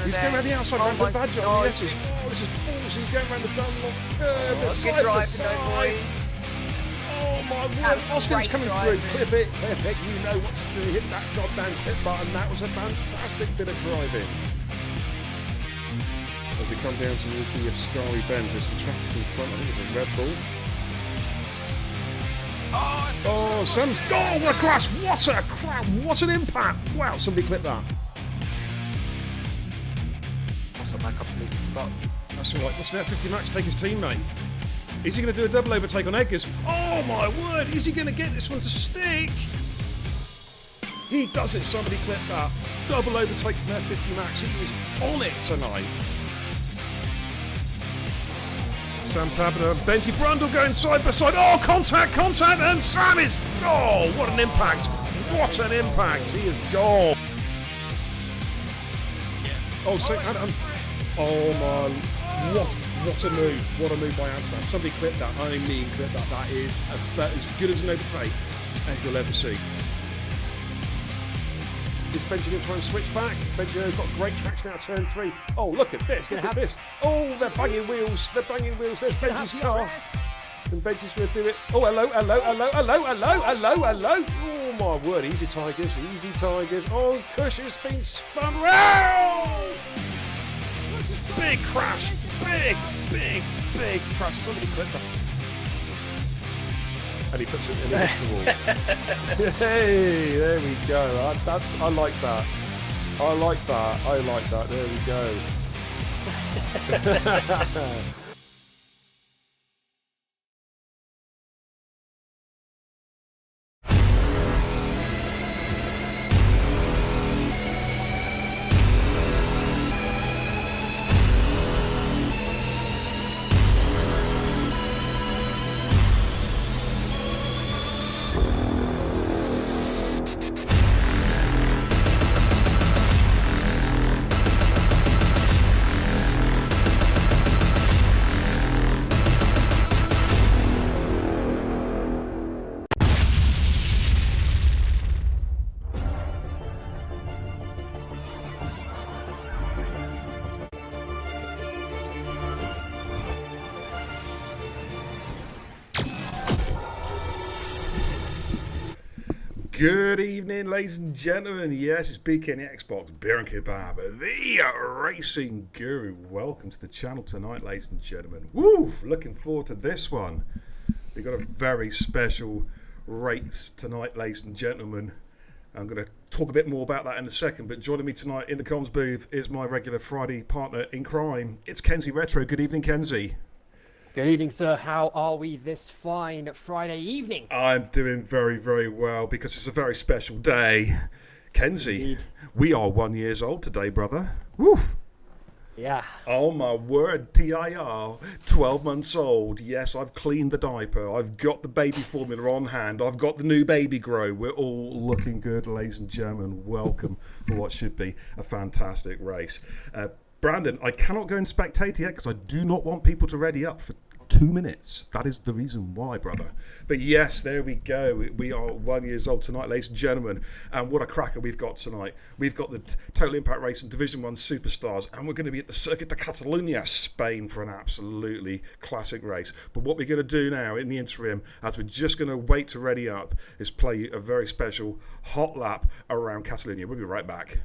He's going around the outside, around the badger. Oh, yes, this is ballsy. Going around the Dunlop curve, the side to side. Oh, my word. Austin's coming through. Clip it. You know what to do. Hit that goddamn clip button. That was a fantastic bit of driving. As they come down to the Ascari bends, there's some traffic in front. I think it's a Red Bull. Oh, Sam's. Oh, what a crash! What a crap! What an impact! Wow, somebody clip that. That's like a bleeding spot. That's all right. What's that? 50 Max take his teammate. Is he going to do a double overtake on Eggers? Oh my word! Is he going to get this one to stick? He does it. Somebody clip that. Double overtake from that 50 Max. He is on it tonight. Sam Tabner and Benji Brundle going side by side. Oh, contact, and Sam is. Oh, what an impact! What an impact! He is gone. Oh, so, oh my! What a move! What a move by Amsterdam. Somebody clip that. I mean, clip that. That is about as good as an overtake as you'll ever see. Is Benji going to try and switch back? Benji got great traction out of turn 3. Oh, look at this. Look at this. Oh, they're banging wheels. They're banging wheels. There's Benji's car. And Benji's going to do it. Oh, hello. Oh, my word. Easy Tigers. Oh, Cush has been spun round. Big crash. Big crash. Somebody clip that. And he puts it in against the wall. Hey, there we go. I like that. I like that. There we go. Good evening, ladies and gentlemen. Yes, it's BK Xbox, Beer and Kebab, the racing guru. Welcome to the channel tonight, ladies and gentlemen. Woo! Looking forward to this one. We've got a very special race tonight, ladies and gentlemen. I'm going to talk a bit more about that in a second, but joining me tonight in the comms booth is my regular Friday partner in crime. It's Kenzie Retro. Good evening, Kenzie. Good evening, sir. How are we this fine Friday evening? I'm doing very, very well because it's a very special day. Kenzie, indeed. We are 1 year old today, brother. Woo! Yeah. Oh my word, TIR, 12 months old. Yes, I've cleaned the diaper. I've got the baby formula on hand. I've got the new baby grow. We're all looking good, ladies and gentlemen. Welcome for what should be a fantastic race. Brandon, I cannot go and spectate yet because I do not want people to ready up for 2 minutes. That is the reason why, brother. But yes, there we go. We are 1 year old tonight, ladies and gentlemen. And what a cracker we've got tonight. We've got the Total Impact Race and Division 1 Superstars. And we're going to be at the Circuit de Catalunya, Spain, for an absolutely classic race. But what we're going to do now in the interim, as we're just going to wait to ready up, is play a very special hot lap around Catalunya. We'll be right back.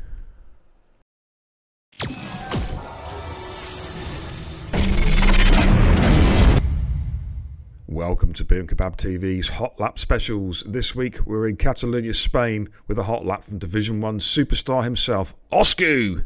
Welcome to Beer and Kebab TV's Hot Lap Specials. This week we're in Catalunya, Spain with a hot lap from Division 1 superstar himself, Oscu.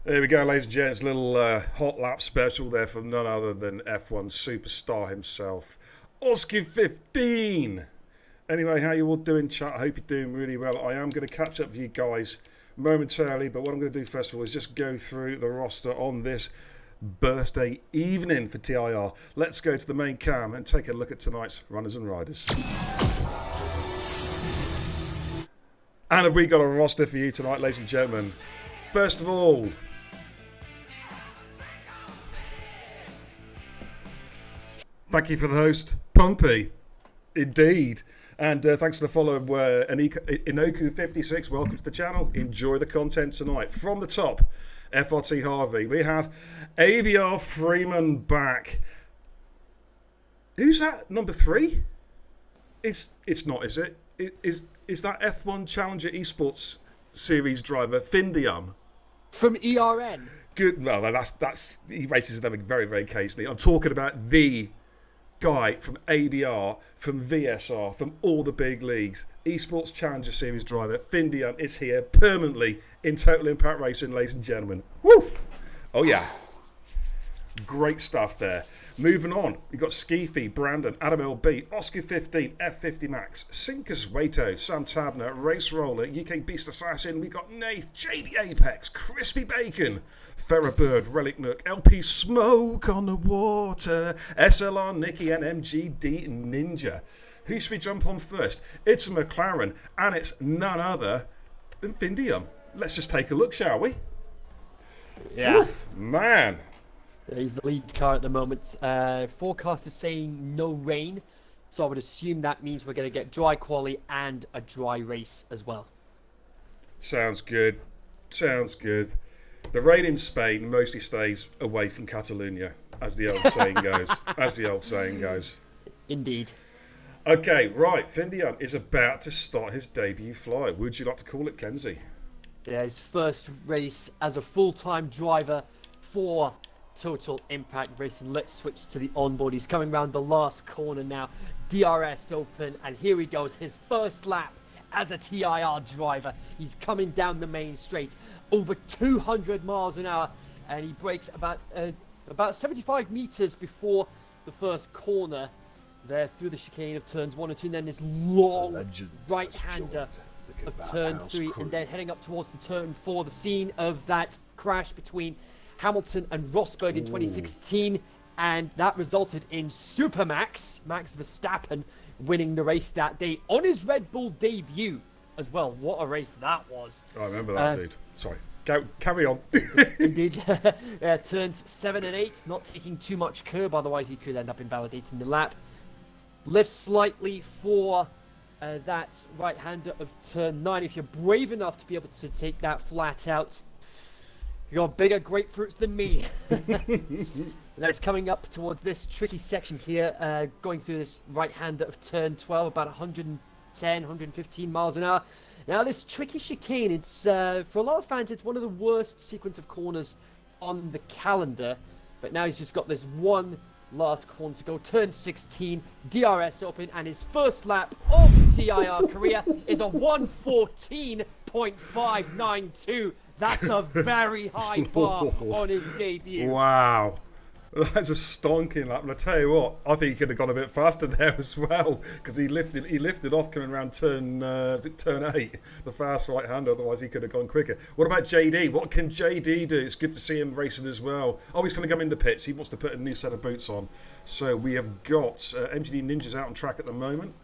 There we go, ladies and gents. Little hot lap special there from none other than F1 superstar himself, Oscar 15. Anyway, how you all doing, chat? I hope you're doing really well. I am going to catch up with you guys momentarily, but what I'm going to do first of all is just go through the roster on this birthday evening for TIR. Let's go to the main cam and take a look at tonight's runners and riders. And have we got a roster for you tonight, ladies and gentlemen? First of all, thank you for the host, Pumpy. Indeed. And thanks for the follow, Inoku56. Welcome to the channel. Enjoy the content tonight. From the top, FRT Harvey. We have ABR Freeman back. Who's that? Number 3? It's not, is it? Is that F1 Challenger Esports Series driver Findium? From ERN. Good. Well, that's he races them very, very occasionally. I'm talking about the guy from ABR, from VSR, from all the big leagues. Esports Challenger Series driver Findium is here permanently in Total Impact Racing, ladies and gentlemen. Woo! Oh yeah. Great stuff there. Moving on, we've got Skeefy, Brandon, Adam LB, Oscar 15, F50 Max, Sinkers Wato, Sam Tabner, Race Roller, UK Beast Assassin, we got Nath, JD Apex, Crispy Bacon, Ferrer Bird, Relic Nook, LP Smoke on the Water, SLR Nicky and MGD Ninja. Who should we jump on first? It's a McLaren, and it's none other than Findium. Let's just take a look, shall we? Yeah. Oof, man. He's the lead car at the moment. Forecast is saying no rain, so I would assume that means we're going to get dry quali and a dry race as well. Sounds good. Sounds good. The rain in Spain mostly stays away from Catalonia, as the old saying goes. As the old saying goes. Indeed. Okay, right. Findium is about to start his debut fly. Would you like to call it, Kenzie? Yeah, his first race as a full-time driver for Total Impact Racing. Let's switch to the onboard. He's coming around the last corner now. DRS open, and here he goes. His first lap as a TIR driver. He's coming down the main straight, over 200 miles an hour, and he brakes about 75 meters before the first corner there through the chicane of turns 1 and 2, and then this long right-hander of turn 3, and then heading up towards the turn 4, the scene of that crash between Hamilton and Rosberg in 2016, and that resulted in Max Verstappen winning the race that day on his Red Bull debut as well. What a race that was. I remember that, dude. Sorry. Carry on. Indeed. Turns 7 and 8, not taking too much curb, otherwise he could end up invalidating the lap. Lifts slightly for that right-hander of turn 9. If you're brave enough to be able to take that flat out, you got bigger grapefruits than me. Now it's coming up towards this tricky section here, going through this right-hander of turn 12, about 110, 115 miles an hour. Now this tricky chicane, it's for a lot of fans, it's one of the worst sequence of corners on the calendar. But now he's just got this one last corner to go. Turn 16, DRS open, and his first lap of TIR career is a 1:14.592. That's a very high bar on his debut. Wow. That's a stonking lap. And I tell you what, I think he could have gone a bit faster there as well, because he lifted off coming around turn 8, the fast right hand. Otherwise, he could have gone quicker. What about JD? What can JD do? It's good to see him racing as well. Oh, he's going to come in the pits. He wants to put a new set of boots on. So we have got MGD Ninjas out on track at the moment,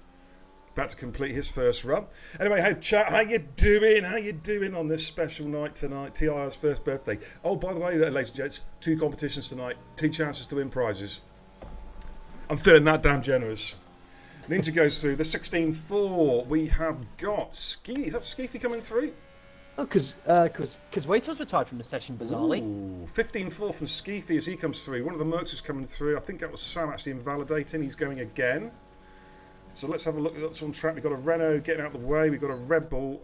about to complete his first run. Anyway, hey chat, how you doing? How you doing on this special night tonight? TIR's first birthday. Oh, by the way, ladies and gents, 2 competitions tonight, 2 chances to win prizes. I'm feeling that damn generous. Ninja goes through the 16-4. We have got Ski. Is that Skeefy coming through? Oh, because Wato's retired from the session, bizarrely. Ooh, 15-4 from Skeefy as he comes through. One of the Mercs is coming through. I think that was Sam actually invalidating. He's going again. So let's have a look at what's on track. We've got a Renault getting out of the way. We've got a Red Bull.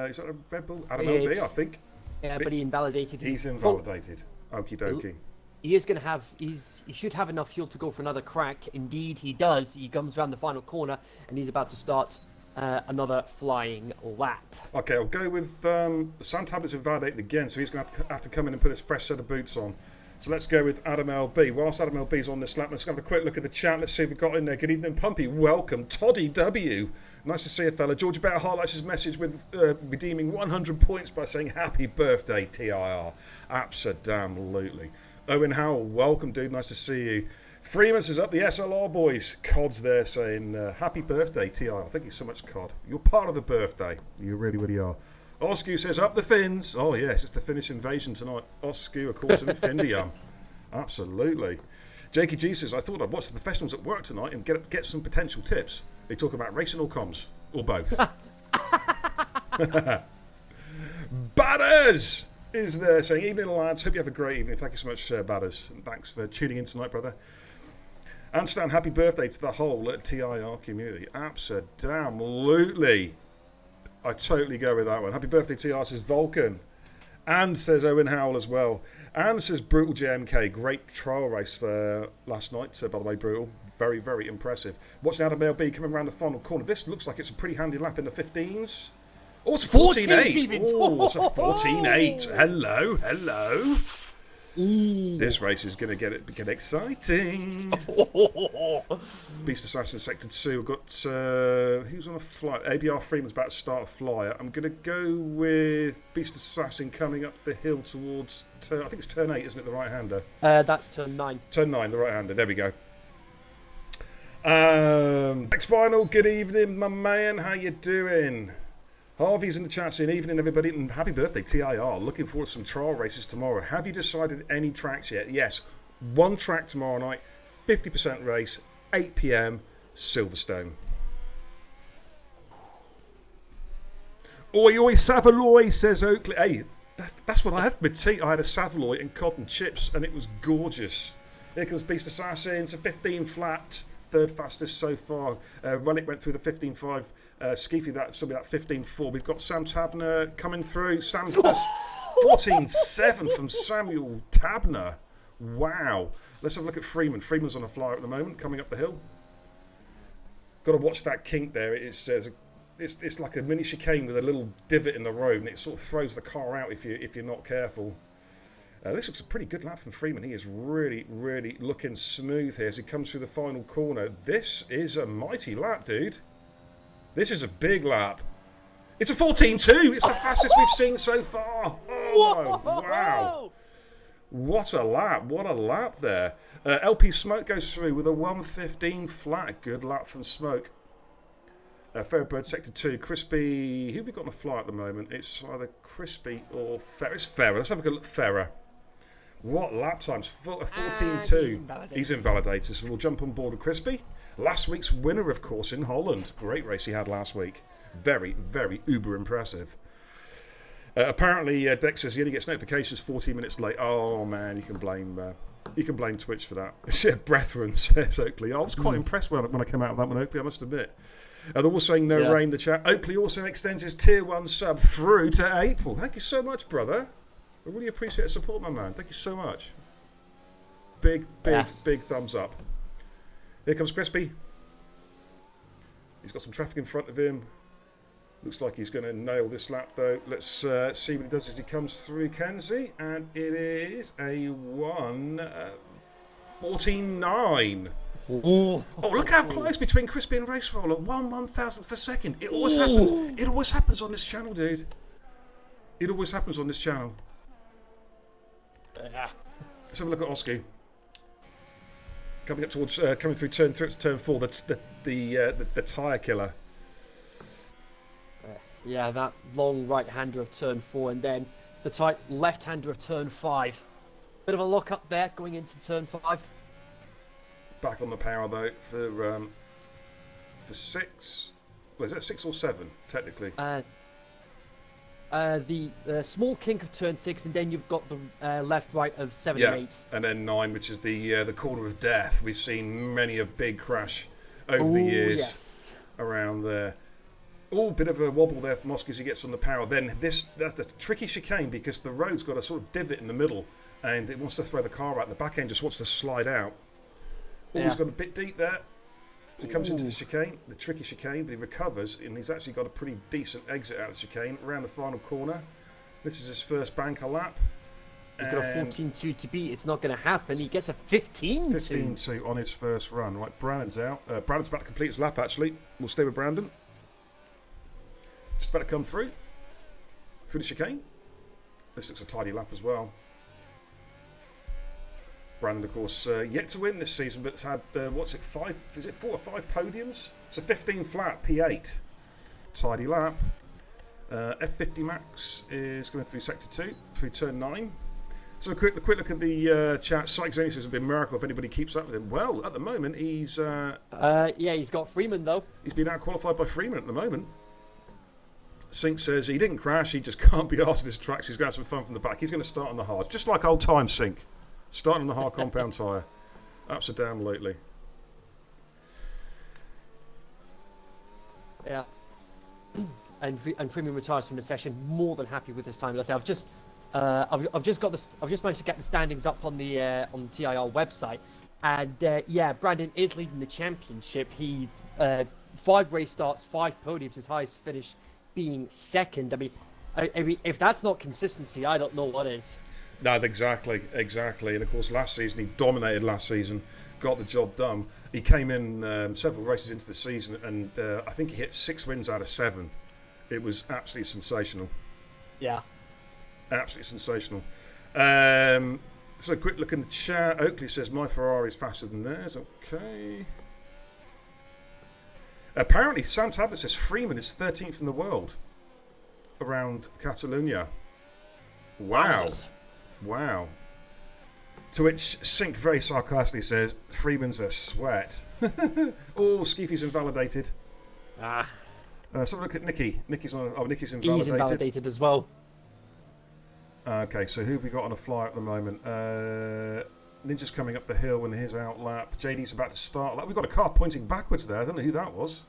Is that a Red Bull? Adam LB, I think. Yeah, but he invalidated. He's invalidated. Okie dokie. He is going to have. He should have enough fuel to go for another crack. Indeed, he does. He comes around the final corner, and he's about to start another flying lap. Okay, I'll go with Sam Tablet's invalidated again, so he's going to have to come in and put his fresh set of boots on. So let's go with Adam LB. Whilst Adam LB's on this lap, let's have a quick look at the chat. Let's see what we've got in there. Good evening, Pumpy. Welcome. Toddy W. Nice to see you, fella. George Better highlights his message with redeeming 100 points by saying happy birthday, TIR. Absolutely. Owen Howell, welcome, dude. Nice to see you. Freeman says up the SLR boys. Cod's there saying happy birthday, TIR. Thank you so much, Cod. You're part of the birthday. You really, really are. Oscu says, up the Finns. Oh, yes, it's the Finnish invasion tonight. Oscu, of course, in Findium. Absolutely. Jakey G says, I thought I'd watch the professionals at work tonight and get some potential tips. They talk about racing or comms, or both. Batters is there saying, evening, lads. Hope you have a great evening. Thank you so much, Batters. And thanks for tuning in tonight, brother. And Stan, happy birthday to the whole TIR community. Absolutely. I totally go with that one. Happy birthday, TR, says Vulcan. And says Owen Howell as well. And says Brutal JMK. Great trial race last night, by the way, Brutal. Very, very impressive. Watching Adam LB coming around the final corner. This looks like it's a pretty handy lap in the 15s. Oh, it's a 14.8. Oh, it's a 14.8. Hello, hello. This race is going to get exciting. Beast Assassin Sector 2. We've got who's on a flight? ABR Freeman's about to start a flyer. I'm going to go with Beast Assassin coming up the hill towards I think it's turn 8, isn't it? The right hander. That's turn 9. Turn 9, the right hander. There we go. Next final. Good evening, my man. How you doing? Harvey's in the chat saying, evening everybody, and happy birthday, TIR. Looking forward to some trial races tomorrow. Have you decided any tracks yet? Yes, one track tomorrow night, 50% race, 8 p.m, Silverstone. Oi, oi, Savaloy, says Oakley. Hey, that's what I had for my tea. I had a Savaloy and cotton chips, and it was gorgeous. Here comes Beast Assassin, it's a 15 flat. Third fastest so far. Runnick went through the 15.5. Skeefy, somebody that 15.4. We've got Sam Tabner coming through. Sam does 14.7 from Samuel Tabner. Wow. Let's have a look at Freeman. Freeman's on a flyer at the moment, coming up the hill. Got to watch that kink there. It's like a mini chicane with a little divot in the road, and it sort of throws the car out if you're not careful. This looks a pretty good lap from Freeman. He is really, really looking smooth here as he comes through the final corner. This is a mighty lap, dude. This is a big lap. It's a 14.2. It's the fastest we've seen so far. Oh, wow. What a lap. What a lap there. LP Smoke goes through with a 1:15 flat. Good lap from Smoke. Fairburn Sector 2. Crispy. Who have we got on the fly at the moment? It's either Crispy or Ferrer. It's Ferrer. Let's have a good look at Ferrer. What lap times? 14.2. He's invalidated, so we'll jump on board with Crispy. Last week's winner, of course, in Holland. Great race he had last week. Very, very uber impressive. Apparently, Dex says he only gets notifications 14 minutes late. Oh, man, you can blame Twitch for that. Yeah, Brethren, says Oakley. I was quite impressed when I came out of that one, Oakley, I must admit. They're all saying no rain in the chat. Oakley also extends his Tier 1 sub through to April. Thank you so much, brother. I really appreciate the support, my man. Thank you so much. Big thumbs up. Here comes Crispy. He's got some traffic in front of him. Looks like he's going to nail this lap, though. Let's see what he does as he comes through Kenzie. And it is a 1:49. Oh, look how close between Crispy and Race Roller. 1/1000th of a second. It always happens. It always happens on this channel, dude. It always happens on this channel. Let's have a look at Oski. Coming up towards, coming through turn 4. That's the tyre killer. Yeah, that long right-hander of turn 4, and then the tight left-hander of turn 5. Bit of a lock up there going into turn 5. Back on the power though for 6. Well, is that 6 or 7 technically? The small kink of turn 6, and then you've got the left-right of 7 and 8. And then 9, which is the corner of death. We've seen many a big crash over the years around there. Oh, bit of a wobble there for Mosk as he gets on the power. Then that's the tricky chicane because the road's got a sort of divot in the middle, and it wants to throw the car out. The back end just wants to slide out. Oh, he's got a bit deep there. So he comes into the chicane, the tricky chicane, but he recovers, and he's actually got a pretty decent exit out of the chicane around the final corner. This is his first banker lap. He's got a 14.2 to beat. It's not going to happen. He gets a 15.2. 15.2 on his first run. Right, Brandon's out. Brandon's about to complete his lap, actually. We'll stay with Brandon. Just about to come through the chicane. This looks a tidy lap as well. Brandon, of course, yet to win this season, but it's had, what's it, 4 or 5 podiums? It's a 15 flat, P8. Tidy lap. F50 Max is going through Sector 2, through Turn 9. So a quick look at the chat. Sykes only says it'd be a miracle if anybody keeps up with him. Well, at the moment, he's... yeah, he's got Freeman, though. He's been out-qualified by Freeman at the moment. Sink says he didn't crash, he just can't be arsed in his tracks. He's going to have some fun from the back. He's going to start on the hard, just like old times, Sink. Starting on the hard compound tyre. Absolutely. Yeah. And Freeman retires from the session. More than happy with his time. I've just managed to get the standings up on the TIR website, and yeah, Brandon is leading the championship. He's 5 race starts, 5 podiums. His highest finish being second. I mean, if that's not consistency, I don't know what is. No, exactly. And of course, last season he dominated. Last season, got the job done. He came in several races into the season, and I think he hit 6 wins out of 7. It was absolutely sensational. Yeah. Absolutely sensational. So a quick look in the chat. Oakley says, my Ferrari is faster than theirs. Okay. Apparently, Sam Tablet says Freeman is 13th in the world around Catalonia. Wow. Wowzers. Wow. To which Sink very sarcastically says, Freeman's a sweat. Oh, Skeefy's invalidated. Ah. So look at Nicky. Nicky's invalidated. He's invalidated as well. Okay, so who have we got on a flyer at the moment? Ninja's coming up the hill in his out lap. JD's about to start. We've got a car pointing backwards there. I don't know who that was.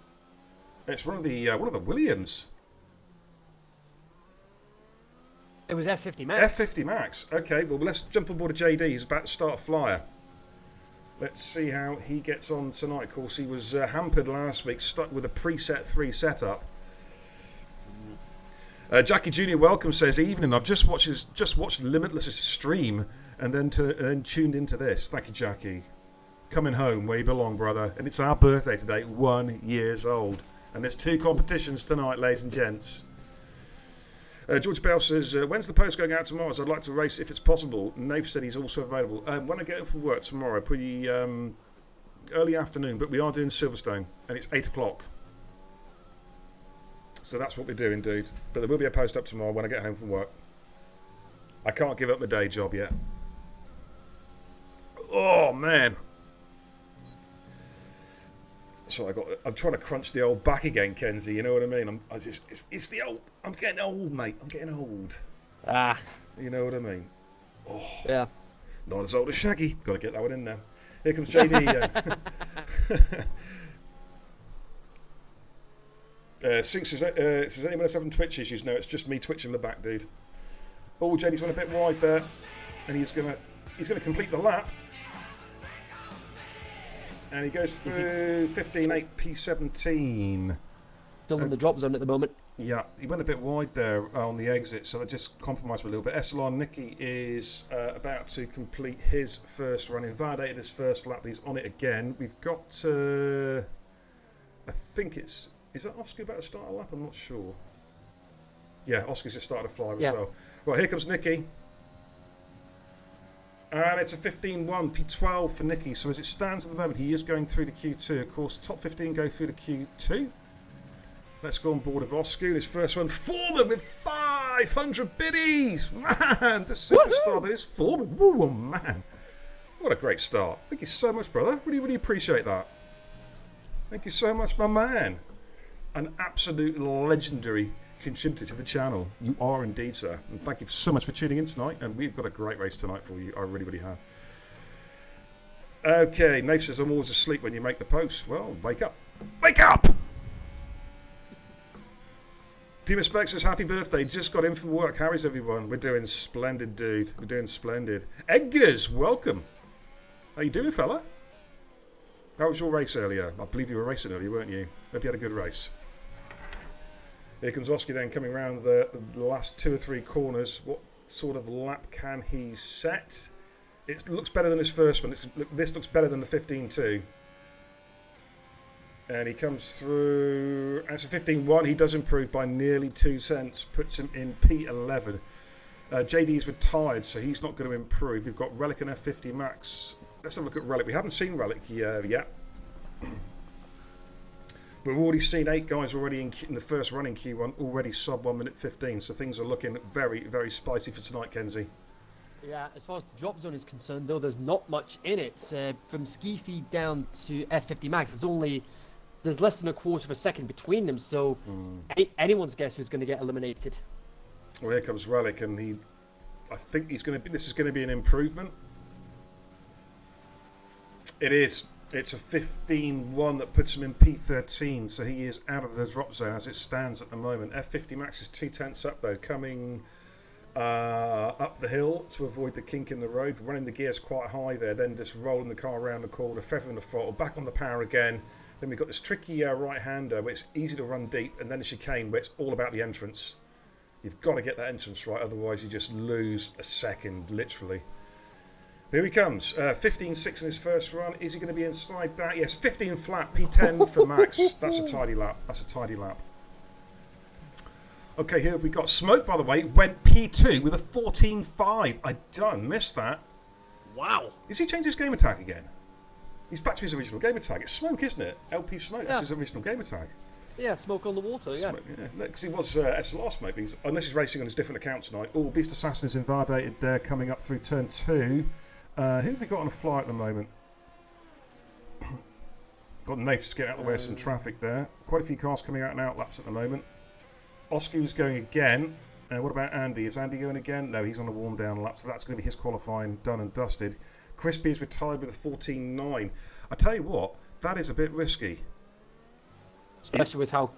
It's one of the Williams. It was F50 Max. F50 Max. Okay, well let's jump on board a JD. He's about to start a flyer. Let's see how he gets on tonight. Of course, he was hampered last week, stuck with a preset 3 setup. Jackie Jr. Welcome says, evening. I've just watched Limitless' stream and then tuned into this. Thank you, Jackie. Coming home where you belong, brother. And it's our birthday today, 1 year old. And there's 2 competitions tonight, ladies and gents. George Bell says, when's the post going out tomorrow? So I'd like to race if it's possible. Nave said he's also available. When I get in for work tomorrow, pretty early afternoon, but we are doing Silverstone, and it's 8 o'clock. So that's what we're doing, dude. But there will be a post up tomorrow when I get home from work. I can't give up my day job yet. Oh, man. So I'm trying to crunch the old back again, Kenzie. You know what I mean? It's the old. I'm getting old, mate. I'm getting old. Ah. You know what I mean? Oh. Yeah. Not as old as Shaggy. Got to get that one in there. Here comes JD. Sink says anyone else having Twitch issues? No, it's just me twitching the back, dude. Oh, JD's went a bit wide there, and he's gonna complete the lap. And he goes through 15.8 P17. Still in the drop zone at the moment. Yeah, he went a bit wide there on the exit, so that just compromised him a little bit. SLR Nicky is about to complete his first run. Invalidated his first lap. He's on it again. We've got, I think it's... Is that Oscar about to start a lap? I'm not sure. Yeah, Oscar's just started a flyer as well. Right, here comes Nicky. And it's a 15.1, P12 for Nicky. So as it stands at the moment, he is going through the Q2. Of course, top 15 go through the Q2. Let's go on board with Oscar. His first one, Foreman with 500 biddies. Man, the superstar that is Foreman. Woo, man. What a great start. Thank you so much, brother. Really, really appreciate that. Thank you so much, my man. An absolute legendary contributor to the channel. You are indeed, sir. And thank you so much for tuning in tonight. And we've got a great race tonight for you. I really, really have. Okay, Nate says, I'm always asleep when you make the post. Well, wake up. Wake up! Pima Spec says, happy birthday. Just got in from work. How is everyone? We're doing splendid, dude. We're doing splendid. Edgars, welcome. How you doing, fella? How was your race earlier? I believe you were racing earlier, weren't you? Hope you had a good race. Here comes Oski then coming around the last 2 or 3 corners. What sort of lap can he set? It looks better than his first one. This looks better than the 15.2. And he comes through. That's a 15.1. He does improve by nearly 2 cents. Puts him in P11. JD's retired, so he's not going to improve. We've got Relic and F50 Max. Let's have a look at Relic. We haven't seen Relic yet. We've already seen 8 guys already in the first run in Q1, already sub 1 minute 15. So things are looking very, very spicy for tonight, Kenzie. Yeah, as far as the drop zone is concerned, though, there's not much in it. From Ski down to F50 Max, there's less than a quarter of a second between them. So anyone's guess who's going to get eliminated. Well, here comes Relic, and I think this is going to be an improvement. It is. It's a 15.1 that puts him in P13, so he is out of the drop zone as it stands at the moment. F50 Max is 2/10 up though, coming up the hill to avoid the kink in the road, running the gears quite high there, then just rolling the car around the corner, feathering the throttle, back on the power again. Then we've got this tricky right-hander where it's easy to run deep, and then a chicane where it's all about the entrance. You've got to get that entrance right, otherwise you just lose a second, literally. Here he comes, 15.6 in his first run. Is he going to be inside that? Yes, 15 flat, P10 for Max. That's a tidy lap. Okay, here we got Smoke, by the way, went P2 with a 14.5. I missed that. Wow. Is he changed his game tag again? He's back to his original gamer tag. It's Smoke, isn't it? LP Smoke, that's his original gamer tag. Yeah, Smoke on the water, Smoke, yeah. Because he was SLR Smoke, unless he's racing on his different account tonight. Oh, Beast Assassin is invalidated there, coming up through turn 2. Who have we got on a fly at the moment? Got Nath just getting out of the way of some traffic there. Quite a few cars coming out and out laps at the moment. Oscu's going again. What about Andy? Is Andy going again? No, he's on a warm down lap, so that's going to be his qualifying done and dusted. Crispy is retired with a 14.9. I tell you what, that is a bit risky. Especially with how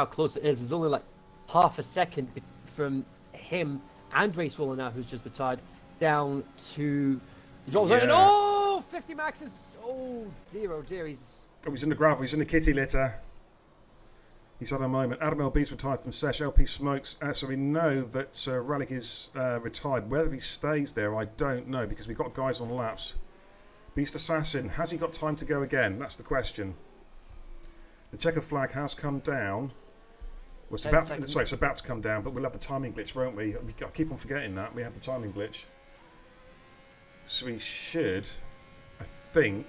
close it is. There's only like half a second from him and Race Roller now, who's just retired, down to the drop zone. Oh, 50 Max is, oh dear, He's in the gravel, he's in the kitty litter. He's had a moment. Adam LB's retired from Sesh, LP Smokes. So we know that Relic is retired. Whether he stays there, I don't know, because we've got guys on laps. Beast Assassin, has he got time to go again? That's the question. The checker flag has come down. Well, it's about to come down, but we'll have the timing glitch, won't we? I keep on forgetting that. We have the timing glitch. So he should, I think...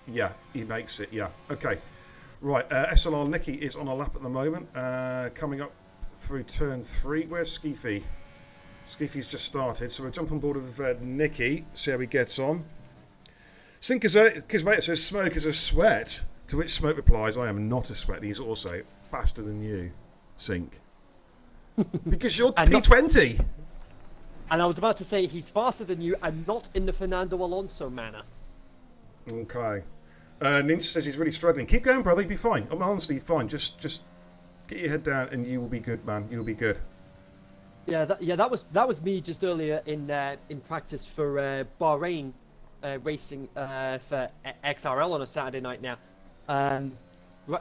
Yeah, he makes it, yeah. Okay. Right, SLR Nicky is on a lap at the moment, coming up through turn 3. Where's Skeefy? Skeefy's just started, so we'll jump on board with Nicky, see how he gets on. Kismate says, Smoke is a sweat, to which Smoke replies, I am not a sweat, he's also faster than you, Sink. Because you're P20. And I was about to say, he's faster than you, and not in the Fernando Alonso manner. Okay. Ninja says he's really struggling. Keep going, brother. You'll be fine. I'm honestly fine. Just get your head down, and you will be good, man. You'll be good. Yeah, that was me just earlier in practice for Bahrain racing for XRL on a Saturday night. Now,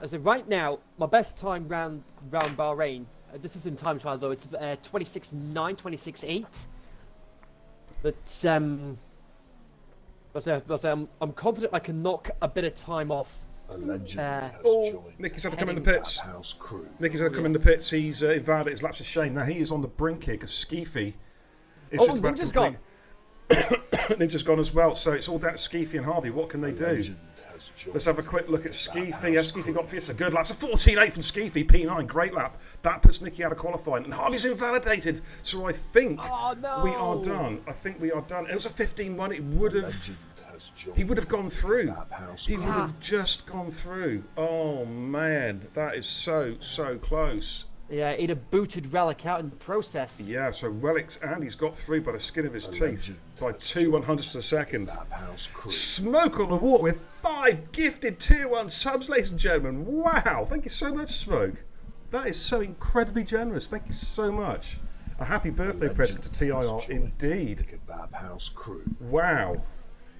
so right now, my best time round Bahrain. This is in time trial though. It's 26.9, 26.8. But I'm confident I can knock a bit of time off. A legend has joined. Nicky's had to come in the pits. House crew. Nicky's had to come in the pits. He's invalidated his lapse of shame. Now he is on the brink here because Skeefy is just about to complete. Ninja's gone as well. So it's all down to Skeefy and Harvey. What can they do? Let's have a quick look at Skeefy. Yeah, Skeefy got it's a good lap. It's a 14.8 from Skeefy. P9, great lap. That puts Nicky out of qualifying. And Harvey's invalidated. So I think we are done. I think we are done. It was a 15.1. It would have... He would have gone through. He would have just gone through. Oh, man. That is so close. Yeah, he'd have booted Relic out in the process. Yeah, so Relic's Andy's got through by the skin of his teeth by 2/100ths of a second. Smoke on the water with 5 gifted Tier 1 subs, ladies and gentlemen. Wow, thank you so much, Smoke. That is so incredibly generous. Thank you so much. A happy birthday present to TIR, indeed. Wow.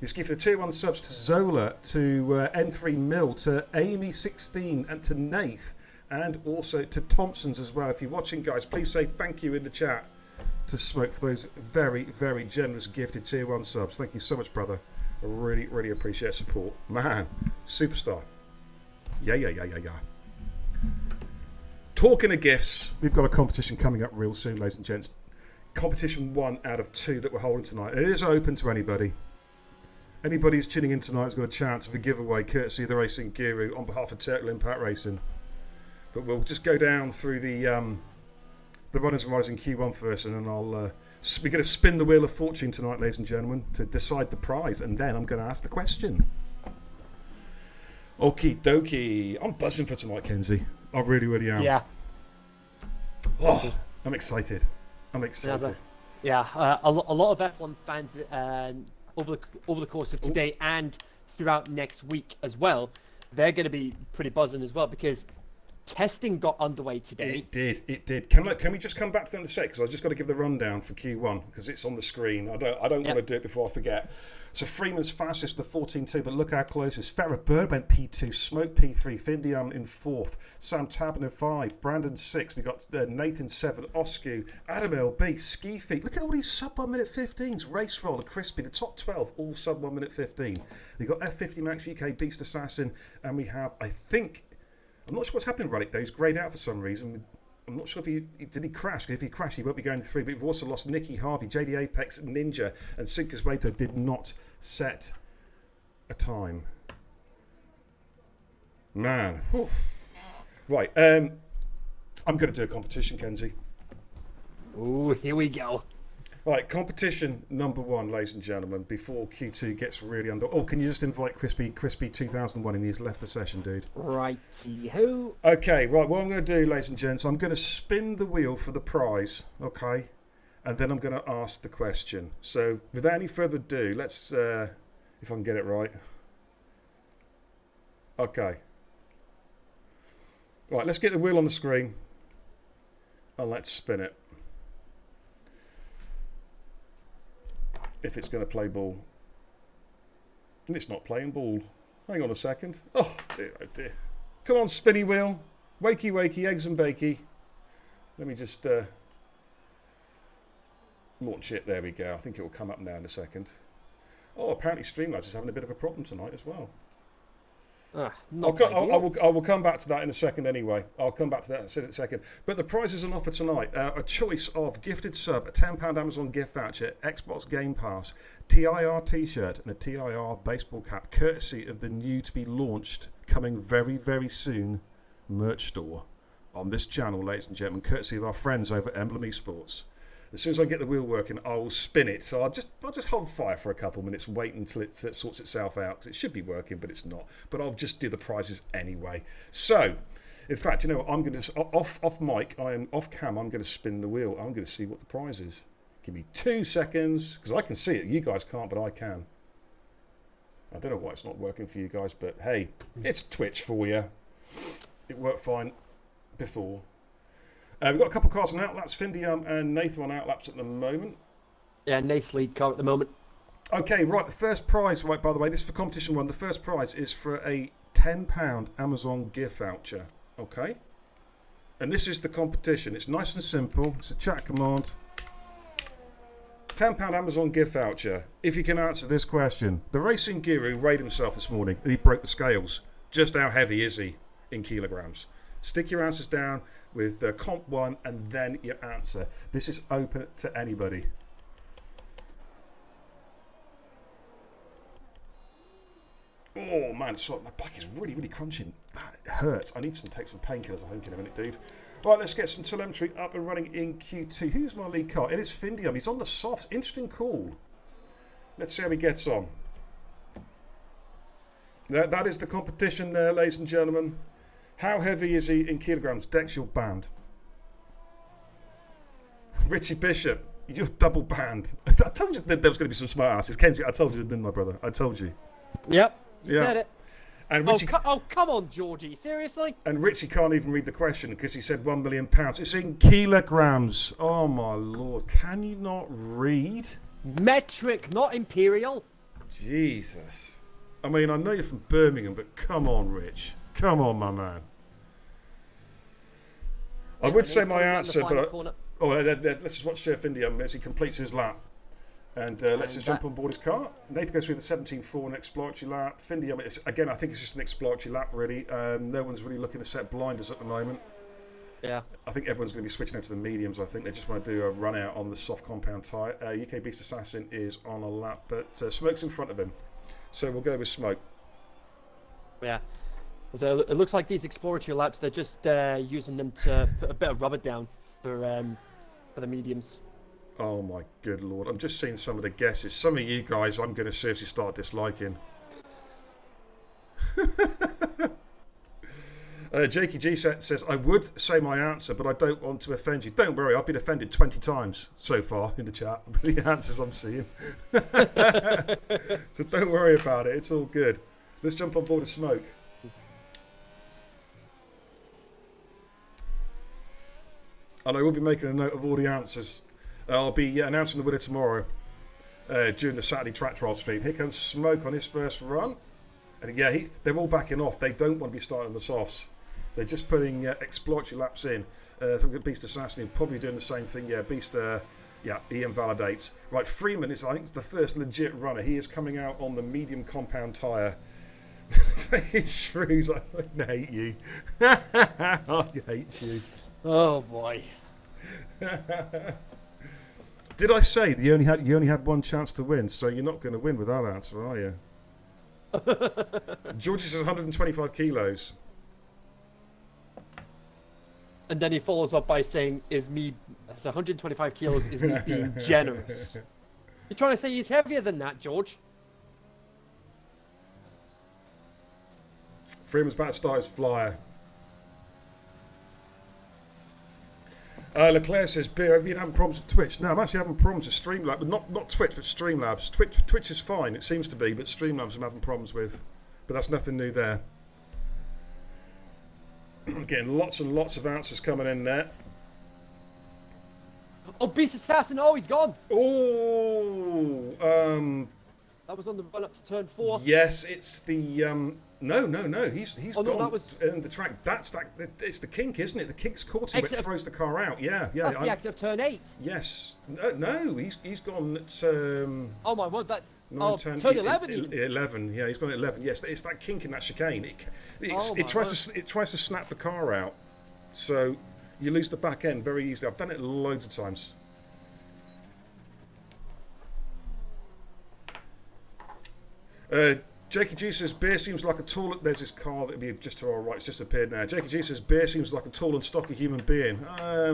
He's gifted tier 1 subs to Zola, to N3 Mill, to Amy16, and to Nath, and also to Thompson's as well. If you're watching, guys, please say thank you in the chat to Smoke for those very, very generous gifted tier 1 subs. Thank you so much, brother. I really, really appreciate support. Man, superstar. Yeah. Talking of gifts, we've got a competition coming up real soon, ladies and gents. Competition 1 out of 2 that we're holding tonight. It is open to anybody. Anybody who's tuning in tonight has got a chance of a giveaway courtesy of the Racing Guru on behalf of Turtle Impact Racing. But we'll just go down through the runners and riders in Q1 first, and then we're going to spin the wheel of fortune tonight, ladies and gentlemen, to decide the prize, and then I'm going to ask the question. Okie dokie. I'm buzzing for tonight, Kenzie. I really, really am. Yeah. Oh, I'm excited. Yeah, a lot of F1 fans over the course of today and throughout next week as well, they're going to be pretty buzzing as well because testing got underway today. It did. Can we just come back to that in a sec? Because I've just got to give the rundown for Q1 because it's on the screen. I don't want to do it before I forget. So Freeman's fastest, the 14.2, but look how close it is. Farrah Bird went P2, Smoke P3, Findiam in 4th, Sam Tabin in 5, Brandon 6, we got Nathan 7, Oscu, Adam LB, Ski Feet. Look at all these sub 1 minute 15s. Race Roller, Crispy, the top 12, all sub 1 minute 15. We got F50 Max UK, Beast Assassin, and we have, I'm not sure what's happening, Relic, though. He's greyed out for some reason. I'm not sure if did he crash? Because if he crashed, he won't be going through. But we've also lost Nicky Harvey, JD Apex, Ninja, and Sinkers Waito did not set a time. Man. Whew. Right. I'm going to do a competition, Kenzie. Ooh, here we go. Right, competition number 1, ladies and gentlemen, before Q2 gets really under... Oh, can you just invite Crispy 2001 in? He's left the session, dude. Righty-ho. Okay, right, what I'm going to do, ladies and gents, I'm going to spin the wheel for the prize, okay? And then I'm going to ask the question. So, without any further ado, let's... if I can get it right. Okay. Right, let's get the wheel on the screen. And let's spin it. If it's going to play ball. And it's not playing ball. Hang on a second. Oh dear, oh dear. Come on, spinny wheel. Wakey, wakey, eggs and bakey. Let me just launch it. There we go. I think it will come up now in a second. Oh, apparently Streamlabs is having a bit of a problem tonight as well. I will come back to that in a second anyway. I'll come back to that in a second. But the prizes on offer tonight. A choice of gifted sub, a £10 Amazon gift voucher, Xbox Game Pass, TIR t-shirt and a TIR baseball cap, courtesy of the new to be launched, coming very, very soon, merch store on this channel, ladies and gentlemen, courtesy of our friends over at Emblem Esports. As soon as I get the wheel working, I will spin it. So I'll just hold fire for a couple of minutes, wait until it sorts itself out, because it should be working, but it's not. But I'll just do the prizes anyway. So, in fact, you know what? I'm going to off mic. I am off cam. I'm going to spin the wheel. I'm going to see what the prize is. Give me 2 seconds, because I can see it. You guys can't, but I can. I don't know why it's not working for you guys, but hey, it's Twitch for you. It worked fine before. We've got a couple of cars on outlaps. Findiam and Nathan on outlaps at the moment. Yeah, Nate's lead car at the moment. Okay, right. The first prize, right, by the way, this is for competition 1. The first prize is for a £10 Amazon gift voucher. Okay? And this is the competition. It's nice and simple. It's a chat command. £10 Amazon gift voucher. If you can answer this question. The Racing Guru weighed himself this morning and he broke the scales. Just how heavy is he in kilograms? Stick your answers down with comp 1 and then your answer. This is open to anybody. Oh man, so my back is really, really crunching. That hurts. I need to take some painkillers, I think, in a minute, dude. Right, let's get some telemetry up and running in Q2. Who's my lead car? It is Findiam. He's on the softs. Interesting call. Let's see how he gets on. That is the competition there, ladies and gentlemen. How heavy is he in kilograms? Dex, you're banned. Richie Bishop, you're double banned. I told you that there was going to be some smart asses. Kenji, I told you, didn't I, brother? I told you. Yep, you said it. And Richie, come on, Georgie, seriously? And Richie can't even read the question because he said £1 million. It's in kilograms. Oh, my Lord. Can you not read? Metric, not imperial. Jesus. I mean, I know you're from Birmingham, but come on, Rich. Come on, my man. I would say my answer, but let's just watch Chef India as he completes his lap. And let's just jump on board his car. Nathan goes through the 17.4 an exploratory lap. Findy, again, I think it's just an exploratory lap, really. No one's really looking to set blinders at the moment. Yeah. I think everyone's going to be switching over to the mediums. I think they just want to do a run out on the soft compound tyre. UK Beast Assassin is on a lap, but Smoke's in front of him. So we'll go with Smoke. Yeah. So it looks like these exploratory laps, they're just using them to put a bit of rubber down for the mediums. Oh my good lord. I'm just seeing some of the guesses. Some of you guys I'm going to seriously start disliking. Jakey G says, I would say my answer, but I don't want to offend you. Don't worry, I've been offended 20 times so far in the chat with the answers I'm seeing. So don't worry about it. It's all good. Let's jump on board of Smoke. And I will be making a note of all the answers. I'll be announcing the winner tomorrow during the Saturday track trial stream. Here comes Smoke on his first run. And yeah, they're all backing off. They don't want to be starting the softs. They're just putting exploratory laps in. I think Beast Assassin probably doing the same thing. Yeah, Beast, he invalidates. Right, Freeman is, I think, the first legit runner. He is coming out on the medium compound tyre. Shrews, I fucking hate you. I hate you. Oh boy. Did I say that you only had one chance to win, so you're not going to win with that answer, are you? Georgie says 125 kilos. And then he follows up by saying, "Is 125 kilos is me being generous?" You're trying to say he's heavier than that, George? Freeman's about to start his flyer. Leclerc says, Beer, have you been having problems with Twitch? No, I'm actually having problems with Streamlabs. Not Twitch, but Streamlabs. Twitch is fine, it seems to be, but Streamlabs I'm having problems with. But that's nothing new there. Getting lots and lots of answers coming in there. Oh, Beast Assassin! Oh, he's gone! Oh, That was on the run up to turn 4. Yes, it's the No. He's Oh, no, gone that was in the track. It's the kink, isn't it? The kink's caught him, but it throws the car out. Yeah. That's the exit of turn 8. Yes. No, he's gone at. Oh my word, that's 9, 10, turn 11. 11. Yeah, he's gone at 11. Yes, it's that kink in that chicane. It tries to snap the car out, so you lose the back end very easily. I've done it loads of times. Jakey G says, Beer seems like a tall... There's this car that would be just to our right. It's just appeared now. Jakey G says, Beer seems like a tall and stocky human being. I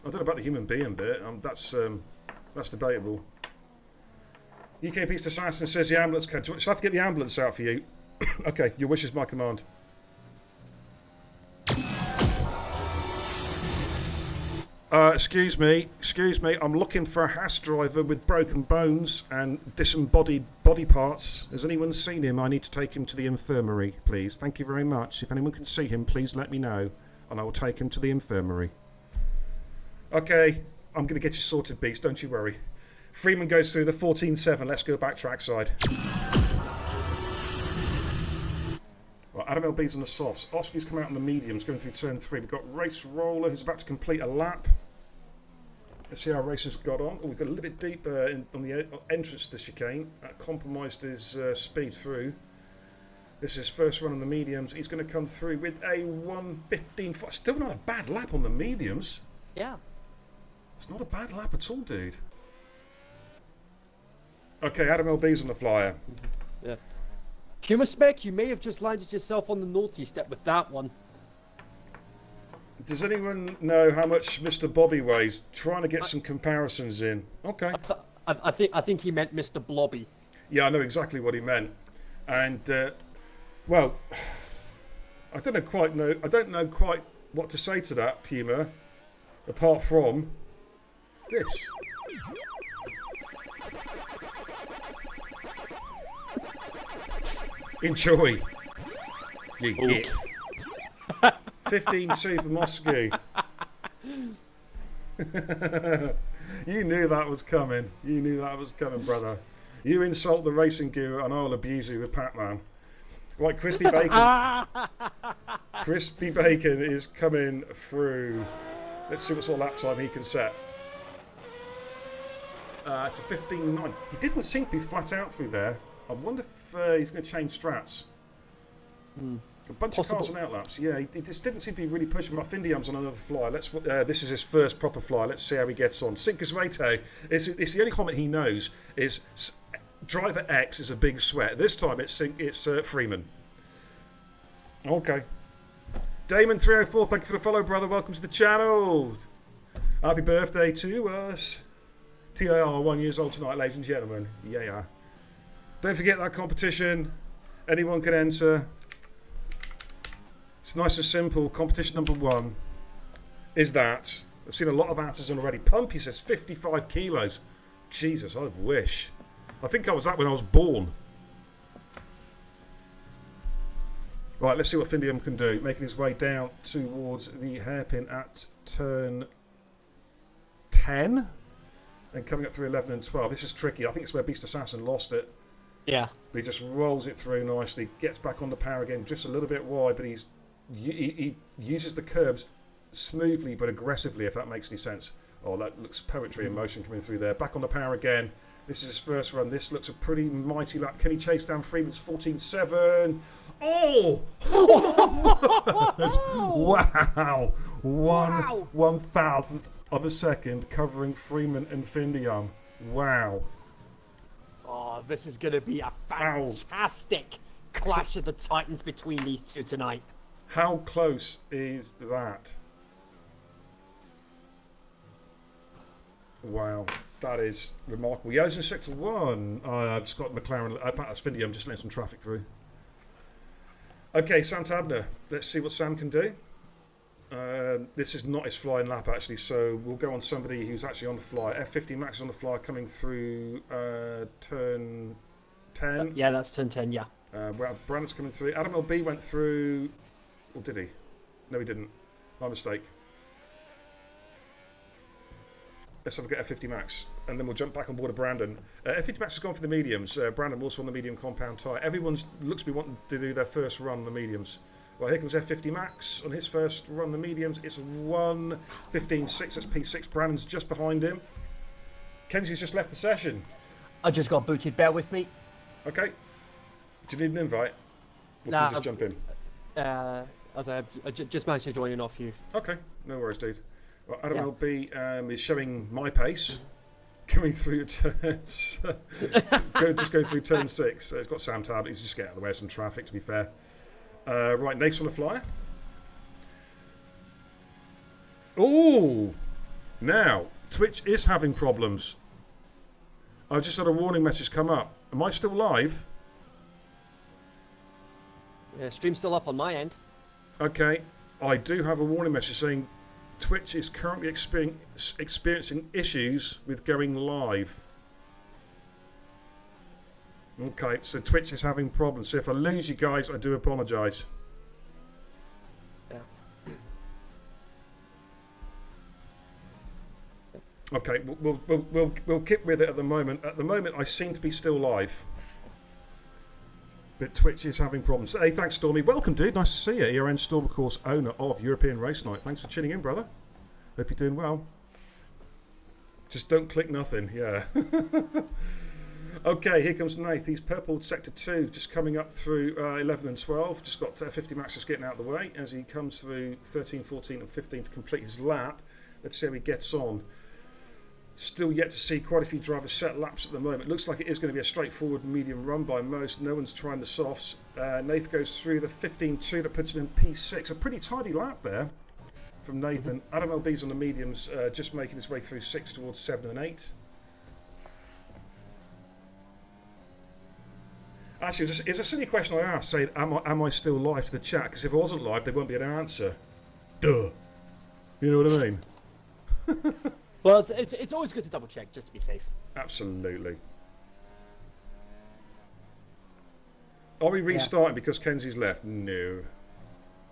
don't know about the human being bit. That's debatable. UK Beast Assassin says the ambulance... Shall I have to get the ambulance out for you? Okay, your wish is my command. Excuse me, I'm looking for a Haas driver with broken bones and disembodied body parts. Has anyone seen him? I need to take him to the infirmary, please. Thank you very much. If anyone can see him, please let me know, and I will take him to the infirmary. Okay, I'm going to get you sorted, Beast, don't you worry. Freeman goes through the 14.7. Let's go back trackside. Right, Adam LB's on the softs. Oscar's come out on the mediums, going through turn 3. We've got Race Roller, who's about to complete a lap. Let's see how Racer's got on. Oh, we've got a little bit deeper on the entrance to the chicane. That compromised his speed through. This is his first run on the mediums. He's going to come through with a 1:15. Still not a bad lap on the mediums. Yeah. It's not a bad lap at all, dude. Okay, Adam LB's on the flyer. Yeah. Humor Spec, you may have just landed yourself on the naughty step with that one. Does anyone know how much Mr. Bobby weighs? Trying to get some comparisons in. Okay. I think he meant Mr. Blobby. Yeah, I know exactly what he meant. And well, I don't know quite what to say to that, Puma, apart from this. Enjoy. You git. 15-2 for Moscow. You knew that was coming. You knew that was coming, brother. You insult the racing guru and I'll abuse you with Pac-Man. Right, Crispy Bacon. Crispy Bacon is coming through. Let's see what sort of lap time he can set. It's a 15.9. He didn't seem to be flat out through there. I wonder if he's going to change strats. A bunch of cars on outlaps. Yeah, he just didn't seem to be really pushing. Findium's on another fly. This is his first proper fly. Let's see how he gets on. Sinkasmate, it's the only comment he knows is driver X is a big sweat. This time it's Freeman. Okay. Damon304, thank you for the follow, brother. Welcome to the channel. Happy birthday to us. TIR 1 years old tonight, ladies and gentlemen. Yeah. Don't forget that competition. Anyone can enter. It's nice and simple. Competition number 1 is that. I've seen a lot of answers already. Pumpy says 55 kilos. Jesus, I wish. I think I was that when I was born. Right, let's see what Findium can do. Making his way down towards the hairpin at turn 10. And coming up through 11 and 12. This is tricky. I think it's where Beast Assassin lost it. Yeah. But he just rolls it through nicely. Gets back on the power again. Just a little bit wide, but he uses the curbs smoothly but aggressively, if that makes any sense. Oh, that looks poetry in motion coming through there. Back on the power again. This is his first run. This looks a pretty mighty lap. Can he chase down Freeman's 14.7? Oh! Wow! One thousandth of a second covering Freeman and Findium. Wow. Oh, this is going to be a fantastic clash of the Titans between these two tonight. How close is that? Wow. That is remarkable. Yeah, it's in 6-1. I've just got McLaren. In fact, that's Findium just letting some traffic through. Okay, Sam Tabner. Let's see what Sam can do. This is not his flying lap, actually, so we'll go on somebody who's actually on the fly. F50 Max is on the fly coming through turn 10. Yeah, that's turn 10, yeah. Brandon's coming through. Adam LB went through... Or did he? No, he didn't. My mistake. Let's have a go at F50 Max, and then we'll jump back on board of Brandon. F50 Max has gone for the mediums. Brandon also on the medium compound tyre. Everyone's looks to be wanting to do their first run on the mediums. Well, here comes F50 Max on his first run on the mediums. It's a 1:15.6. That's P6. Brandon's just behind him. Kenzie's just left the session. I just got booted. Bear with me. Okay. Do you need an invite? Or can you just jump in? I just managed to join in off you. Okay. No worries, dude. Well, Adam LB is showing my pace, coming through turns. just going through turn 6. It's got Sam Tab. He's just getting out of the way of some traffic, to be fair. Right, Nate's on the flyer. Oh! Now, Twitch is having problems. I've just had a warning message come up. Am I still live? Stream's still up on my end. Okay. I do have a warning message saying Twitch is currently experiencing issues with going live. Okay, so Twitch is having problems. So if I lose you guys, I do apologise. Yeah. Okay, we'll keep with it at the moment. At the moment, I seem to be still live. But Twitch is having problems. Hey, thanks, Stormy. Welcome, dude. Nice to see you. ERN Storm, of course, owner of European Race Night. Thanks for tuning in, brother. Hope you're doing well. Just don't click nothing. Yeah. Okay, here comes Nath. He's purpled sector 2, just coming up through 11 and 12. Just got 50 Max just getting out of the way as he comes through 13, 14 and 15 to complete his lap. Let's see how he gets on. Still yet to see quite a few drivers set laps at the moment. Looks like it is going to be a straightforward medium run by most. No one's trying the softs. Nath goes through the 15.2 that puts him in P6. A pretty tidy lap there from Nathan. Adam LB's on the mediums, just making his way through 6 towards 7 and 8. Actually, it's a silly question I asked, saying, am I still live to the chat? Because if I wasn't live, there won't be an answer. Duh. You know what I mean? Well, it's always good to double check, just to be safe. Absolutely. Are we restarting because Kenzie's left? No.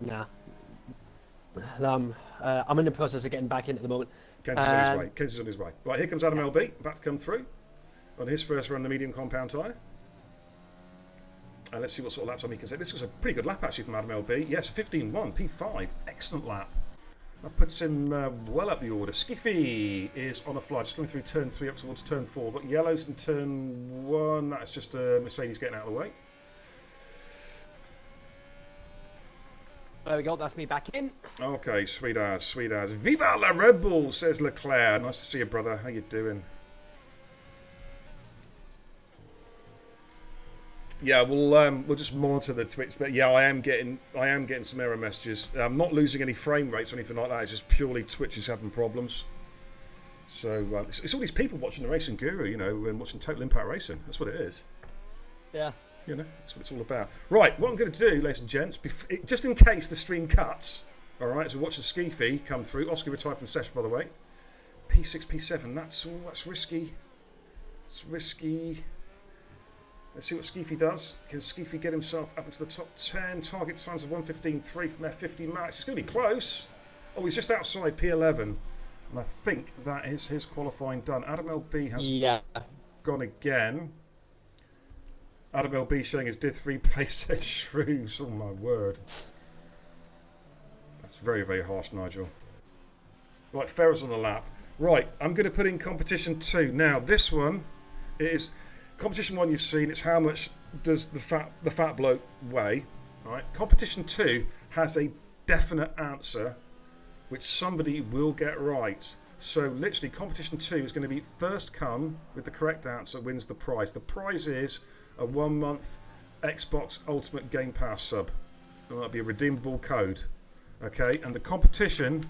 Nah. I'm in the process of getting back in at the moment. Kenzie's on his way. Kenzie's on his way. Right, here comes Adam LB, about to come through. on his first run the medium compound tyre. And let's see what sort of lap time he can set. This was a pretty good lap actually from Adam LB. Yes, 15.1, P5. Excellent lap. That puts him well up the order. Skiffy is on a fly, just coming through turn 3 up towards turn 4. But yellow's in turn 1. That's just Mercedes getting out of the way. There we go, that's me back in. Okay, sweet as, sweet as. Viva la Red Bull, says Leclerc. Nice to see you, brother. How you doing? Yeah, we'll just monitor the Twitch, but yeah, I am getting some error messages. I'm not losing any frame rates or anything like that. It's just purely Twitch is having problems. So it's all these people watching the Racing Guru, you know, and watching Total Impact Racing. That's what it is. Yeah. You know, that's what it's all about. Right, what I'm going to do, ladies and gents, just in case the stream cuts, all right, so we're watching Skeefy come through. Oscar retired from the session, by the way. P6, P7, that's risky. It's risky. Let's see what Skeefy does. Can Skeefy get himself up into the top 10? Target times of 1:15.3 from F50 max. It's going to be close. Oh, he's just outside P11. And I think that is his qualifying done. Adam LB has gone again. Adam LB showing his Div 3 pace at Shrews. Oh, my word. That's very, very harsh, Nigel. Right, Ferrer's on the lap. Right, I'm going to put in competition 2. Now, this one is... Competition 1 you've seen, it's how much does the fat bloke weigh. All right. Competition 2 has a definite answer which somebody will get right. So literally competition 2 is going to be first come with the correct answer wins the prize. The prize is a 1-month Xbox Ultimate Game Pass sub. And that'll be a redeemable code. Okay, and the competition...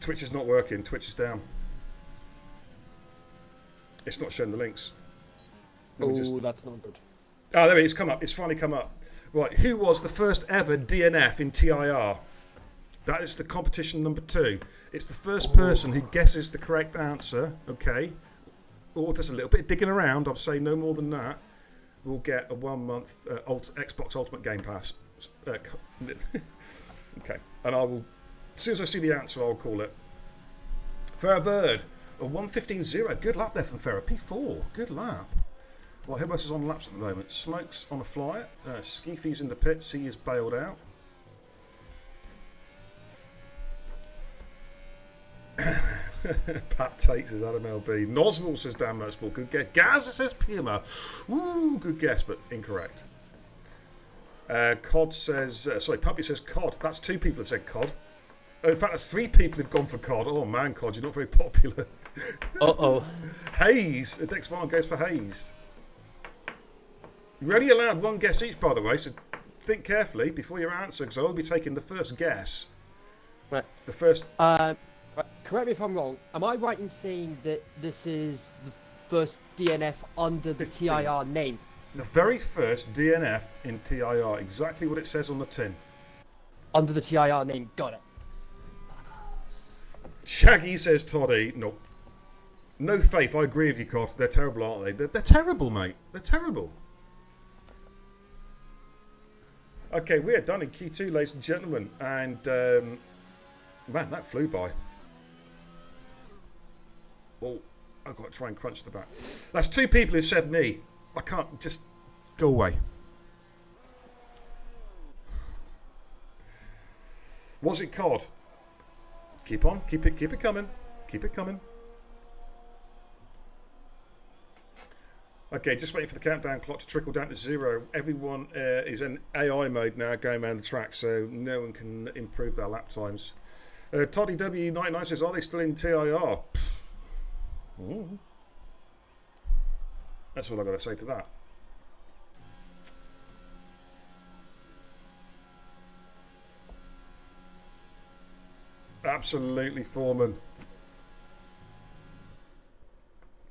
Twitch is not working, Twitch is down. It's not showing the links. Oh, that's not good. Oh, there it is. Come up. It's finally come up. Right. Who was the first ever DNF in TIR? That is the competition number 2. It's the first person who guesses the correct answer. Okay. Or just a little bit of digging around. I'll say no more than that. We'll get a 1-month Xbox Ultimate Game Pass. Okay. And I will, as soon as I see the answer, I'll call it. Fair Bird. A 1:15.0. Good lap there from Ferrer. P4. Good lap. Well, Hibbos is on laps at the moment. Smoke's on a flyer. Skeefy's in the pits. He is bailed out. Pat takes his Adam LB. Noswell says damn motorsport. Good guess. Gaz says Puma. Ooh, good guess, but incorrect. Cod says... sorry, Puppy says Cod. That's 2 people have said Cod. In fact, that's 3 people who've gone for Cod. Oh, man, Cod, you're not very popular. Uh-oh. Hayes. Dex Farm goes for Hayes. You're only allowed 1 guess each, by the way, so think carefully before your answer, because I will be taking the first guess. Right. The first... Right. Correct me if I'm wrong. Am I right in saying that this is the first DNF under the 15. TIR name? The very first DNF in TIR. Exactly what it says on the tin. Under the TIR name. Got it. Shaggy says Toddy. No. No faith. I agree with you, Cot. They're terrible, aren't they? They're terrible, mate. They're terrible. Okay, we are done in key 2, ladies and gentlemen. And, man, that flew by. Oh, I've got to try and crunch the back. That's 2 people who said me. I can't just go away. Was it Cod? Keep on, keep it coming. Keep it coming. Okay, just waiting for the countdown clock to trickle down to 0. Everyone is in AI mode now going around the track, so no one can improve their lap times. Toddy W99 says, are they still in TIR? Ooh. That's all I've got to say to that. Absolutely, Foreman.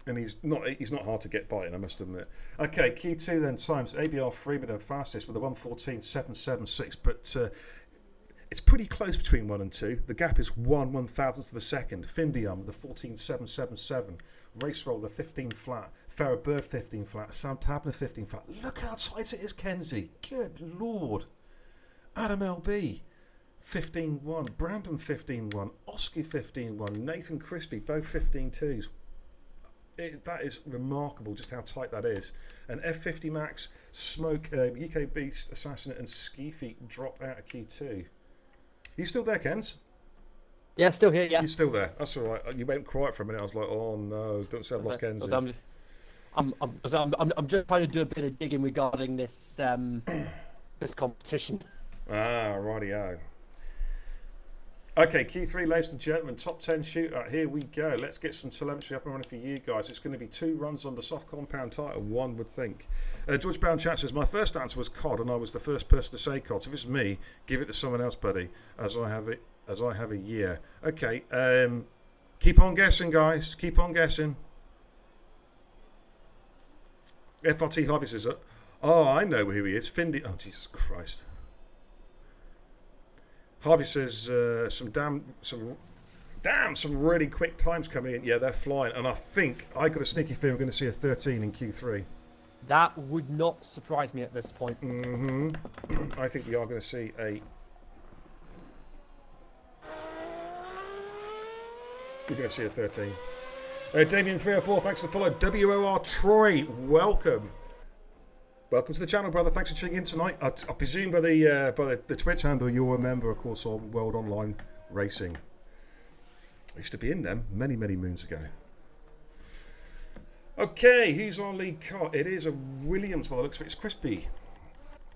And he's not hard to get by in, I must admit. Okay, key 2 then times. ABR Freeman fastest with a 1:14.776, but it's pretty close between 1 and 2. The gap is 1/1000th of a second. Findium with a 14.777. Race Roll the 15 flat. Farrah Bird 15 flat. Sam Tabner 15 flat. Look how tight it is, Kenzie. Good lord. Adam LB. 15-1. Brandon 15-1. Oski 15-1. Nathan Crispy, both 15-2s. That is remarkable just how tight that is. And F50 Max, Smoke, UK Beast, Assassinate, and Skeefy drop out of Q2. You still there, Kens? Yeah, still here, yeah. You're still there. That's all right. You went quiet for a minute. I was like, oh no, don't say I've lost Kens. I'm just trying to do a bit of digging regarding this this competition. Ah, rightio. Okay, Q3, ladies and gentlemen, top 10 shootout. Here we go. Let's get some telemetry up and running for you guys. It's going to be 2 runs on the soft compound title, one would think. George Brown chat says, my first answer was COD, and I was the first person to say COD. So if it's me, give it to someone else, buddy, as I have a year. Okay, keep on guessing, guys. Keep on guessing. FRT Harvey says, oh, I know who he is. Findy. Oh, Jesus Christ. Harvey says some really quick times coming in. Yeah, they're flying, and I think I got a sneaky feeling we're going to see a 13 in Q3. That would not surprise me at this point. I think we are going to see a. We're going to see a 13. Damien 304, thanks for the follow. WOR Troy, welcome. Welcome to the channel, brother. Thanks for tuning in tonight. I presume by the Twitch handle you'll remember, of course, on World Online Racing. I used to be in them many, many moons ago. Okay, who's our lead car? It is a Williams, by the looks of it. It's Crispy,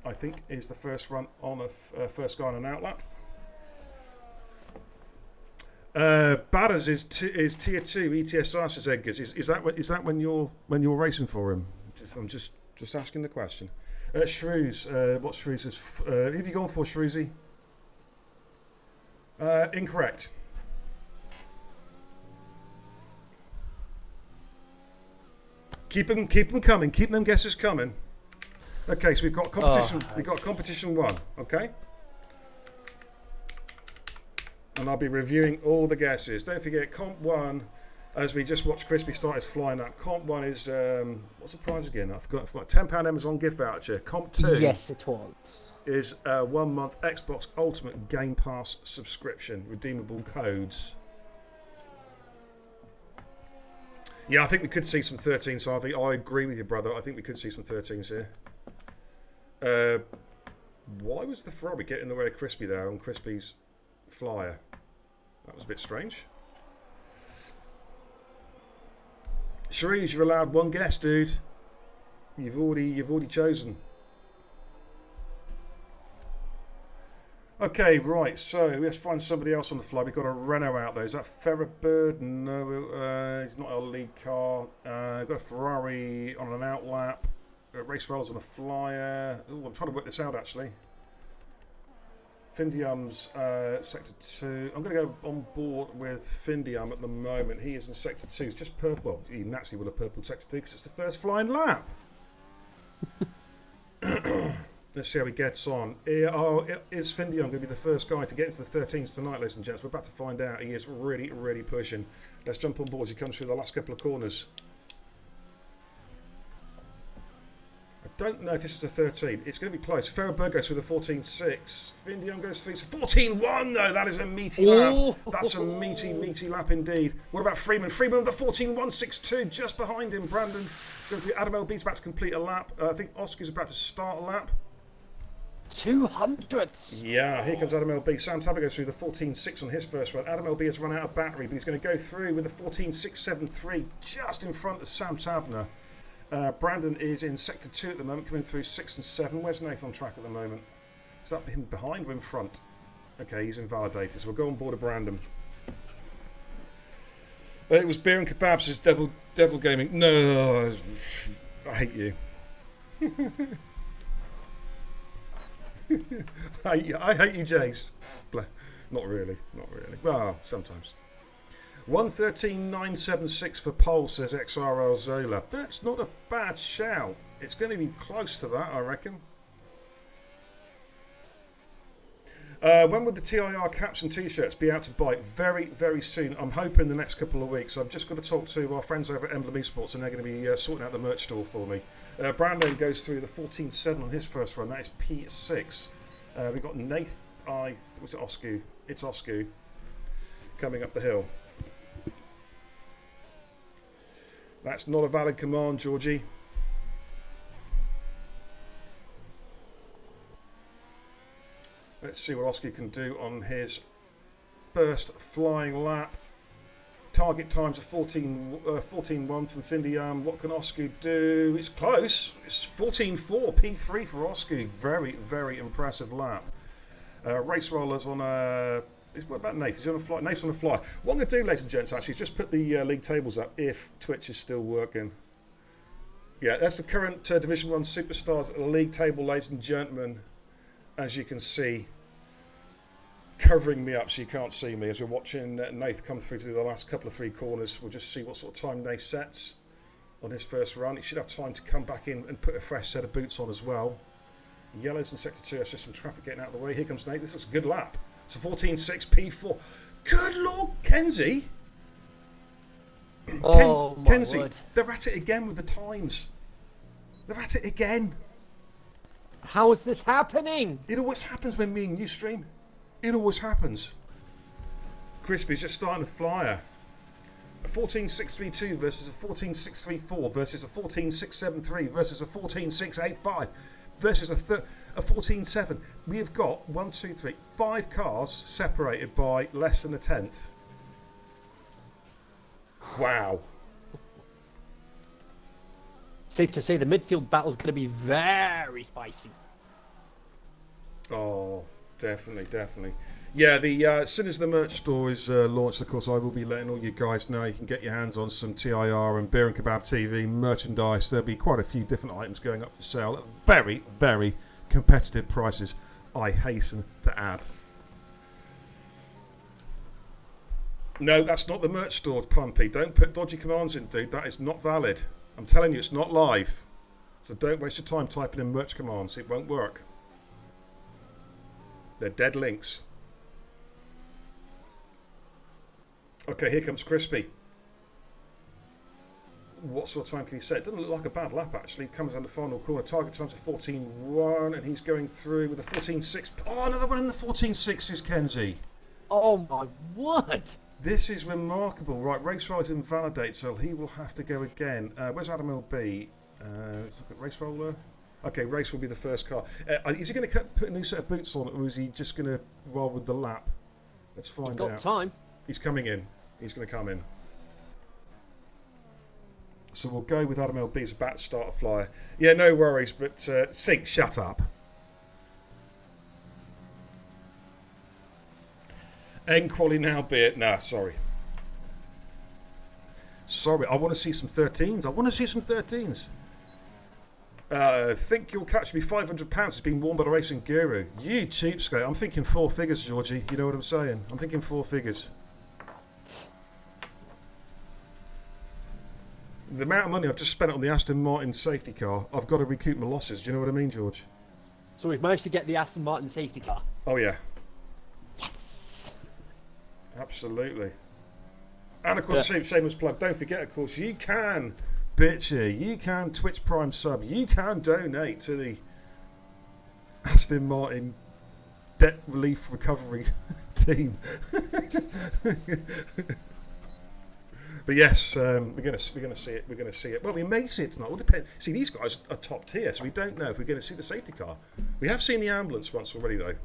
I think, is the first run on a first guy on an outlap. Batters is tier 2 ETSR, says Edgars. Is that when you're racing for him? I'm just asking the question. Shrews, what's Shrews? Have you gone for Shrewsy? Incorrect. Keep them coming. Keep them guesses coming. Okay, so we've got competition. We've got competition 1. Okay. And I'll be reviewing all the guesses. Don't forget, comp 1, as we just watched Crispy start his flying up. Comp 1 is, what's the prize again? I forgot. £10 Amazon gift voucher. Comp 2. Yes, it was. Is a 1 month Xbox Ultimate Game Pass subscription. Redeemable codes. Yeah, I think we could see some 13s, Harvey. I agree with you, brother. I think we could see some 13s here. Why was the Ferrari getting in the way of Crispy there on Crispy's flyer? That was a bit strange. Shrews, you're allowed one guess, dude. You've already chosen. Okay, right. So let's find somebody else on the fly. We've got a Renault out there. Is that Ferrabird? No, it's not our lead car. Got a Ferrari on an outlap. Race files on a flyer. Ooh, I'm trying to work this out actually. Findium's Sector 2. I'm going to go on board with Findium at the moment. He is in Sector 2. It's just purple. Well, he naturally will have purple Sector 2 because it's the first flying lap. Let's see how he gets on. Is Findium going to be the first guy to get into the 13s tonight, ladies and gents? We're about to find out. He is really, really pushing. Let's jump on board as he comes through the last couple of corners. I don't know if this is the 13. It's going to be close. Ferrabird goes through the 14.6. Findium goes through 14.1 though. That is a meaty lap. That's a meaty lap indeed. What about Freeman? Freeman with the 14.162 just behind him. Brandon is going through. Adam LB's about to complete a lap. I think Oscar's about to start a lap. 200s. Yeah, here comes Adam LB. Sam Tabber goes through the 14.6 on his first run. Adam LB has run out of battery, but he's going to go through with the 14.673 just in front of Sam Tabner. Brandon is in Sector 2 at the moment, coming through 6 and 7. Where's Nathan on track at the moment? Is that him behind or in front? Okay, he's invalidated, so we'll go on board of Brandon. It was Beer and Kebab, says Devil Gaming. No, I hate you. I hate you, Jace. Not really. Well, sometimes. 113.976 for pole, says XRL Zola. That's not a bad shout. It's going to be close to that, I reckon. When will the TIR caps and t-shirts be out to buy? Very, very soon. I'm hoping the next couple of weeks. I've just got to talk to our friends over at Emblem Esports, and they're going to be sorting out the merch store for me. Brandon goes through the 14.7 on his first run. That is P6. We've got Was it Oscu? It's Oscu coming up the hill. That's not a valid command, Georgie. Let's see what Oscu can do on his first flying lap. Target times are 14.1 from Findiam. What can Oscu do? It's close. It's 14.4. P3 for Oscu. Very, very impressive lap. Race rollers on a... What about Nath? He's on a fly. Nath's on a fly. What I'm going to do, ladies and gents, actually, is just put the league tables up if Twitch is still working. Yeah, that's the current Division 1 Superstars league table, ladies and gentlemen. As you can see, covering me up so you can't see me as we're watching Nath come through to the last couple of 3 corners. We'll just see what sort of time Nath sets on his first run. He should have time to come back in and put a fresh set of boots on as well. Yellows in sector 2. That's just some traffic getting out of the way. Here comes Nath. This looks a good lap. It's a 14.6 P4. Good Lord, Kenzie. Oh, my Kenzie, word. they're at it again with the times. They're at it again. How is this happening? It always happens when me and you stream. It always happens. Crispy's just starting a flyer. A 14.632 versus a 14.634 versus a 14.673 versus a 14.685 versus a 14.7. We have got 5 cars separated by less than a tenth. Wow. Safe to say the midfield battle's going to be very spicy. Oh, definitely, definitely. Yeah, as soon as the merch store is launched, of course, I will be letting all you guys know you can get your hands on some TIR and Beer and Kebab TV merchandise. There'll be quite a few different items going up for sale at very, very competitive prices, I hasten to add. No, that's not the merch store, Pumpy. Don't put dodgy commands in, dude. That is not valid. I'm telling you, it's not live. So don't waste your time typing in merch commands. It won't work. They're dead links. Okay, here comes Crispy. What sort of time can he set? It doesn't look like a bad lap, actually. Comes down the final corner. Target time's a 14.1, and he's going through with a 14.6. Oh, another one in the 14.6s, Kenzie. Oh my word! This is remarkable. Right, race roller invalidates, so he will have to go again. Where's Adam LB? Let's look at race roller. Okay, race will be the first car. Is he going to put a new set of boots on, or is he just going to roll with the lap? Let's find out. He's got time. He's coming in. He's going to come in. So we'll go with Adam LB as a bat starter flyer. Yeah, no worries, but Sink, shut up. End quality now, be it. Nah, sorry. Sorry, I want to see some 13s. I want to see some 13s. Think you'll catch me £500. It's been worn by the racing guru. You cheapskate. I'm thinking 4 figures, Georgie. You know what I'm saying? I'm thinking 4 figures. The amount of money I've just spent on the Aston Martin safety car, I've got to recoup my losses. Do you know what I mean, George? So we've managed to get the Aston Martin safety car. Oh, yeah. Yes! Absolutely. And, of course, shameless plug. Don't forget, of course, you can bitchy. You can Twitch Prime sub. You can donate to the Aston Martin debt relief recovery team. But yes, we're going to see it. We're going to see it. Well, we may see it tonight. It will depend. See, these guys are top tier, so we don't know if we're going to see the safety car. We have seen the ambulance once already, though,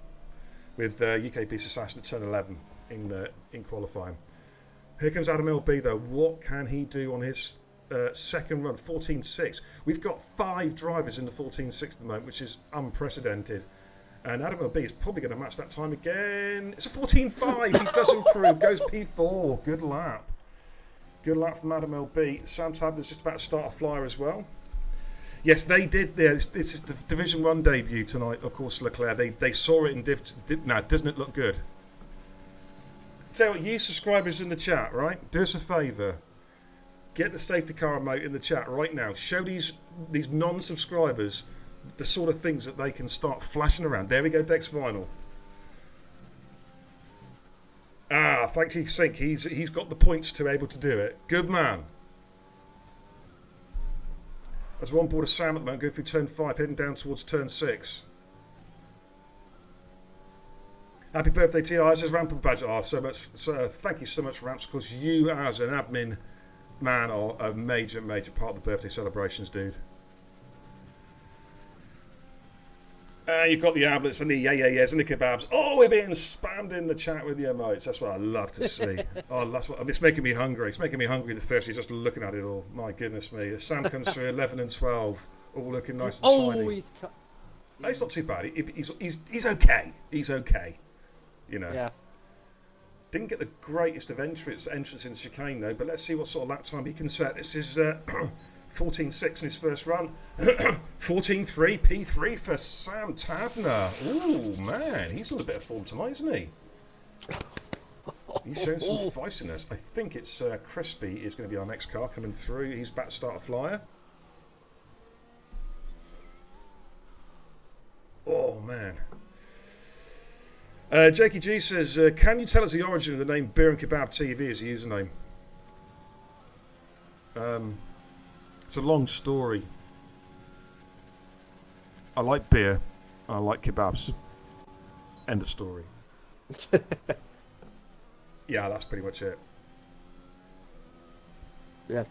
with UK Beast Assassin at turn 11 in qualifying. Here comes Adam LB, though. What can he do on his second run? 14.6. We've got 5 drivers in the 14.6 at the moment, which is unprecedented. And Adam LB is probably going to match that time again. It's a 14.5. He does improve. Goes P4. Good lap. Good lap from Adam LB. Sam Tabler's just about to start a flyer as well. Yes, they did. This is the Division 1 debut tonight, of course, Leclerc. They saw it in Now, doesn't it look good? Tell you what, you subscribers in the chat, right? Do us a favour. Get the safety car emote in the chat right now. Show these non-subscribers the sort of things that they can start flashing around. There we go, Dex Vinyl. Ah, thank you, Sink. He's got the points to be able to do it. Good man. As we're on board of Sam at the moment, going through turn 5, heading down towards turn 6. Happy birthday, TIR, says Rampant Badger. Oh, so much. So, thank you so much, Ramps, because you, as an admin man, are a major, major part of the birthday celebrations, dude. You've got the ablets and the yeah-yeah-yeahs and the kebabs. Oh, we're being spammed in the chat with the emotes. That's what I love to see. It's making me hungry. It's making me hungry, the thirsty, just looking at it all. My goodness me. Sam comes through 11 and 12, all looking nice and tidy. He's not too bad. He's okay. He's okay. You know. Yeah. Didn't get the greatest of entrance in chicane, though, but let's see what sort of lap time he can set. This is 14.6 in his first run. 14.3, P3 for Sam Tabner. Ooh, man, he's on a bit of form tonight, isn't he? He's showing some feistiness. I think it's Crispy is going to be our next car coming through. He's back to start a flyer. Oh, man. Jakey G says, can you tell us the origin of the name Beer and Kebab TV as a username? It's a long story. I like beer. I like kebabs. End of story. Yeah, that's pretty much it. Yes.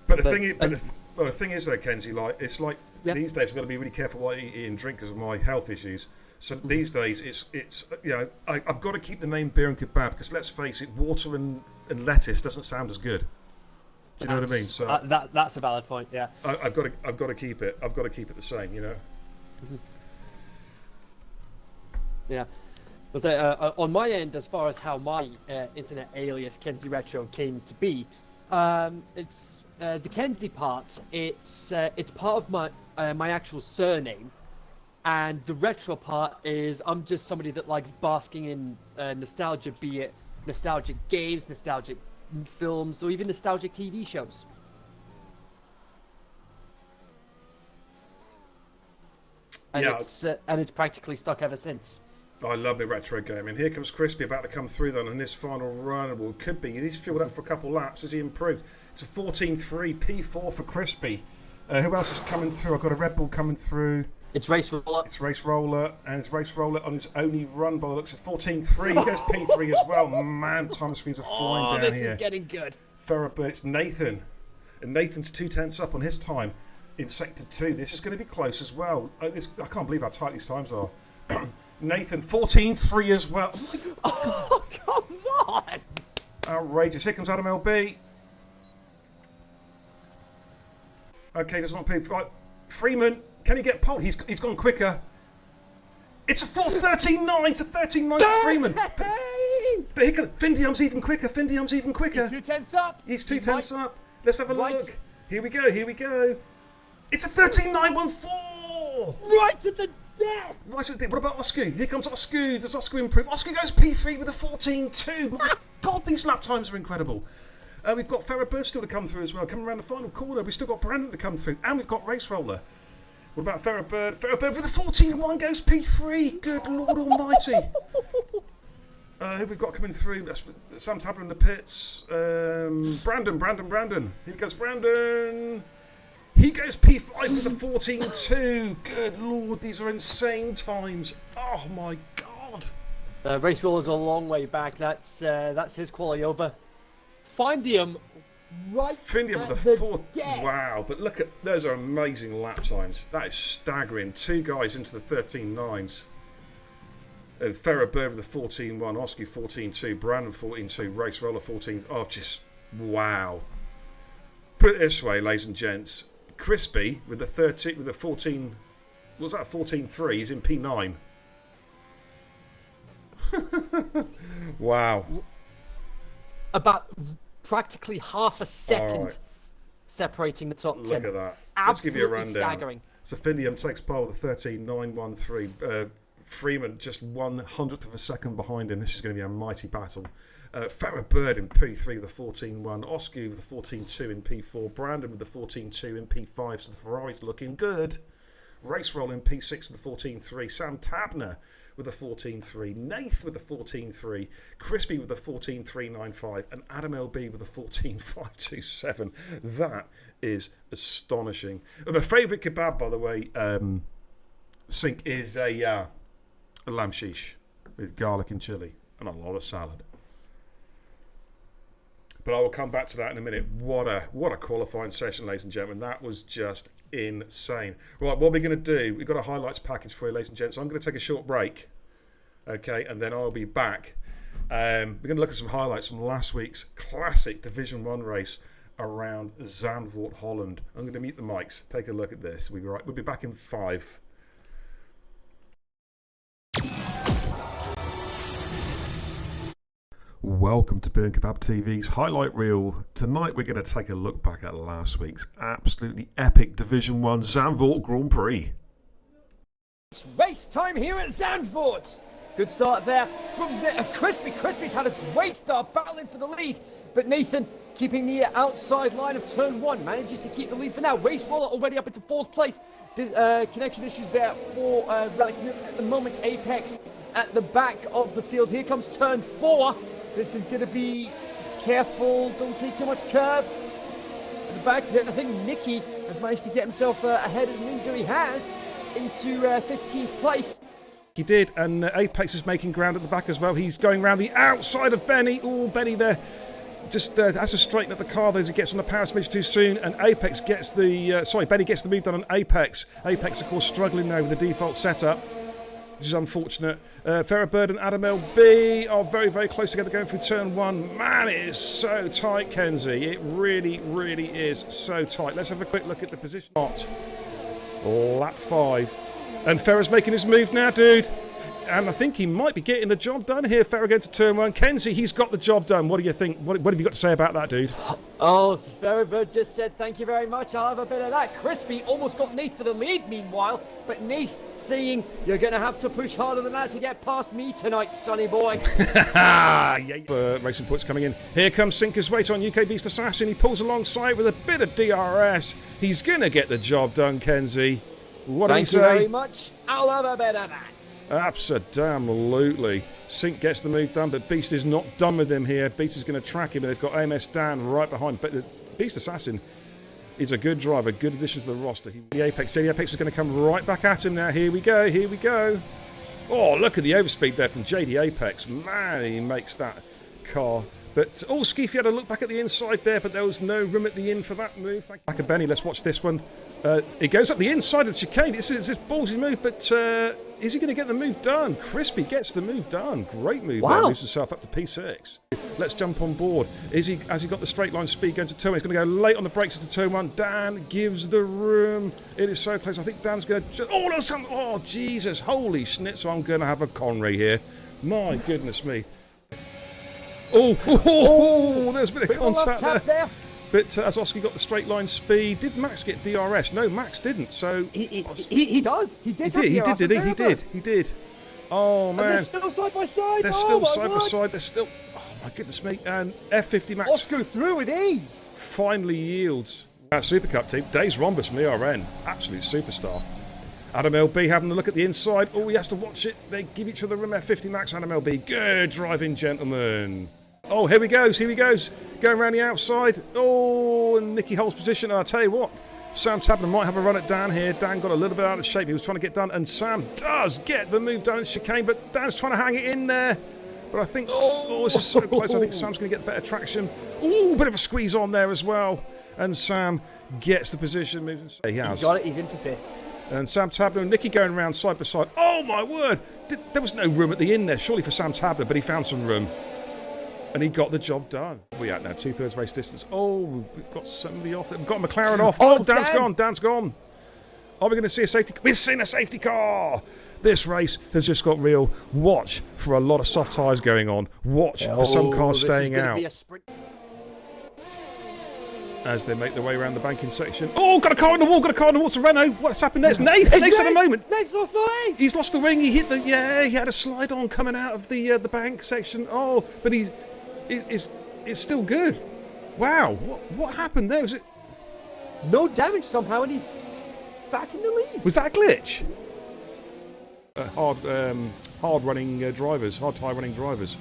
But the thing is, though, Kenzie, it's like these days I've got to be really careful what I eat and drink because of my health issues. So these days it's I've got to keep the name Beer and Kebab because let's face it, water and lettuce doesn't sound as good. Do you know what I mean? So that's a valid point. Yeah. I've got to keep it. I've got to keep it the same. You know. Yeah. But on my end, as far as how my internet alias Kenzie Retro came to be, it's the Kenzie part. It's part of my actual surname, and the retro part is I'm just somebody that likes basking in nostalgia, be it nostalgic games, nostalgic films, or even nostalgic TV shows. And it's practically stuck ever since. I love the retro game, and here comes Crispy about to come through then on this final run. Well, could be. He's filled up for a couple laps as he improved. It's a 14.3 P4 for Crispy. Who else is coming through? I've got a Red Bull coming through. It's Race Roller. It's Race Roller, and it's Race Roller on his only run by the looks of 14.3. He goes P3 as well. Man, time screens are flying down here. This is getting good. Ferrobird, it's Nathan. And Nathan's 2/10 up on his time in Sector 2. This is going to be close as well. I can't believe how tight these times are. Nathan, 14.3 as well. Oh, come on! Outrageous. Here comes Adam LB. Okay, does not appear. Right. Freeman, can he get pole? He's gone quicker. It's a 4.39 to 13.9 for Freeman. But here comes Findium's even quicker. He's 2/10 up. He's 2/10 up. Let's have a look. Here we go. It's a 13.914. Right to the death. Right at the. What about Oscar? Here comes Oscar. Does Oscar improve? Oscar goes P3 with a 14.2. My God, these lap times are incredible. We've got Ferrobird still to come through as well. Coming around the final corner, we've still got Brandon to come through, and we've got Race Roller. What about Ferrobird? Ferrobird with a 14.1 goes P3. Good Lord Almighty. Who we've got coming through? That's Sam Tabler in the pits. Brandon. Here goes Brandon. He goes P5 with a 14.2. Good Lord, these are insane times. Oh my God. Race Roller's a long way back. That's his quality over. Findium right Findium with a 4. Wow, but look at those are amazing lap times. That is staggering. Two guys into the 13.9s. Ferrobird with a 14.1, Oski 14.2, Brandon 14.2, Race Roller 14. Oh, just wow. Put it this way, ladies and gents. Crispy with the 14. What was that? 14.3. He's in P9. Wow. About practically half a second separating the top 10. Look at that. Let's give you a rundown. Staggering. So Findium takes pole with a 13.913. Freeman just 1/100th of a second behind him. This is going to be a mighty battle. Ferrobird in P3 with a 14.1. Oscu with a 14.2 in P4. Brandon with the 14.2 in P5. So the Ferrari's looking good. Race Roll in P6 with a 14.3. Sam Tabner with a 14.3. Nath with a 14.3. Crispy with a 14.395. And Adam LB with a 14.527. That is astonishing. And my favourite kebab, by the way, Sink, is a lamb sheesh. with garlic and chili and a lot of salad. But I will come back to that in a minute. What a qualifying session, ladies and gentlemen. That was just insane. Right, what we're going to do, we've got a highlights package for you, ladies and gents. So I'm going to take a short break, okay, and then I'll be back. We're going to look at some highlights from last week's classic Division 1 race around Zandvoort, Holland. I'm going to mute the mics. Take a look at this. We'll be back in 5. Welcome to Burn Kebab TV's highlight reel. Tonight we're going to take a look back at last week's absolutely epic Division 1 Zandvoort Grand Prix. It's race time here at Zandvoort. Good start there from Crispy. Crispy's had a great start battling for the lead, but Nathan, keeping the outside line of turn 1, manages to keep the lead for now. Race Waller already up into 4th place. Connection issues there for Relic at the moment. Apex at the back of the field. Here comes turn 4. This is going to be careful, don't take too much curb. At the back there, I think Nicky has managed to get himself ahead of an injury has into 15th place. He did, and Apex is making ground at the back as well. He's going around the outside of Benny. Oh, Benny there just has to straighten up the car as he gets on the power smidge too soon, and Apex gets the Benny gets the move done on Apex. Apex, of course, struggling now with the default setup, which is unfortunate. Ferrobird and Adam LB are very, very close together going through turn 1. Man, it is so tight, Kenzie. It really, really is so tight. Let's have a quick look at the position. Lap 5. And Ferrer's making his move now, dude. And I think he might be getting the job done here. Ferrer going to turn 1. Kenzie, he's got the job done. What do you think? What have you got to say about that, dude? Oh, Ferrobird just said thank you very much. I'll have a bit of that. Crispy almost got Nate for the lead meanwhile, but Nate saying you're going to have to push harder than that to get past me tonight, sonny boy. Yeah. Racing points coming in. Here comes Sinker's Weight on UK Beast Assassin. He pulls alongside with a bit of DRS. He's going to get the job done, Kenzie. What do you say? Thank you very much. I'll have a bit of that. Absolutely. Sink gets the move done, but Beast is not done with him here. Beast is going to track him, but they've got AMS Dan right behind. But Beast Assassin is a good driver, good addition to the roster. JD Apex is going to come right back at him now. Here we go. Oh, look at the overspeed there from JD Apex. Man, he makes that car. But, Skeefy had a look back at the inside there, but there was no room at the in for that move. Back at Benny, let's watch this one. It goes up the inside of the chicane. It's this ballsy move, but is he going to get the move done? Crispy gets the move done. Great move there, moves himself up to P6. Let's jump on board. Has he got the straight line speed going to turn 1? He's going to go late on the brakes into turn 1. Dan gives the room. It is so close. I think Dan's going to... Oh, Jesus. Holy schnitzel, I'm going to have a Conry here. My goodness me. There's a bit of contact there. But Azowski got the straight line speed. Did Max get DRS? No, Max didn't. So he does. He did. Oh man, and they're still side by side. They're still side by side. They're still. Oh my goodness me! And F50 Max. Oscar through with ease. Finally yields. Super Cup team. Days Rhombus from ERN. Absolute superstar. Adam LB having a look at the inside. Oh, he has to watch it. They give each other room. F50 Max. Adam LB. Good driving, gentlemen. Oh, here he goes. Going around the outside. Oh, and Nicky holds position. I'll tell you what, Sam Tabner might have a run at Dan here. Dan got a little bit out of shape. He was trying to get done, and Sam does get the move done in chicane, but Dan's trying to hang it in there. But I think, this is so close. I think Sam's going to get better traction. Oh, bit of a squeeze on there as well. And Sam gets the position. Moving. He has. He's got it. He's into 5th. And Sam Tabner and Nicky going around side by side. Oh, my word. There was no room at the end there, surely for Sam Tabner, but he found some room. And he got the job done. We're at now, 2/3 race distance. Oh, we've got somebody off there. We've got McLaren off. Oh, Dan's gone. Are we going to see a safety car? We're seeing a safety car. This race has just got real. Watch for a lot of soft tyres going on. Watch for some cars staying out. As they make their way around the banking section. Oh, got a car on the wall. It's a Renault. What's happened there? It's Nate. Nate's at the moment. Nate's lost the wing. He's lost the wing. He hit the... Yeah, he had a slide on coming out of the bank section. Oh, but it's still good. Wow, what happened there? Was it no damage somehow, and he's back in the lead? Was that a glitch? Hard tyre running drivers.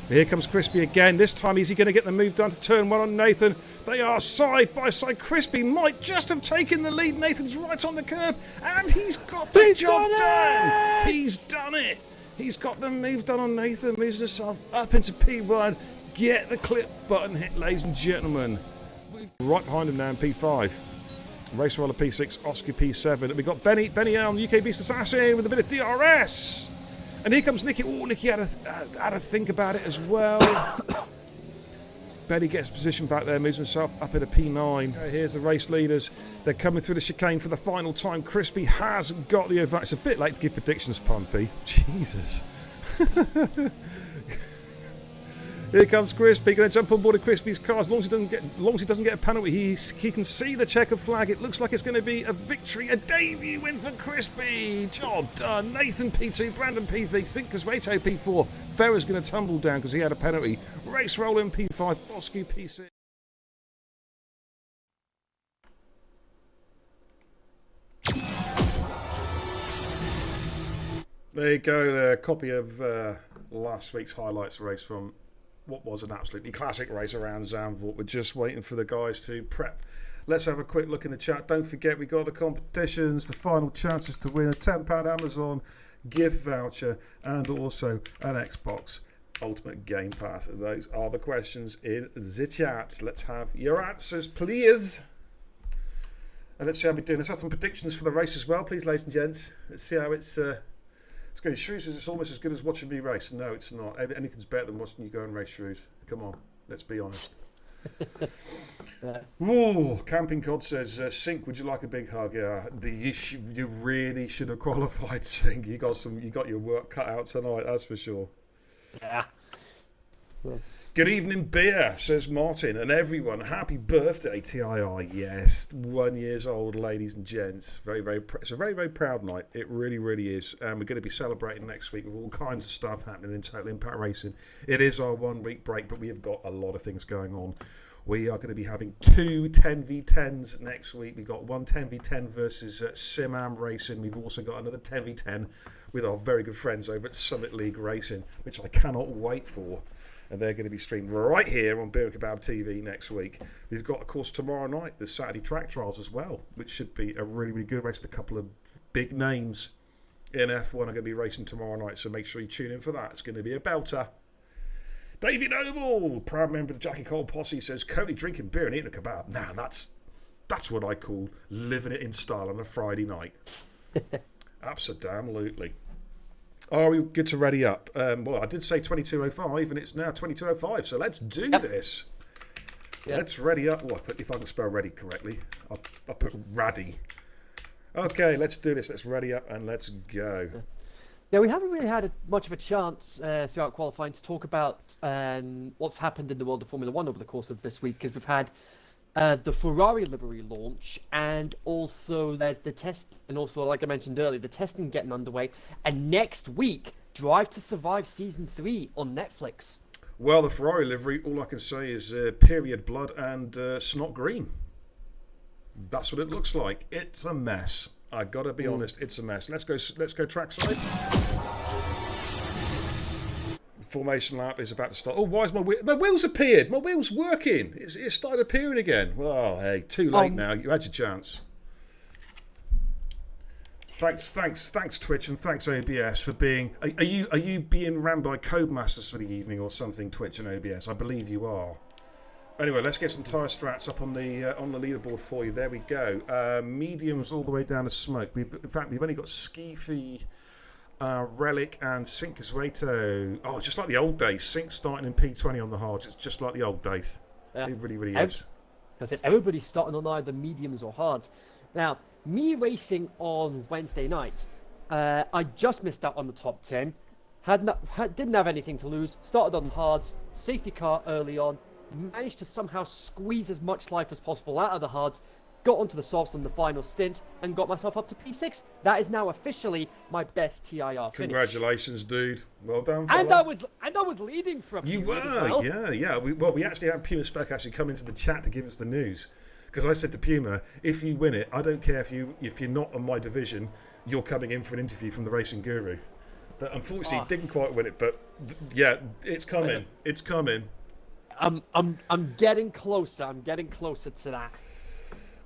Here comes Crispy again. This time, is he going to get the move done to turn 1 on Nathan? They are side by side. Crispy might just have taken the lead. Nathan's right on the curb, and he's got the job done. He's done it. He's got the move done on Nathan, moves himself up into P1. Get the clip button hit, ladies and gentlemen. Right behind him now in P5. Race Roller P6, Oscar P7. We've got Benny Elm, UK Beast Assassin with a bit of DRS. And here comes Nicky. Oh, Nicky had to think about it as well. Benny gets position back there, moves himself up at a P9. Here's the race leaders. They're coming through the chicane for the final time. Crispy has got the advantage. It's a bit late to give predictions, Pumpy. Jesus. Here comes Crispy, going to jump on board of Crispy's car. As long as he doesn't get a penalty, he can see the checkered flag. It looks like it's going to be a victory, a debut win for Crispy. Job done. Nathan P2, Brandon P3, Sinkaswato P4. Ferrer's going to tumble down because he had a penalty. Race Roller in P5, Oscar P6. There you go, there. Copy of last week's highlights race from what was an absolutely classic race around Zandvoort. We're just waiting for the guys to prep. Let's have a quick look in the chat. Don't forget, we got the competitions, the final chances to win a £10 Amazon gift voucher and also an Xbox Ultimate Game Pass. And those are the questions in the chat. Let's have your answers, please. And let's see how we're doing. Let's have some predictions for the race as well, please, ladies and gents. Let's see how it's good. Shrews says it's almost as good as watching me race. No, it's not. Anything's better than watching you go and race, Shrews. Come on, let's be honest. Ooh, Camping Cod says, Sink, would you like a big hug? Yeah, you really should have qualified, Sink. You got your work cut out tonight, that's for sure. Yeah. Well. Good evening, beer, says Martin, and everyone. Happy birthday, TIR. Yes, 1 year old, ladies and gents. It's a very, very proud night. It really, really is. And we're going to be celebrating next week with all kinds of stuff happening in Total Impact Racing. It is our 1 week break, but we have got a lot of things going on. We are going to be having 2 10v10s next week. We've got one 10v10 versus Simam Racing. We've also got another 10v10 with our very good friends over at Summit League Racing, which I cannot wait for. And they're going to be streamed right here on Beer and Kebab TV next week. We've got, of course, tomorrow night, the Saturday track trials as well, which should be a really, really good race. A couple of big names in F1 are going to be racing tomorrow night, so make sure you tune in for that. It's going to be a belter. Davey Noble, proud member of the Jackie Cole posse, says, currently drinking beer and eating a kebab. Now, that's what I call living it in style on a Friday night. Absolutely. Are we good to ready up? Well, I did say 22:05, and it's now 22:05, so let's do this. Yep. Let's ready up. Well, if I can spell ready correctly, I'll put raddy. Okay, let's do this. Let's ready up and let's go. Yeah, we haven't really had much of a chance throughout qualifying to talk about what's happened in the world of Formula One over the course of this week, because we've had the Ferrari livery launch and also the test, and also, like I mentioned earlier, the testing getting underway. And next week, Drive to Survive Season 3 on Netflix. Well, the Ferrari livery, all I can say is period blood and snot green. That's what it looks like. It's a mess. I gotta be honest, it's a mess. Let's go trackside. Formation lap is about to start. Oh, why is my wheels appeared? My wheel's working. It started appearing again. Well, hey, too late now. You had your chance. Thanks, Twitch, and thanks OBS for being. Are you being ran by Codemasters for the evening or something? Twitch and OBS, I believe you are. Anyway, let's get some tyre strats up on the leaderboard for you. There we go. Mediums all the way down to smoke. In fact, we've only got Skeefy, Relic and Sink Caswato. Oh, just like the old days. Sink starting in P20 on the hards. It's just like the old days. Yeah. It really, really is. I said everybody's starting on either mediums or hards. Now, me racing on Wednesday night, I just missed out on the top 10. Didn't have anything to lose. Started on hards. Safety car early on. Managed to somehow squeeze as much life as possible out of the hards. Got onto the softs on the final stint and got myself up to P6. That is now officially my best TIR finish. Congratulations, dude. Well done, fella. And I was leading for a few You were, as well. yeah. We actually had Puma Spec actually come into the chat to give us the news. Because I said to Puma, if you win it, I don't care if you're not on my division, you're coming in for an interview from the Racing Guru. But unfortunately, didn't quite win it. But yeah, it's coming. It's coming. I'm getting closer. I'm getting closer to that.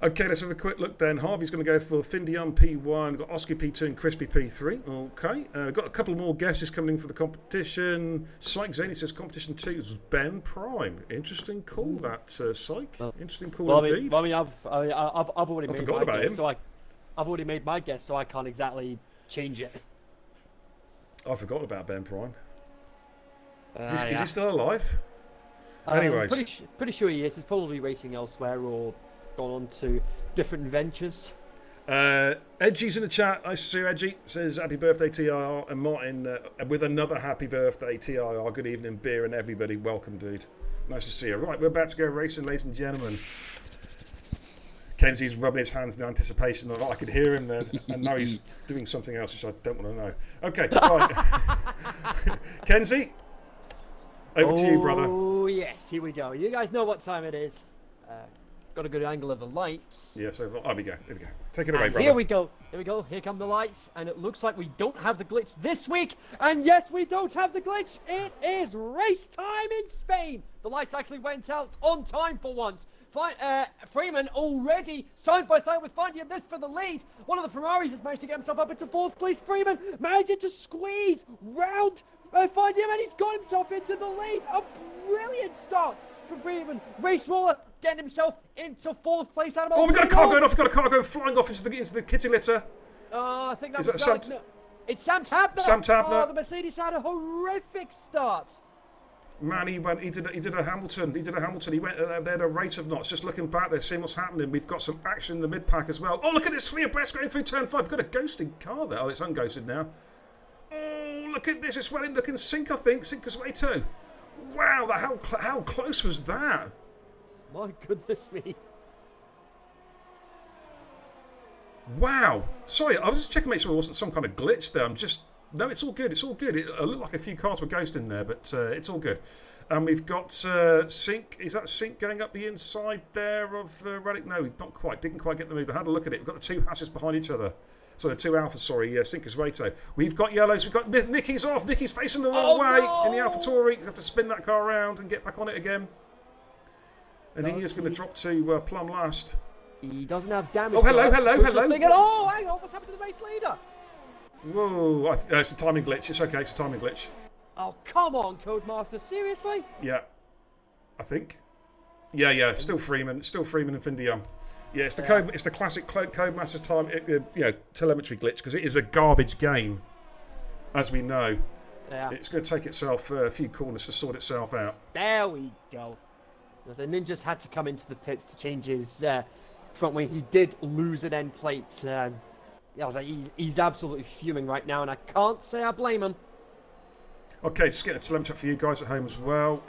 Okay, let's have a quick look then. Harvey's going to go for Findium P1, we've got Oscar P2 and Crispy P3. Okay, got a couple more guesses coming in for the competition. Psych Zany says competition 2 is Ben Prime. Interesting call, that, Psych. Interesting call indeed. I've already made forgot my about guess, him. so I've already made my guess, so I can't exactly change it. I forgot about Ben Prime. Is Yeah. he still alive? Anyways. Pretty sure he is. He's probably racing elsewhere or gone on to different ventures. Edgy's in the chat. I see you, Edgy. Says happy birthday TIR, and Martin with another happy birthday TIR. Good evening, beer and everybody. Welcome, dude. Nice to see you. Right, we're about to go racing, ladies and gentlemen. Kenzie's rubbing his hands in anticipation of I could hear him then, and now he's doing something else which I don't want to know. Okay, right. Kenzie, over to you, brother. Oh yes, here we go. You guys know what time it is. Got a good angle of the lights. Yeah, so here we go. Take it away, brother. Here we go. Here come the lights, and it looks like we don't have the glitch this week. And yes, we don't have the glitch. It is race time in Spain. The lights actually went out on time for once. Freeman already side by side with Findium. This for the lead. One of the Ferraris has managed to get himself up into 4th place. Freeman managed to squeeze round Findium, and he's got himself into the lead. A brilliant start from Freeman. Race roller getting himself into 4th place. Oh, we got a car going off. We've got a car going flying off into the kitty litter. I think Is that was that no, it's Sam Tabner. Sam Tabner. Oh, the Mercedes had a horrific start. Man, he did a Hamilton. He went there at a rate of knots. Just looking back there, seeing what's happening. We've got some action in the mid pack as well. Oh, look at this Fleer Breast going through turn 5. We've got a ghosting car there. Oh, it's unghosted now. Oh, look at this. It's running looking sink, I think. Sinker's way too. Wow, how close was that? My goodness me. Wow. Sorry, I was just checking to make sure there wasn't some kind of glitch there. No, it's all good. It's all good. It looked like a few cars were ghosting there, but it's all good. And we've got Sink. Is that Sink going up the inside there of Relic? No, not quite. Didn't quite get the move. I had a look at it. We've got the two Hasses behind each other. So the two Alphas, sorry. Yeah, Sink is Rato. We've got yellows. We've got Nicky's off. Nicky's facing the wrong way in the AlphaTauri. You have to spin that car around and get back on it again. And he is going to drop to plumb last. He doesn't have damage. Oh, hello. Oh, hang on. What's happened to the race leader? Whoa, it's a timing glitch. It's okay, it's a timing glitch. Oh, come on, Codemaster. Seriously? Yeah, I think. Yeah. Still Freeman and Findium. Yeah, it's the classic Codemaster's time, telemetry glitch because it is a garbage game, as we know. Yeah. It's going to take itself a few corners to sort itself out. There we go. The Ninjas had to come into the pits to change his front wing. He did lose an end plate. I was like, he's absolutely fuming right now, and I can't say I blame him. Okay, just getting a telemetry up for you guys at home as well.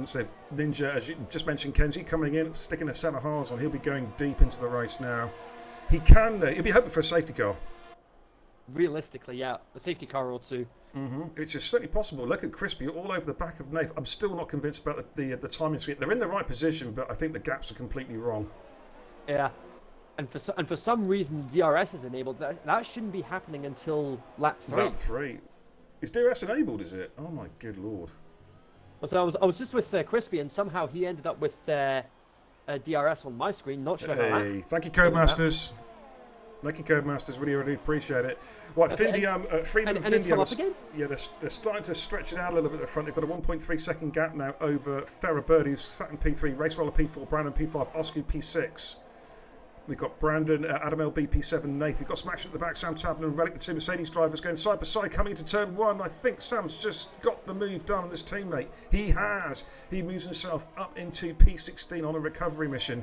So Ninja, as you just mentioned, Kenzie coming in, sticking a set of Haas on. He'll be going deep into the race now. He'll be hoping for a safety car. Realistically, yeah, a safety car or two. Which is certainly possible. Look at Crispy all over the back of Nath. I'm still not convinced about the timing suite. They're in the right position, but I think the gaps are completely wrong. Yeah. And for some reason, DRS is enabled. That shouldn't be happening until lap 3. Lap 3. Is DRS enabled, is it? Oh my good lord. So I was just with Crispy, and somehow he ended up with DRS on my screen. Not sure how that. Thank you, Codemasters. Thank you, Codemasters. Really appreciate it. Right, Findium, Freeman and Findium. It's come up again? Yeah, they're starting to stretch it out a little bit at the front. They've got a 1.3 second gap now over Farrah Bird, who's sat in P3, Race Roller P4, Brandon P5, Oscar P6. We've got Brandon, Adam LB, P7, Nath. We've got some action at the back. Sam Tabner and Relic, the two Mercedes drivers going side by side coming into turn 1. I think Sam's just got the move done on this teammate. He has. He moves himself up into P16 on a recovery mission.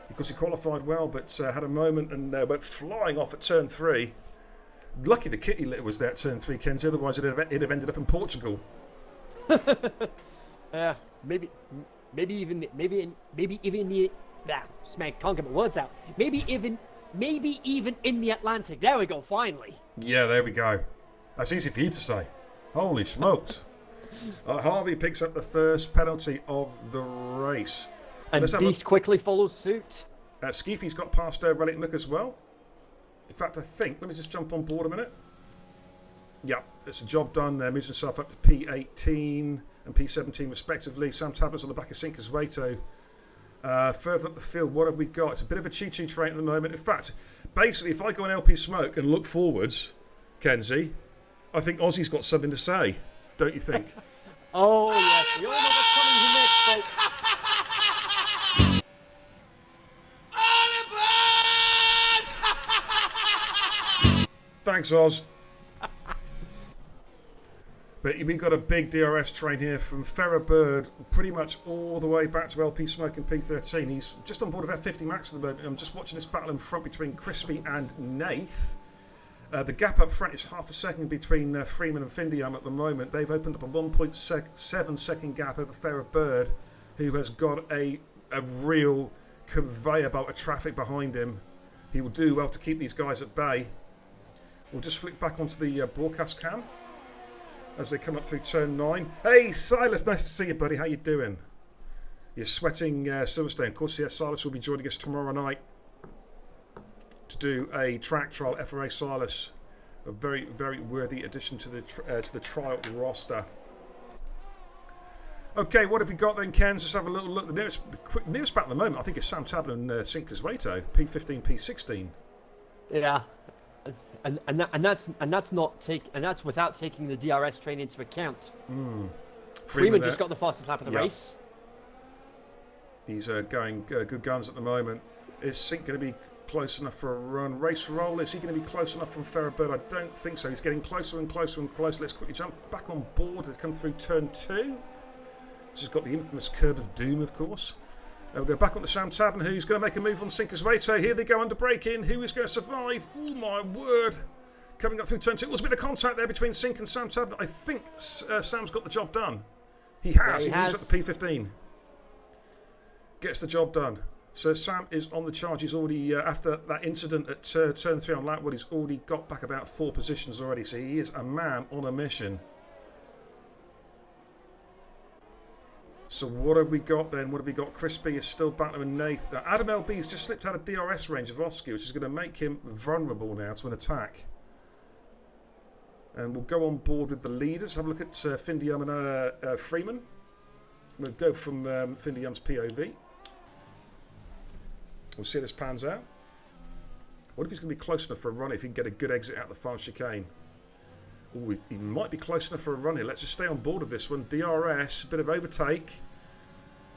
Because he qualified well, but had a moment and went flying off at turn 3. Lucky the kitty litter was there at turn 3, Kenzie. Otherwise, it'd have ended up in Portugal. Maybe even the Smeg can't get my words out. Maybe even in the Atlantic. There we go. Finally. Yeah, there we go. That's easy for you to say. Holy smokes! Harvey picks up the first penalty of the race. And Beast quickly follows suit. Skeefy's got past Relic Nook as well. In fact, I think, let me just jump on board a minute. Yeah, it's a job done there. Moves himself up to P18 and P17 respectively. Sam Tabner's on the back of Sinker's Wato. Further up the field, what have we got? It's a bit of a choo-choo train at the moment. In fact, basically, if I go on LP Smoke and look forwards, Kenzie, I think Ozzy's got something to say. Don't you think? Oh, yes. We all know what's coming next, folks. Thanks, Oz. But we've got a big DRS train here from Ferrer Bird pretty much all the way back to LP Smoke and P13. He's just on board of F50 Max at the moment. I'm just watching this battle in front between Crispy and Nath. The gap up front is half a second between Freeman and Findium at the moment. They've opened up a 1.7 second gap over Ferrer Bird, who has got a real conveyor belt of traffic behind him. He will do well to keep these guys at bay. We'll just flick back onto the broadcast cam as they come up through turn 9. Hey, Silas, nice to see you, buddy. How you doing? You're sweating Silverstone. Of course, yes, Silas will be joining us tomorrow night to do a track trial. FRA Silas, a very, very worthy addition to the trial roster. Okay, what have we got then, Ken? Let's have a little look. The nearest battle at the moment, I think, is Sam Tabler and Sinkers Wato, P15, P16. Yeah. And that's without taking the DRS train into account. Freeman just got the fastest lap of the race. He's going good guns at the moment. Is Sink going to be close enough for a run? Race roll, is he going to be close enough from Ferrer Bird? I don't think so. He's getting closer and closer and closer. Let's quickly jump back on board to come through turn 2, which has got the infamous curb of doom, of course. We'll go back on to Sam Tabner, who's going to make a move on Sinker's Wato. Here they go under braking. Who is going to survive? Oh, my word. Coming up through turn 2. There was a bit of contact there between Sink and Sam Tabner. I think Sam's got the job done. He has. Yeah, he moves up to P15. Gets the job done. So Sam is on the charge. He's already, after that incident at turn 3 on Lapwood, he's already got back about 4 positions already. So he is a man on a mission. So what have we got then? What have we got? Crispy is still battling Nath. Adam LB's just slipped out of DRS range of Oski, which is going to make him vulnerable now to an attack. And we'll go on board with the leaders. Have a look at Findium and Freeman. We'll go from Findium's POV. We'll see how this pans out. What if he's going to be close enough for a run if he can get a good exit out of the final chicane? Ooh, he might be close enough for a run here. Let's just stay on board of this one. DRS, a bit of overtake.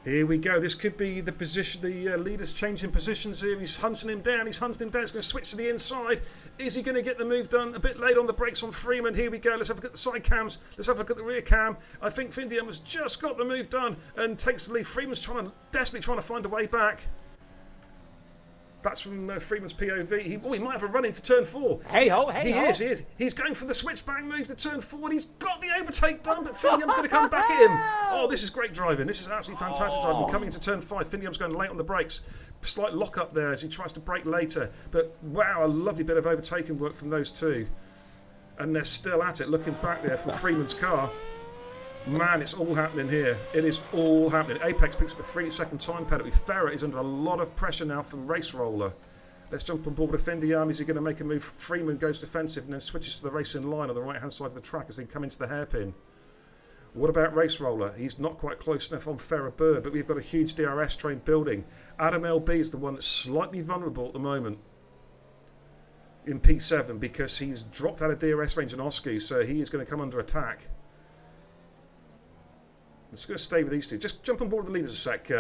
Here we go. This could be the position. The leader's changing positions here. He's hunting him down. He's hunting him down. He's going to switch to the inside. Is he going to get the move done? A bit late on the brakes on Freeman. Here we go. Let's have a look at the side cams. Let's have a look at the rear cam. I think Findium has just got the move done and takes the lead. Freeman's desperately trying to find a way back. That's from Freeman's POV. He might have a run into turn 4. Hey ho, hey ho. He is. He's going for the switchback move to turn 4 and he's got the overtake done, but Findium's going to come back at him. Oh, this is great driving. This is absolutely fantastic driving. Coming into turn 5, Findium's going late on the brakes. Slight lock up there as he tries to brake later. But wow, a lovely bit of overtaking work from those two. And they're still at it, looking back there from Freeman's car. Man, it's all happening here. It is all happening. Apex picks up a 3-second time penalty. Ferrer is under a lot of pressure now from Race Roller. Let's jump on board with Findium. Is he going to make a move? Freeman goes defensive and then switches to the racing line on the right-hand side of the track as they come into the hairpin. What about Race Roller? He's not quite close enough on Ferrer Bird, but we've got a huge DRS train building. Adam LB is the one that's slightly vulnerable at the moment in P7 because he's dropped out of DRS range in Oski, so he is going to come under attack. Let's going to stay with these two. Just jump on board with the leaders a sec,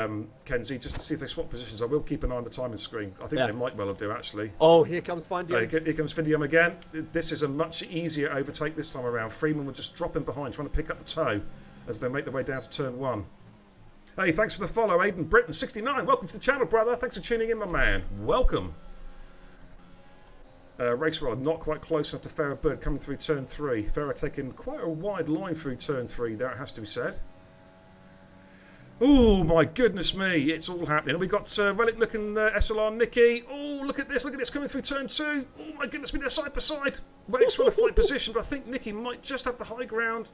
Kenzie, just to see if they swap positions. I will keep an eye on the timing screen. I think they might well do, actually. Oh, here comes Findium. Here comes Findium again. This is a much easier overtake this time around. Freeman will just drop in behind, trying to pick up the toe as they make their way down to turn 1. Hey, thanks for the follow, Aiden Britton, 69. Welcome to the channel, brother. Thanks for tuning in, my man. Welcome. Race Roller not quite close enough to Ferrer Bird coming through turn 3. Ferrer taking quite a wide line through turn 3 there, it has to be said. Oh my goodness me, it's all happening. We've got relic looking SLR Nicky. Oh, look at this coming through turn 2. Oh my goodness me, they're side by side. Relic's trying to fight position, but I think Nicky might just have the high ground.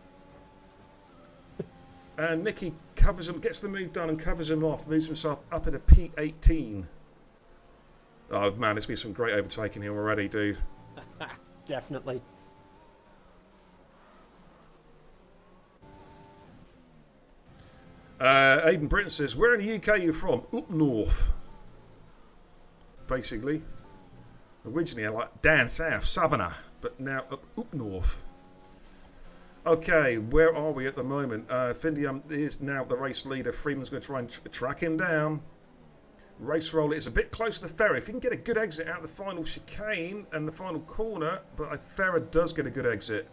And Nicky covers him, gets the move done and covers him off, moves himself up at a P18. Oh man, it's been some great overtaking here already, dude. Definitely. Aidan Britton says, where in the UK are you from? Up north. Basically. Originally, I like down south, Savannah, but now up north. Okay, where are we at the moment? Findium is now the race leader. Freeman's going to try and track him down. Race roller is a bit close to the Ferrer. If he can get a good exit out of the final chicane and the final corner, but Ferrer does get a good exit.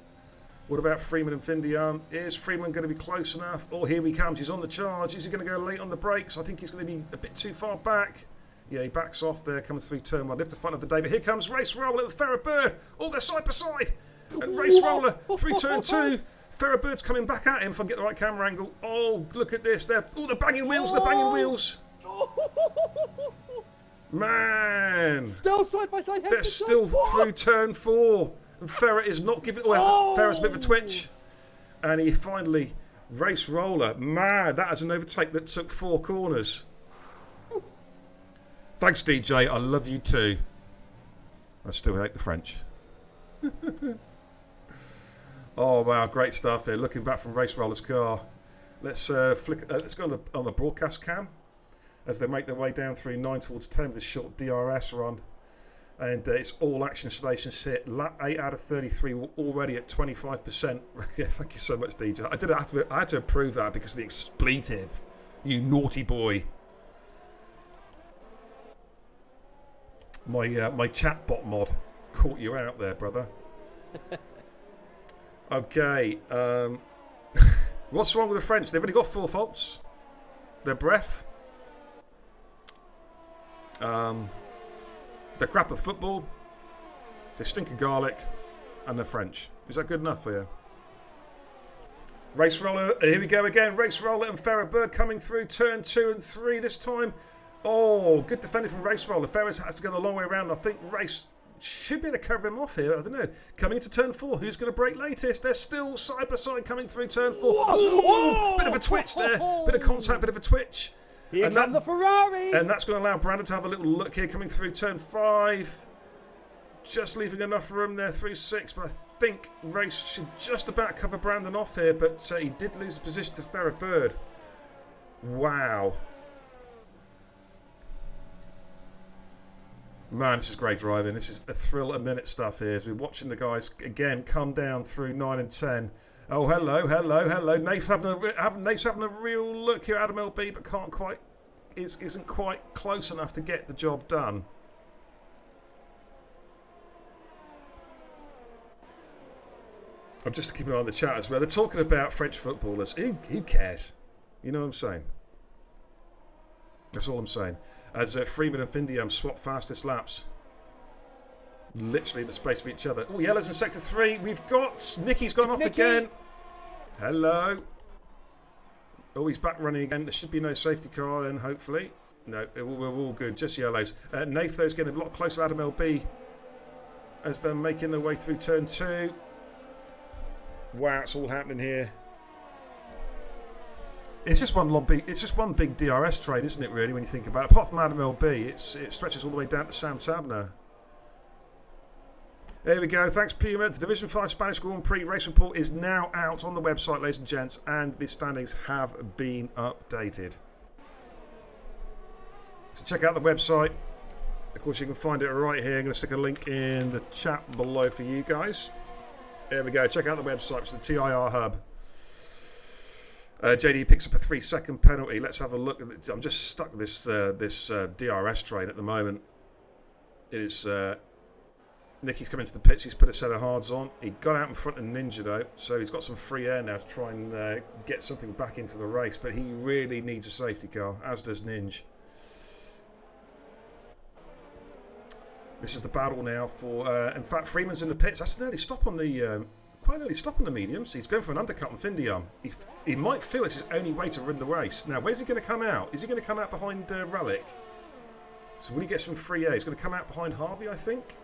What about Freeman and Findium? Is Freeman going to be close enough? Oh, here he comes. He's on the charge. Is he going to go late on the brakes? I think he's going to be a bit too far back. Yeah, he backs off there, comes through turn one. Lift the front of the day, but here comes Race Roller and Ferrer Bird. Oh, they're side by side. And Race Roller through turn two. Ferrer Bird's coming back at him if I get the right camera angle. Oh, look at this. They're banging wheels. They're banging wheels. Man. Still side by side. They're still through turn four. And Ferrer is not giving... Well, Ferrer's a bit of a twitch. And he finally... Race Roller. Man, that is an overtake that took 4 corners. Thanks, DJ. I love you too. I still hate the French. Oh, wow. Great stuff here. Looking back from Race Roller's car. Let's let's go on the broadcast cam as they make their way down through 9 towards 10 with this short DRS run. And it's all action stations hit. 8 out of 33 were already at 25%. Yeah, thank you so much, DJ. I had to approve that because of the expletive. You naughty boy. My chatbot mod caught you out there, brother. Okay. What's wrong with the French? They've only got 4 faults. Their breath. They're crap at football, they stink of garlic, and they're French. Is that good enough for you? Race Roller, here we go again. Race Roller and Ferrer Bird coming through turn 2 and 3 this time. Oh, good defending from Race Roller. Ferrer has to go the long way around. I think Race should be able to cover him off here. I don't know. Coming into turn 4, who's going to break latest? They're still side by side coming through turn 4. Oh, bit of a twitch there. Bit of contact, bit of a twitch. Here come the Ferraris! And that's going to allow Brandon to have a little look here coming through turn 5. Just leaving enough room there through 6, but I think Race should just about cover Brandon off here, but he did lose the position to Ferrer Bird. Wow. Man, this is great driving. This is a thrill a minute stuff here as we're watching the guys again come down through 9 and 10. Oh, hello. Nate's having a real look here at Adam LB, but can't quite, isn't quite close enough to get the job done. I'm just keeping an eye on the chat as well. They're talking about French footballers. Who cares? You know what I'm saying? That's all I'm saying. As Freeman and Findium swap fastest laps. Literally in the space of each other. Oh, yellow's in sector 3. We've got... Nicky's gone off again. Hello. Oh, he's back running again. There should be no safety car then, hopefully. No, we're all good. Just yellows. Nath, though, is getting a lot closer to Adam LB as they're making their way through turn 2. Wow, it's all happening here. It's just one big DRS train, isn't it, really, when you think about it? Apart from Adam LB, it stretches all the way down to Sam Tabner. There we go. Thanks, Puma. The Division 5 Spanish Grand Prix race report is now out on the website, ladies and gents, and the standings have been updated. So check out the website. Of course, you can find it right here. I'm going to stick a link in the chat below for you guys. There we go. Check out the website. It's the TIR hub. JD picks up a 3-second penalty. Let's have a look. I'm just stuck with this DRS train at the moment. It is... Nicky's come into the pits. He's put a set of hards on. He got out in front of Ninja though, so he's got some free air now to try and get something back into the race. But he really needs a safety car, as does Ninja. This is the battle now for. In fact, Freeman's in the pits. That's an early stop on the. Quite an early stop on the mediums. He's going for an undercut on Findium. He might feel it's his only way to win the race. Now, where's he going to come out? Is he going to come out behind Relic? So will he get some free air? He's going to come out behind Harvey, I think.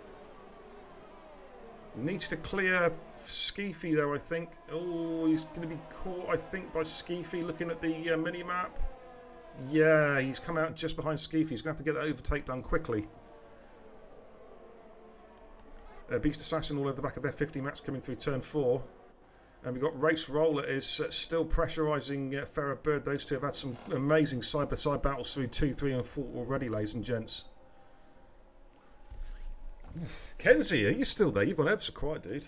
Needs to clear Skeefy though, I think. Oh, he's going to be caught, I think, by Skeefy looking at the mini-map. Yeah, he's come out just behind Skeefy. He's going to have to get that overtake done quickly. Beast Assassin all over the back of their 50 maps coming through turn 4. And we've got Race Roller is still pressurising Ferrer Bird. Those two have had some amazing side-by-side battles through 2, 3 and 4 already, ladies and gents. Kenzie, are you still there? You've gone ever so quiet, dude.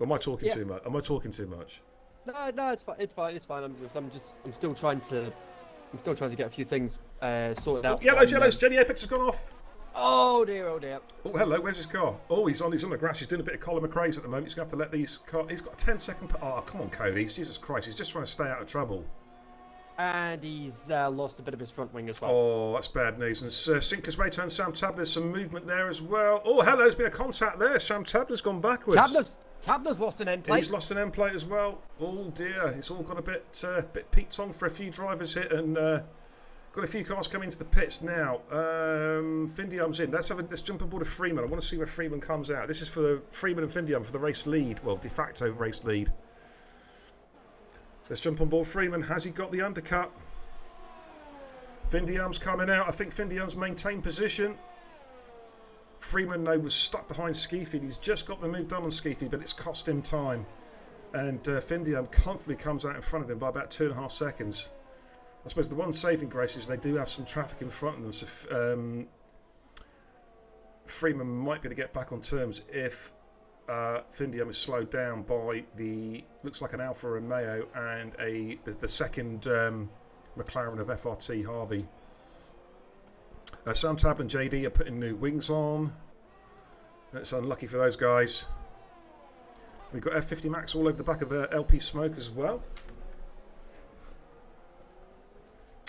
Or am I talking too much? Am I talking too much? No, it's fine. It's fine. I'm still trying to get a few things sorted out. Yellows. Jenny Apex has gone off. Oh dear. Oh, hello. Where's his car? Oh, he's on the grass. He's doing a bit of Colin McRae's at the moment. He's going to have to let these cars... He's got a 10-second... Oh, come on, Cody. Jesus Christ. He's just trying to stay out of trouble. And he's lost a bit of his front wing as well. Oh, that's bad news. And Sinker's way turn Sam Tabler's some movement there as well. Oh, hello. There's been a contact there. Sam Tabler's gone backwards. Tabler's lost an end plate. He's lost an end plate as well. Oh, dear. It's all got a bit peaked on for a few drivers hit and... got a few cars coming into the pits now. Findium's in. Let's jump on board of Freeman. I want to see where Freeman comes out. This is for the Freeman and Findium for the race lead. Well, de facto race lead. Let's jump on board Freeman. Has he got the undercut? Findium's coming out. I think Findium's maintained position. Freeman, though, was stuck behind Skeefy. He's just got the move done on Skeefy, but it's cost him time. And Findium comfortably comes out in front of him by about 2.5 seconds. I suppose the one saving grace is they do have some traffic in front of them, so Freeman might be able to get back on terms if Findium is slowed down by looks like an Alfa Romeo and the second McLaren of FRT Harvey. Sam Tab and JD are putting new wings on. That's unlucky for those guys. We've got F50 Max all over the back of LP Smoke as well.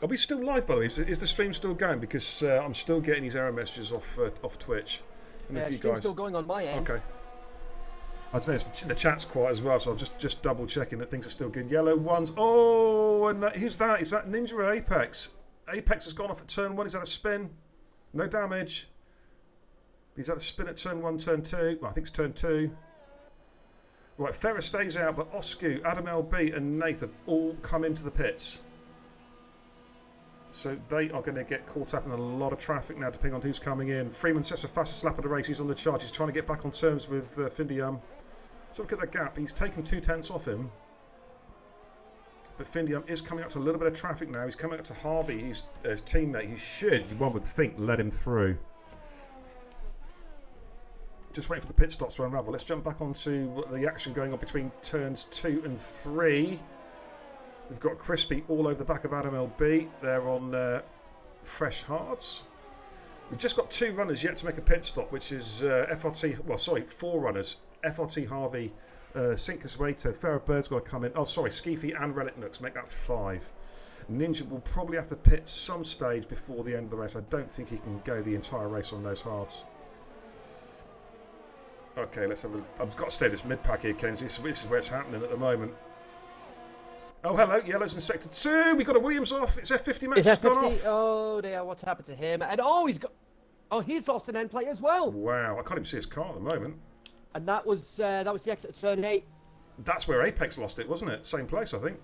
Are we still live, by the way? Is the stream still going? Because I'm still getting these error messages off Twitch. And Yeah, stream's still going on my end. Okay. I'd say the chat's quiet as well, so I'm just double checking that things are still good. Yellow ones. Oh, and who's that? Is that Ninja or Apex? Apex has gone off at turn 1. He's had a spin. No damage. He's had a spin at turn 1, turn 2. Well, I think it's turn 2. Right, Ferrer stays out, but Oscu, Adam LB, and Nath have all come into the pits. So they are going to get caught up in a lot of traffic now, depending on who's coming in. Freeman sets the fastest lap of the race. He's on the charge. He's trying to get back on terms with Findium. So look at that gap. He's taken 2/10 off him. But Findium is coming up to a little bit of traffic now. He's coming up to Harvey, his teammate, who should, one would think, let him through. Just waiting for the pit stops to unravel. Let's jump back onto the action going on between turns 2 and 3. We've got Crispy all over the back of Adam LB. They're on fresh hards. We've just got 2 runners yet to make a pit stop, which is FRT... Well, sorry, 4 runners. FRT Harvey, Sinkers Waito, Ferrer Bird's got to come in. Oh, sorry, Skeefy and Relic Nooks make that 5. Ninja will probably have to pit some stage before the end of the race. I don't think he can go the entire race on those hards. Okay, let's have a... I've got to stay this mid-pack here, Kenzie. So this is where it's happening at the moment. Oh, hello. Yellow's in sector 2. We've got a Williams off. It's F50 Max has gone off. Oh, dear. What's happened to him? And he's lost an end plate as well. Wow. I can't even see his car at the moment. And that was the exit at turn 8. That's where Apex lost it, wasn't it? Same place, I think.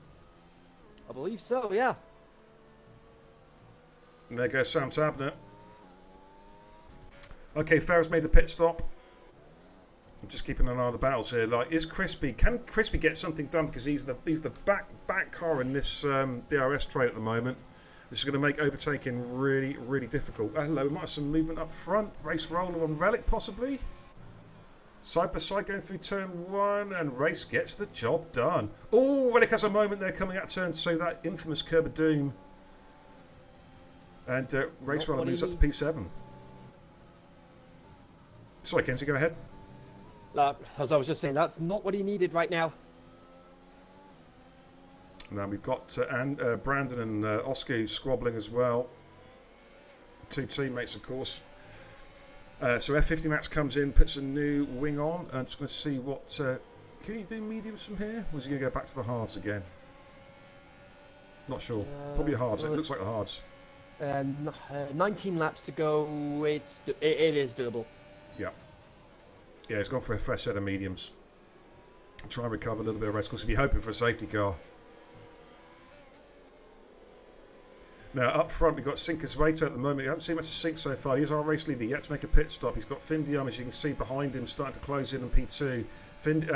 I believe so, yeah. And there goes Sam Tabner. Okay, Ferris made the pit stop. I'm just keeping an eye on the battles here. Like, can Crispy get something done? Because he's the back car in this DRS trade at the moment. This is going to make overtaking really, really difficult. Hello, we might have some movement up front. Race roller on Relic, possibly. Side by side going through turn 1, and Race gets the job done. Oh, Relic has a moment there coming out turn 2, that infamous curb of doom. And Race roller moves up to P7. Sorry, Kenzie, go ahead. As I was just saying, that's not what he needed right now. Now we've got Brandon and Oscar squabbling as well. 2 teammates, of course. So F50 Max comes in, puts a new wing on. I'm just going to see what... can he do mediums from here? Or is he going to go back to the hards again? Not sure. Probably the hards. It looks like the hards. 19 laps to go. It is doable. Yeah. Yeah, he's gone for a fresh set of mediums. Try and recover a little bit of rest, because he'll be hoping for a safety car. Now, up front, we've got Sinker's at the moment. We haven't seen much of Sink so far. He's our race leader. Yet to make a pit stop. He's got Findium, as you can see, behind him, starting to close in on P2.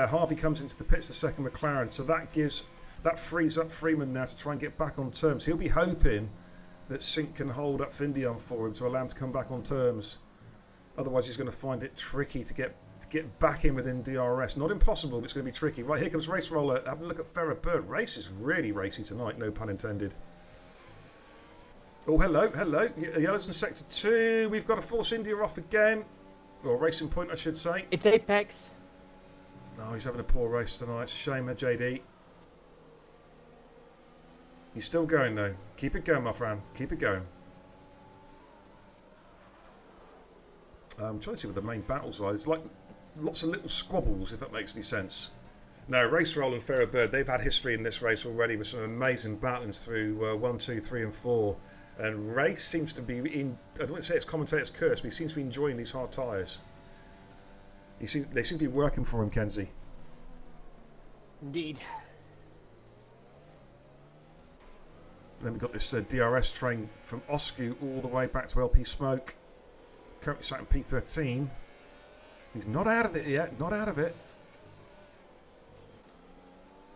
Harvey comes into the pits, the second McLaren. So that frees up Freeman now to try and get back on terms. He'll be hoping that Sink can hold up Findium for him to allow him to come back on terms. Otherwise, he's going to find it tricky to get back in within DRS. Not impossible, but it's going to be tricky. Right, here comes Race Roller. Have a look at Ferrer Bird. Race is really racy tonight, no pun intended. Oh, hello. Yellow's in Sector 2. We've got a Force India off again. Or Racing Point, I should say. It's Apex. Oh, he's having a poor race tonight. It's a shame, JD. You're still going, though. Keep it going, my friend. Keep it going. I'm trying to see what the main battles are. It's like lots of little squabbles, if that makes any sense. No, Race Roll and Ferrer Bird, they've had history in this race already with some amazing battlings through 1, 2, 3 and 4. And Race seems to be in, I don't want to say it's commentator's curse, but he seems to be enjoying these hard tyres. They seem to be working for him, Kenzie. Indeed. And then we've got this DRS train from Oscu all the way back to LP Smoke. Currently sat in P13. He's not out of it yet, not out of it.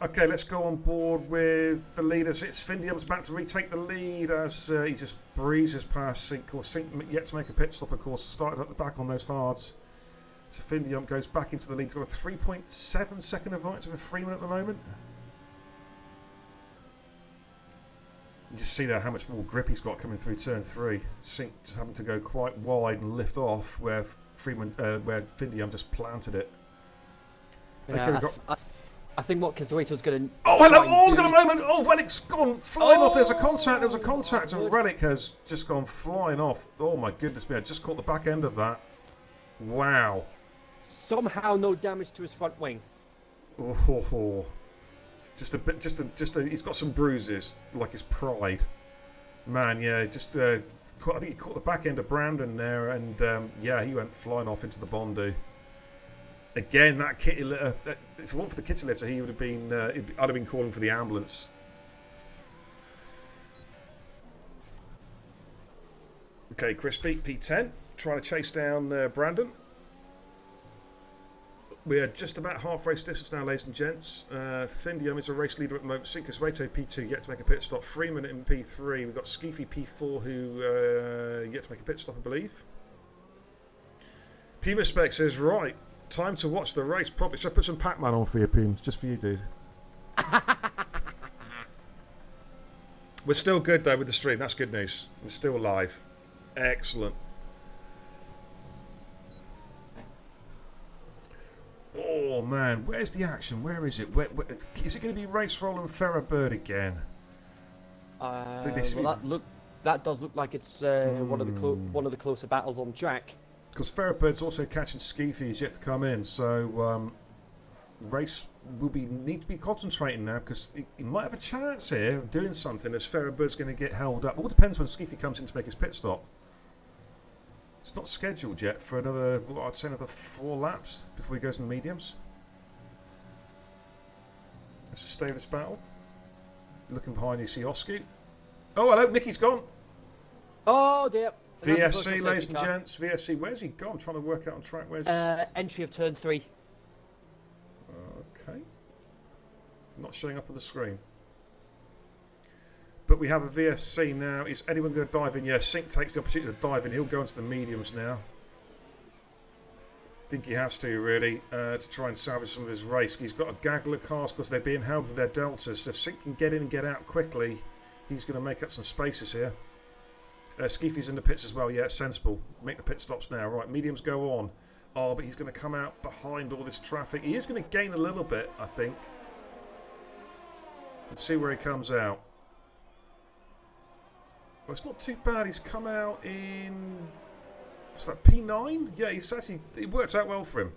Okay, let's go on board with the leaders. It's Findium's back to retake the lead as he just breezes past Sink. Of course, Sink yet to make a pit stop, of course. Started at the back on those hards. So Findium goes back into the lead. He's got a 3.7 second advantage over Freeman at the moment. You just see there how much more grip he's got coming through turn 3. Sink just having to go quite wide and lift off where Findium just planted it. Yeah, Okay, we've got... I think what Kazuito's going to... Oh, hello! Oh, we've got a moment! Oh, Relic's gone flying off. There's a contact. There was a contact, and Relic has just gone flying off. Oh, my goodness me. I just caught the back end of that. Wow. Somehow no damage to his front wing. Oh. Just a bit, he's got some bruises, like his pride. Man, yeah, I think he caught the back end of Brandon there, and yeah, he went flying off into the Bondi. Again, that kitty litter, if it weren't for the kitty litter, he would have been, I'd have been calling for the ambulance. Okay, Crispy, P10, trying to chase down Brandon. We're just about half race distance now, ladies and gents. Findium is a race leader at the moment. Cinco Sueto P2 yet to make a pit stop. Freeman in P3. We've got Skeefy P4 who yet to make a pit stop, I believe. Puma Spec says, right, time to watch the race properly. So I put some Pac-Man on for you, Pumes, just for you, dude. We're still good, though, with the stream. That's good news. We're still alive. Excellent. Oh man, where's the action? Where is it? Where, is it going to be Race Roll and Ferrer Bird again? That does look like it's one of the closer battles on track. Because Ferrer Bird's also catching Skeefy, is yet to come in, so Race will need to be concentrating now because he might have a chance here of doing something as Ferrer Bird's going to get held up. It all depends when Skeefy comes in to make his pit stop. It's not scheduled yet for another, I'd say another 4 laps before he goes in the mediums. Let's just stay with this battle. Looking behind you, see Oscu. Oh, hello, Nicky's gone. Oh, dear. VSC, ladies and gents. VSC, where's he gone? Trying to work out on track. Where's... entry of turn 3. Okay. Not showing up on the screen. But we have a VSC now. Is anyone going to dive in? Yeah, Sink takes the opportunity to dive in. He'll go into the mediums now. I think he has to, really, to try and salvage some of his race. He's got a gaggle of cars because they're being held with their deltas. So if Sink can get in and get out quickly, he's going to make up some spaces here. Skeefy's in the pits as well. Yeah, it's sensible. Make the pit stops now. Right, mediums go on. Oh, but he's going to come out behind all this traffic. He is going to gain a little bit, I think. Let's see where he comes out. Well, it's not too bad. He's come out in... what's that, P9? Yeah, he's actually... it worked out well for him.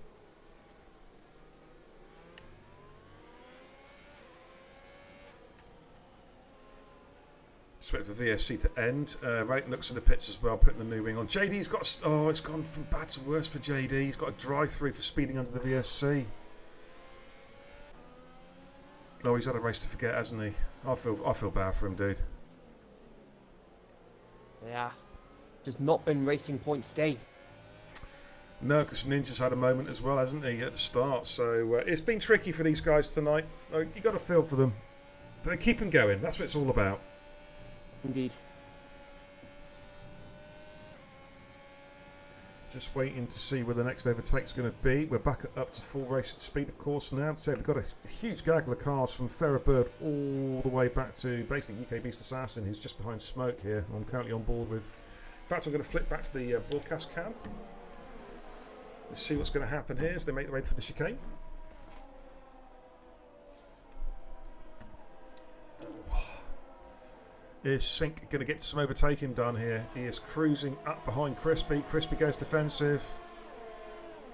Just wait for VSC to end. Right, looks in the pits as well, putting the new wing on. JD's got... oh, it's gone from bad to worse for JD. He's got a drive-through for speeding under the VSC. Oh, he's had a race to forget, hasn't he? I feel bad for him, dude. Yeah, just not been racing points day. No, because Ninja's had a moment as well, hasn't he, at the start? So it's been tricky for these guys tonight. You got to feel for them. But they keep them going. That's what it's all about. Indeed. Just waiting to see where the next overtake's going to be. We're back up to full race speed, of course, now. So we've got a huge gaggle of cars from Bird all the way back to basically UK Beast Assassin, who's just behind Smoke here. I'm currently on board with. In fact, I'm going to flip back to the broadcast cam. Let's see what's going to happen here as they make their way through the chicane. Is Sink going to get some overtaking done here? He is cruising up behind Crispy. Crispy goes defensive.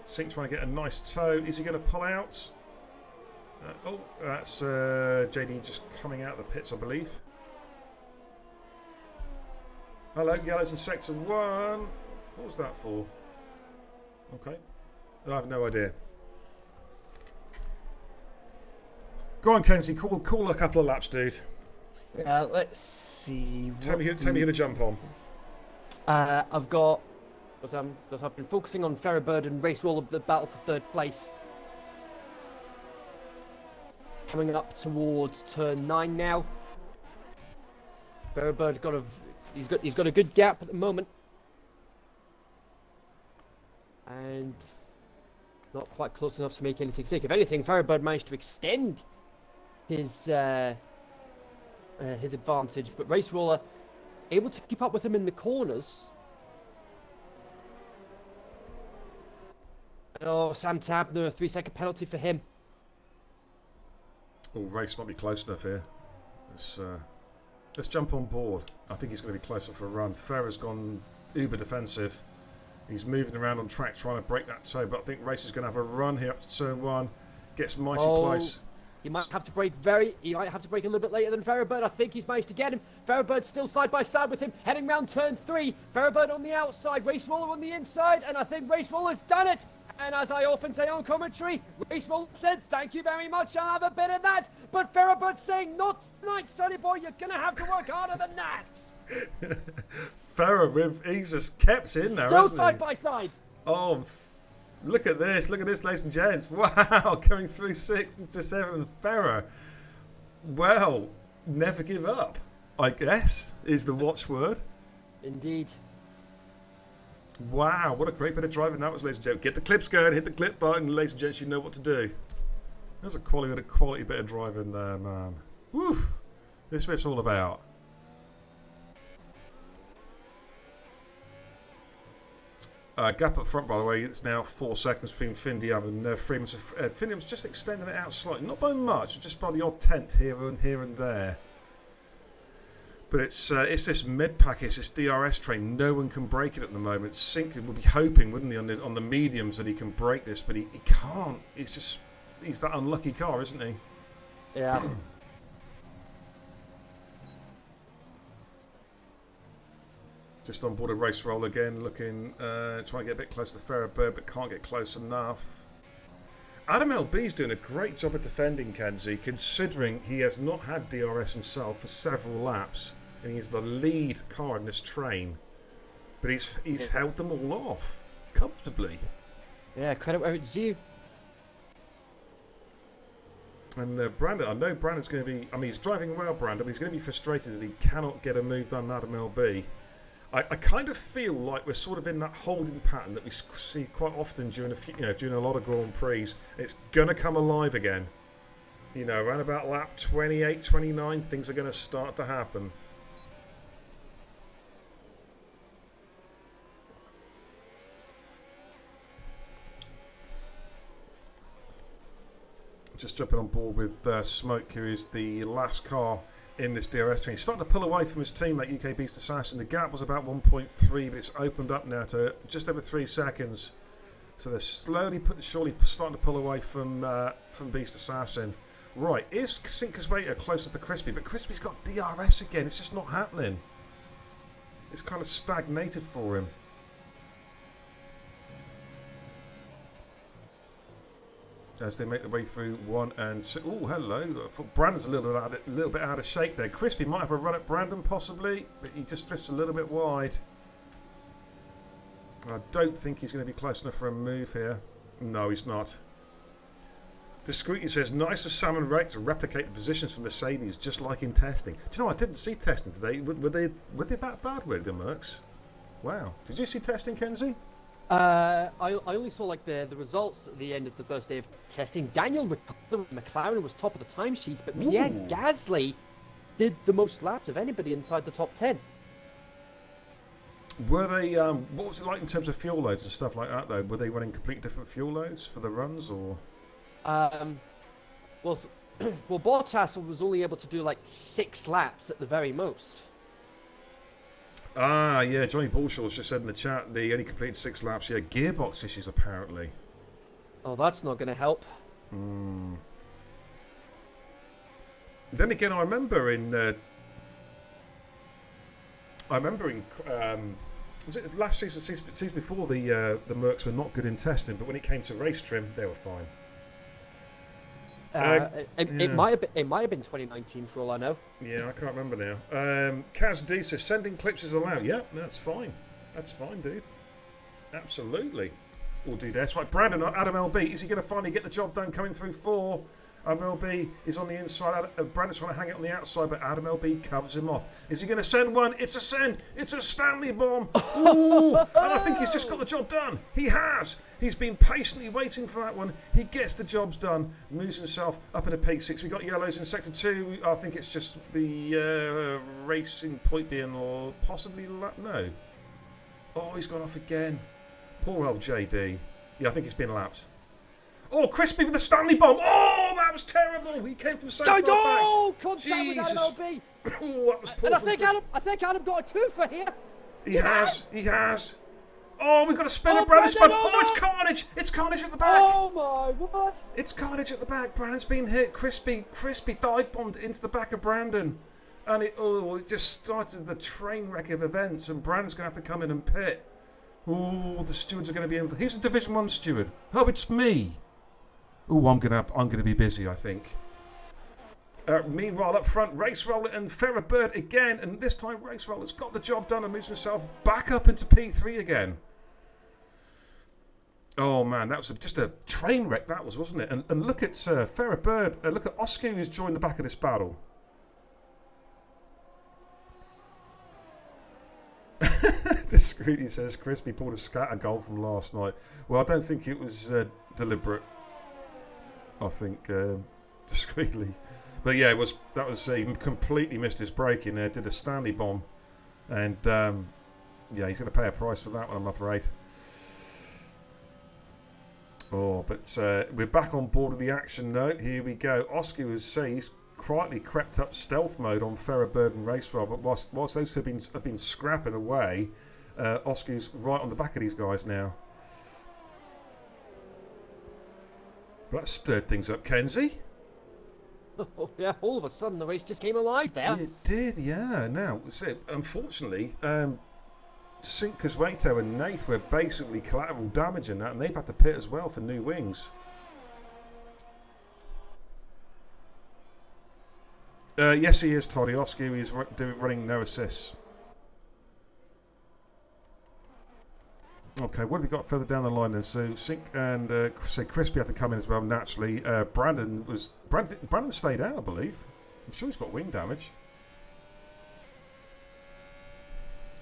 Sink trying to get a nice toe. Is he going to pull out? That's JD just coming out of the pits, I believe. Hello, Yellows in Sector 1. What was that for? Okay. I have no idea. Go on, Kenzie. Call a couple of laps, dude. Let's see. Tell me who to jump on. I've got. Because I've been focusing on Bird and Race Roll of the battle for third place. Coming up towards turn 9 now. Bird he's got a good gap at the moment. And not quite close enough to make anything stick. If anything, Bird managed to extend his advantage, but Race Roller able to keep up with him in the corners. Oh, Sam Tabner, a 3-second penalty for him. Oh, Race might be close enough here. Let's jump on board. I think he's going to be closer for a run. Ferrer's gone uber defensive. He's moving around on track trying to break that toe, but I think Race is going to have a run here up to turn 1. Gets mighty close. He might have to brake a little bit later than Bird. I think he's managed to get him. Bird's still side by side with him, heading round turn 3. Bird on the outside, Race Roller on the inside, and I think Race Roller's done it. And as I often say on commentary, Race Roller said, "Thank you very much, I'll have a bit of that." But Bird's saying, "Not tonight, sonny boy, you're going to have to work harder than that." Ferrer, he's just kept in there, still hasn't side he? by side. Oh, look at this, ladies and gents. Wow, coming through 6 into 7. Ferrer. Well, never give up, I guess, is the watchword. Indeed. Wow, what a great bit of driving that was, ladies and gents. Get the clips going, hit the clip button, ladies and gents, you know what to do. There's a quality bit of driving there, man. Woo! This is what it's all about. Gap up front, by the way, it's now 4 seconds between Findiam and Freeman. So, Findiam's just extending it out slightly, not by much, just by the odd tenth here and there. But it's this mid pack, it's this DRS train. No one can break it at the moment. Sink would be hoping, wouldn't he, on the mediums that he can break this, but he can't. He's that unlucky car, isn't he? Yeah. Just on board a Race Roll again, looking, trying to get a bit close to Bird, but can't get close enough. Adam LB's doing a great job of defending Kenzie, considering he has not had DRS himself for several laps, and he's the lead car in this train. But he's held them all off comfortably. Yeah, credit where it's due. And Brandon, I know Brandon's going to be. I mean, he's driving well, Brandon, but he's going to be frustrated that he cannot get a move done, Adam LB. I kind of feel like we're sort of in that holding pattern that we see quite often during a lot of Grand Prix. It's going to come alive again. Around about lap 28, 29, things are going to start to happen. Just jumping on board with Smoke, who is the last car in this DRS train. He's starting to pull away from his teammate UK Beast Assassin. The gap was about 1.3, but it's opened up now to just over 3 seconds. So they're surely starting to pull away from Beast Assassin. Right, is Sinkaswaiter closer to Crispy? But Crispy's got DRS again. It's just not happening. It's kind of stagnated for him. as they make their way through 1 and 2. Oh, hello. Brandon's a little bit out of shape there. Crispy might have a run at Brandon possibly, but he just drifts a little bit wide. I don't think he's going to be close enough for a move here. No, he's not. Discreetly says, nice as salmon rate to replicate the positions for Mercedes, just like in testing. Do you know, I didn't see testing today. Were they that bad with the Mercs? Wow. Did you see testing, Kenzie? I only saw like the results at the end of the first day of testing. Daniel McLaren was top of the timesheets, but Pierre Gasly did the most laps of anybody inside the top 10. Were they? What was it like in terms of fuel loads and stuff like that? Though, were they running completely different fuel loads for the runs, or? Well, Bottas was only able to do like 6 laps at the very most. Ah, yeah, Johnny Bullshaw's just said in the chat they only completed 6 laps. Yeah, gearbox issues apparently. Oh, that's not going to help. Then again, I remember in was it last season before the Mercs were not good in testing, but when it came to race trim, they were fine. It might have been 2019 for all I know. Yeah, I can't remember now. Kaz D says sending clips is allowed. Yeah, that's fine. That's fine, dude. Absolutely. We'll do this. Right, Brandon, Adam LB, is he going to finally get the job done coming through 4? Adam LB is on the inside. Brandon's trying to hang it on the outside, but Adam LB covers him off. Is he going to send one? It's a send. It's a Stanley bomb. Ooh, and I think he's just got the job done. He has. He's been patiently waiting for that one. He gets the jobs done. Moves himself up into P6. We got yellows in sector 2. I think it's just the racing point being possibly no. Oh, he's gone off again. Poor old JD. Yeah, I think he's been lapped. Oh, Crispy with the Stanley bomb. Oh, that was terrible. He came from so far back. Contact with Adam LB. Oh, that was poor. And I think Adam got a 2 for here. He has. Oh, we've got a spin at Brandon's spun. Oh, it's carnage. It's carnage at the back. Oh, my word. It's carnage at the back. Brandon's been hit. Crispy dive bombed into the back of Brandon. And it just started the train wreck of events. And Brandon's going to have to come in and pit. Oh, the stewards are going to be in. Who's the Division 1 steward? Oh, it's me. Oh, I'm gonna be busy, I think. Meanwhile, up front, Race Roller and Ferrer Bird again, and this time Race Roller's got the job done and moves himself back up into P3 again. Oh man, that was just a train wreck, that was, wasn't it? And look at Ferrer Bird. Look at Oscar, who's joined the back of this battle. Discreetly says Crispy pulled a scatter goal from last night. Well, I don't think it was deliberate. I think discreetly, but yeah, that was he completely missed his braking there. Did a Stanley bomb, and yeah, he's going to pay a price for that one, I'm afraid. Oh, but we're back on board with the action note. Here we go. Oscar was he's quietly crept up stealth mode on Ferrer Bird and Racewell, but whilst those two have been scrapping away, Oscar's right on the back of these guys now. But that stirred things up, Kenzie. Oh, yeah, all of a sudden the race just came alive there. It did, yeah. Now, unfortunately, Sink Casueto and Nath were basically collateral damage in that, and they've had to pit as well for new wings. Yes, he is, Toddy. Oscar is running no assists. Okay, what have we got further down the line then? So Sink and Crispy had to come in as well, naturally. Brandon stayed out, I believe. I'm sure he's got wing damage.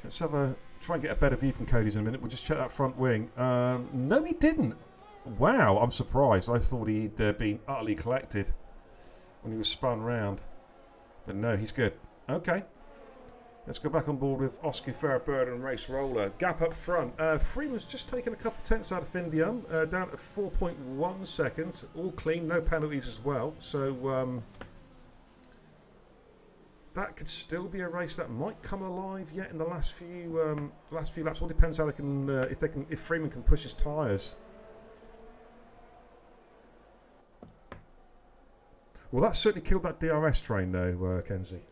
Let's try and get a better view from Cody's in a minute. We'll just check that front wing. No, he didn't. Wow, I'm surprised. I thought he'd been utterly collected when he was spun round. But no, he's good. Okay. Let's go back on board with Oscar, Ferrer Bird and Race Roller. Gap up front. Freeman's just taken a couple of tenths out of Findium, down to 4.1 seconds. All clean, no penalties as well. So that could still be a race that might come alive yet in the last few laps. All depends how they can, if Freeman can push his tyres. Well, that certainly killed that DRS train, though, Kenzie.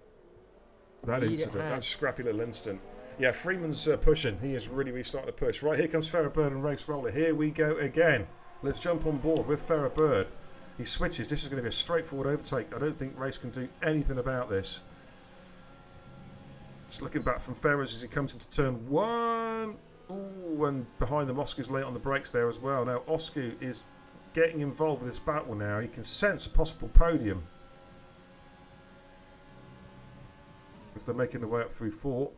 That incident, that scrappy little instant. Yeah, Freeman's pushing. He is really starting to push. Right, here comes Ferrer Bird and Race Roller. Here we go again. Let's jump on board with Farrah Bird. He switches. This is going to be a straightforward overtake. I don't think Race can do anything about this. Just looking back from Ferrers as he comes into turn 1. Ooh, and behind them, Oscar's late on the brakes there as well. Now, Oscar is getting involved with this battle now. He can sense a possible podium as they're making their way up through 4.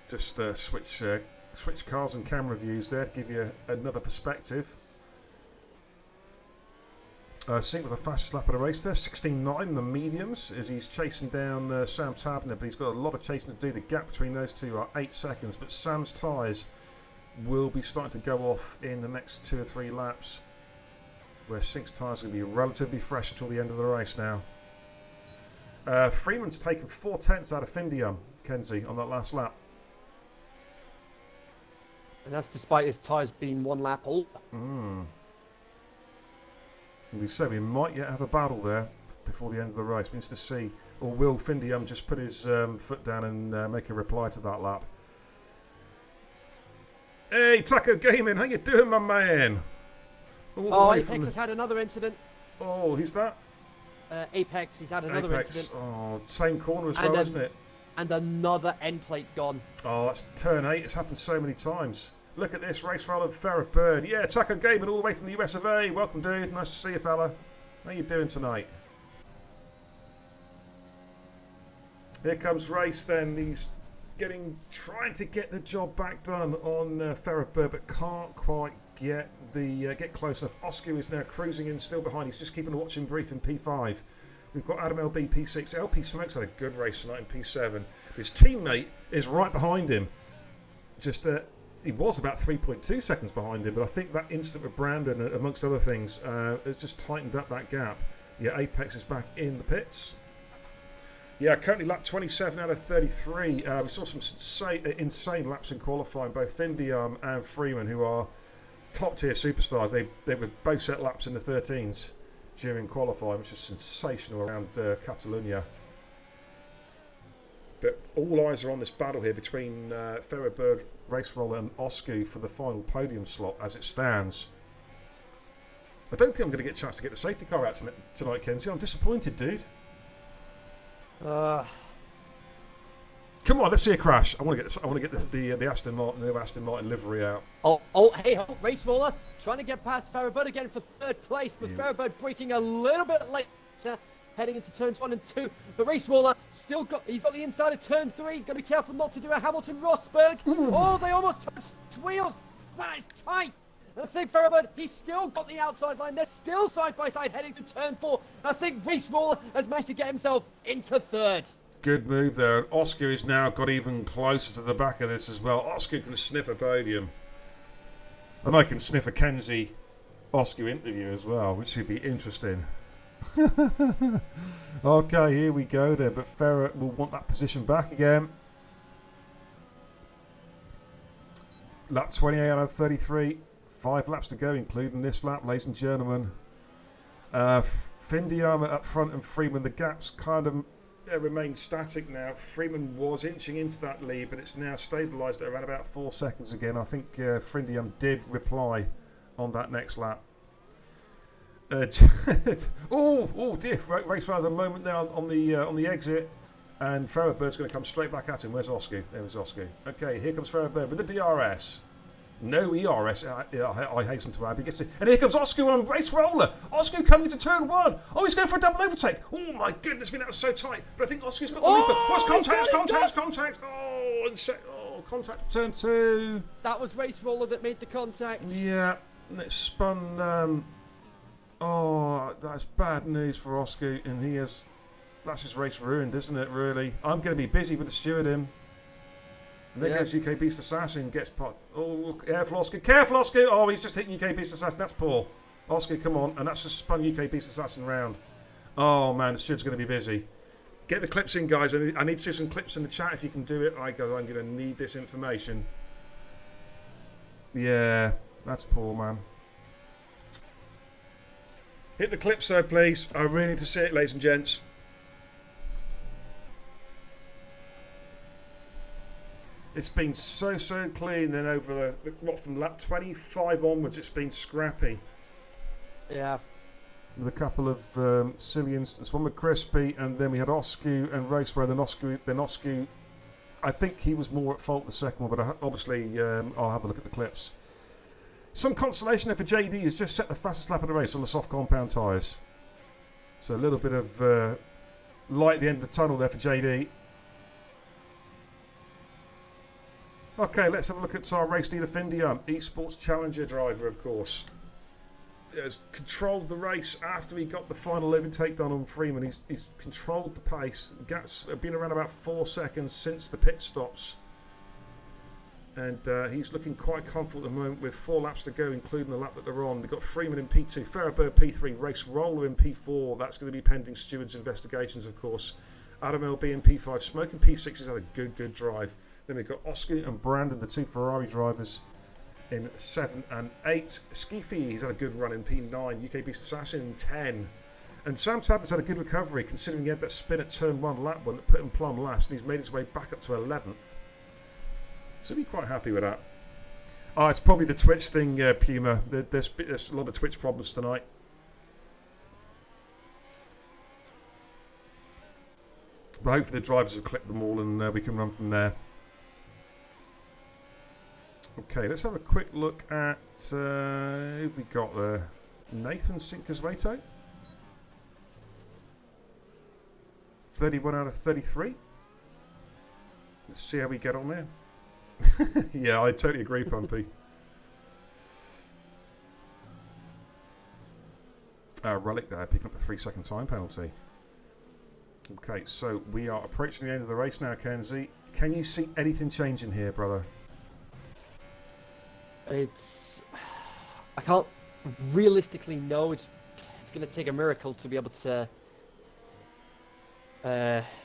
Just switch cars and camera views there to give you another perspective. Sync with the fastest lap of the race there, 16.9 in the mediums, as he's chasing down Sam Tabner, but he's got a lot of chasing to do. The gap between those two are 8 seconds, but Sam's tyres will be starting to go off in the next 2 or 3 laps, where Sync's tyres are going to be relatively fresh until the end of the race now. Freeman's taken 4 tenths out of Findium, Kenzie, on that last lap. And that's despite his tyres being 1 lap older. We say we might yet have a battle there before the end of the race. Means to see, or will Findium just put his foot down and make a reply to that lap? Hey, Taco Gaming, how you doing, my man? Apex has had another incident. Oh, who's that? Apex, he's had another incident. Oh, same corner as well, isn't it? And another end plate gone. Oh, that's turn 8. It's happened so many times. Look at this race roll of Farrah Bird. Yeah, Taco Gaming all the way from the US of A. Welcome, dude. Nice to see you, fella. How you doing tonight? Here comes Race then. He's trying to get the job back done on Farrah Bird, but can't quite get close enough. Oscar is now cruising in, still behind. He's just keeping a watching brief in P5. We've got Adam LB P6. LP Smokes had a good race tonight in P7. His teammate is right behind him. Just he was about 3.2 seconds behind him, but I think that incident with Brandon, amongst other things, has just tightened up that gap. Yeah, Apex is back in the pits. Yeah, currently lap 27 out of 33. We saw some insane laps in qualifying, both Findium and Freeman, who are top-tier superstars. They were both set laps in the 13s during qualifying, which is sensational around Catalonia. But all eyes are on this battle here between Farrah Bird, Race Roller and Oscar for the final podium slot as it stands. I don't think I'm going to get a chance to get the safety car out tonight, Kenzie. I'm disappointed, dude. Come on, let's see a crash. I want to get the Aston Martin, the Aston Martin livery out. Hey, Race Roller trying to get past Farrah Bird again for 3rd place, but Farrah Bird braking a little bit later, heading into turns 1 and 2. But Race Roller he's got the inside of turn 3. Got to be careful not to do a Hamilton Rosberg. Oh, they almost touched wheels. That is tight. And I think Farrah Bird, he's still got the outside line. They're still side by side heading to turn 4. I think Race Roller has managed to get himself into 3rd. Good move there. And Oscar has now got even closer to the back of this as well. Oscar can sniff a podium. And I can sniff a Kenzie Oscar interview as well, which should be interesting. Okay, here we go then. But Farrah will want that position back again. Lap 28 out of 33. 5 laps to go, including this lap, ladies and gentlemen. Findium up front and Freeman. The gaps kind of remain static now. Freeman was inching into that lead, but it's now stabilised at around about 4 seconds again. I think Findium did reply on that next lap. Oh dear! Race right at the moment now on the exit, and Farrah Bird's going to come straight back at him. Where's Oscar? There's Oscar. Okay, here comes Farrah Bird with the DRS. No ERS, I hasten to add. And here comes Oscar on Race Roller. Oscar coming into turn 1. Oh, he's going for a double overtake. Oh my goodness, that was so tight. But I think Oscar's got the lead. What's contact? Oh, contact at turn 2. That was Race Roller that made the contact. Yeah, and it spun. That's bad news for Oscar, and that's his race ruined, isn't it, really? I'm going to be busy with the steward in. And there goes UK Beast Assassin, gets pot. Oh, careful, Oscar. Oh, he's just hitting UK Beast Assassin. That's poor. Oscar, come on. And that's just spun UK Beast Assassin round. Oh, man, the steward's going to be busy. Get the clips in, guys. I need to see some clips in the chat if you can do it. I'm going to need this information. Yeah, that's poor, man. Hit the clips, though, please. I really need to see it, ladies and gents. It's been so clean. Then over from lap 25 onwards, it's been scrappy. Yeah. With a couple of silly incidents. One with Crispy, and then we had Oscu and Raceway. Then Oscu. I think he was more at fault the second one, but obviously I'll have a look at the clips. Some consolation there for JD. He's just set the fastest lap of the race on the soft compound tyres. So a little bit of light at the end of the tunnel there for JD. Okay, let's have a look at our race leader Findium, Esports Challenger driver, of course. Has controlled the race after he got the final overtake done on Freeman. He's controlled the pace. Gaps have been around about 4 seconds since the pit stops. And he's looking quite comfortable at the moment with 4 laps to go, including the lap that they're on. We've got Freeman in P2, Ferrabird P3, Race Roller in P4. That's going to be pending stewards' investigations, of course. Adam LB in P5, Smoke in P6 has had a good drive. Then we've got Oscar and Brandon, the 2 Ferrari drivers, in 7 and 8. Skeefy, he's had a good run in P9. UK Beast Assassin in 10. And Sam Tablett's had a good recovery, considering he had that spin at turn 1, lap 1, that put him plumb last, and he's made his way back up to 11th. So be quite happy with that. Oh, it's probably the Twitch thing, Puma. There's a lot of Twitch problems tonight. But hopefully the drivers have clipped them all and we can run from there. Okay, let's have a quick look at who have we got there? Nathan Sinkaswato. 31 out of 33. Let's see how we get on there. Yeah, I totally agree, Pumpy. Relic there, picking up a 3-second time penalty. Okay, so we are approaching the end of the race now, Kenzie. Can you see anything changing here, brother? I can't realistically know. It's going to take a miracle to be able to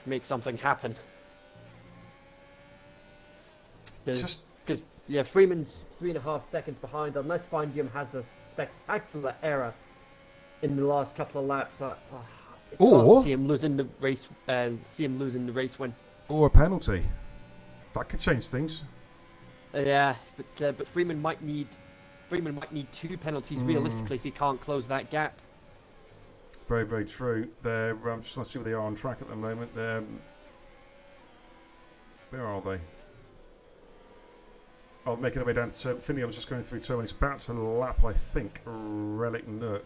make something happen. Because yeah, Freeman's 3.5 seconds behind. Unless Findium has a spectacular error in the last couple of laps, it's hard to see him losing the race. Win. Or a penalty. That could change things. Yeah, but Freeman might need 2 penalties realistically if he can't close that gap. Very true. They're just want to see where they are on track at the moment. Where are they? Oh, making their way down to turn. Finley was just going through turn. He's about to lap, I think, Relic Nook.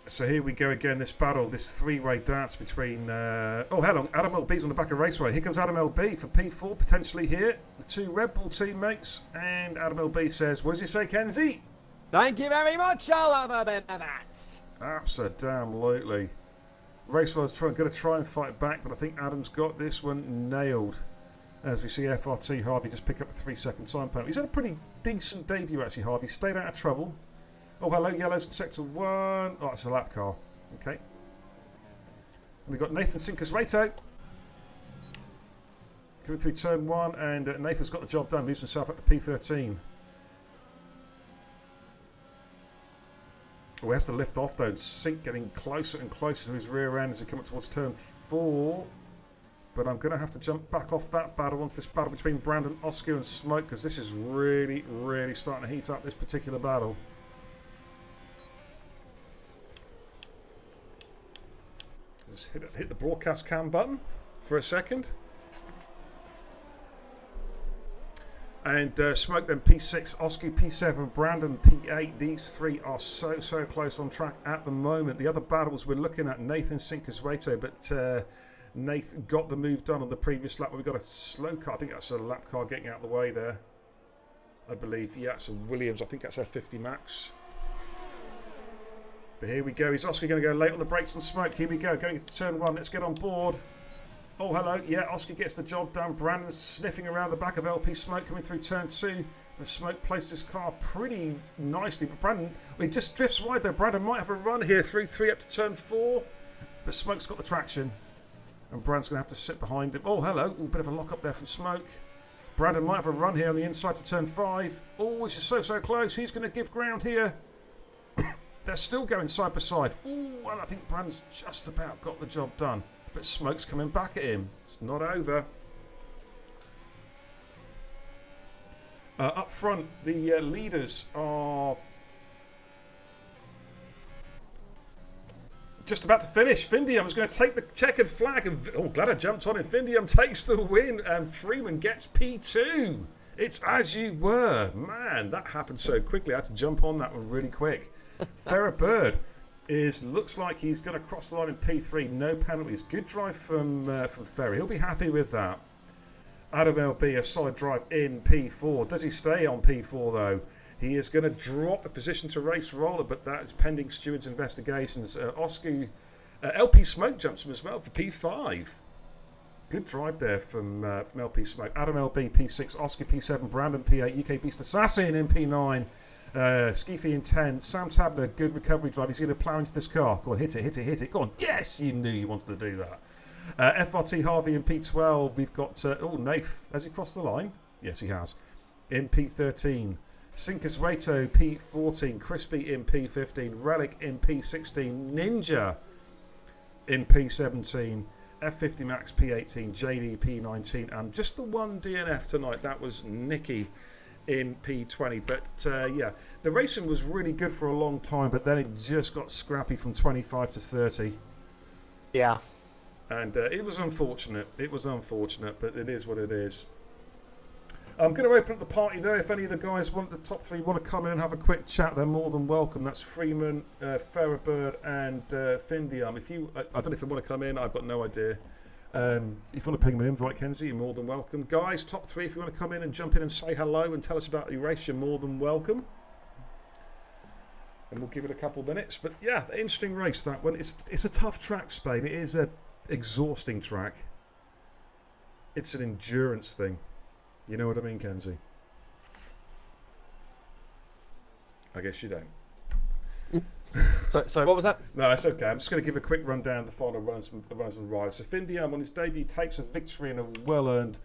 So here we go again, this battle, this 3-way dance between... oh, hello, Adam LB's on the back of Raceway. Here comes Adam LB for P4, potentially here. The 2 Red Bull teammates. And Adam LB says, what does he say, Kenzie? Thank you very much, I'll have a bit of that. Absolutely. Raceway's going to try and fight back, but I think Adam's got this one nailed. As we see FRT Harvey just pick up a 3-second time penalty. He's had a pretty decent debut, actually, Harvey. Stayed out of trouble. Oh, hello, yellows in sector 1. Oh, it's a lap car. Okay. And we've got Nathan Sinkaswato coming through turn 1, and Nathan's got the job done. Moves himself up to P13. Oh, he has to lift off, though. Sink getting closer and closer to his rear end as we come up towards turn 4. But I'm going to have to jump back off that battle onto this battle between Brandon, Oscar, and Smoke, because this is really starting to heat up, this particular battle. Just hit the broadcast cam button for a second. And Smoke then P6, Oscar P7, Brandon P8. These 3 are so close on track at the moment. The other battles we're looking at, Nathan Sinkaswato, but Nathan got the move done on the previous lap. We've got a slow car. I think that's a lap car getting out of the way there. I believe. Yeah, it's a Williams. I think that's F50 Max. But here we go. Is Oscar going to go late on the brakes and Smoke? Here we go. Going into turn 1. Let's get on board. Oh, hello. Yeah, Oscar gets the job done. Brandon's sniffing around the back of LP Smoke coming through turn 2. The Smoke placed his car pretty nicely. But Brandon, he just drifts wide though. Brandon might have a run here through 3 up to turn 4. But Smoke's got the traction. And Brandon's going to have to sit behind him. Oh, hello. Ooh, bit of a lock up there from Smoke. Brandon might have a run here on the inside to turn 5. Oh, this is so close. He's going to give ground here. They're still going side by side. Ooh, well, I think Brandon's just about got the job done. but smoke's coming back at him. It's not over. Up front, the leaders are just about to finish. Findium is going to take the checkered flag. And, glad I jumped on him. Findium takes the win, and Freeman gets P2. It's as you were. Man, that happened so quickly. I had to jump on that one really quick. Ferrer Bird looks like he's going to cross the line in P3. No penalties. Good drive from Ferry. He'll be happy with that. Adam LB, a solid drive in P4. Does he stay on P4 though? He is going to drop a position to race roller, but that is pending Stewart's investigations. Oscar LP Smoke jumps him as well for P5. Good drive there from LP Smoke. Adam LB P6, Oscar P7, Brandon P8, UK Beast Assassin in P9. Skeefy in 10. Sam Tabler, good recovery drive. He's going to plough into this car. Go on, hit it. Go on. Yes, you knew you wanted to do that. FRT Harvey in P12. We've got, Nath. Has he crossed the line? Yes, he has. In P13. Sinkers Wato P14. Crispy in P15. Relic in P16. Ninja in P17. F50 Max P18. JD P19. And just the one DNF tonight. That was Nicky in P20. But the racing was really good for a long time, but then it just got scrappy from 25 to 30. Yeah. And it was unfortunate. But it is what it is. I'm going to open up the party there. If any of the guys the top three want to come in and have a quick chat, they're more than welcome. That's Freeman, Ferrer Bird, and Findium. I don't know if they want to come in. I've got no idea. If you want to ping them an invite, Kenzie, you're more than welcome. Guys, top three, if you want to come in and jump in and say hello and tell us about your race, you're more than welcome. And we'll give it a couple of minutes. But yeah, interesting race, that one. It's a tough track, Spain. It is a exhausting track. It's an endurance thing. You know what I mean, Kenzie? I guess you don't. Sorry, what was that? No, that's okay. I'm just going to give a quick rundown of the final runs and rides. So Findium on his debut takes a victory and a well-earned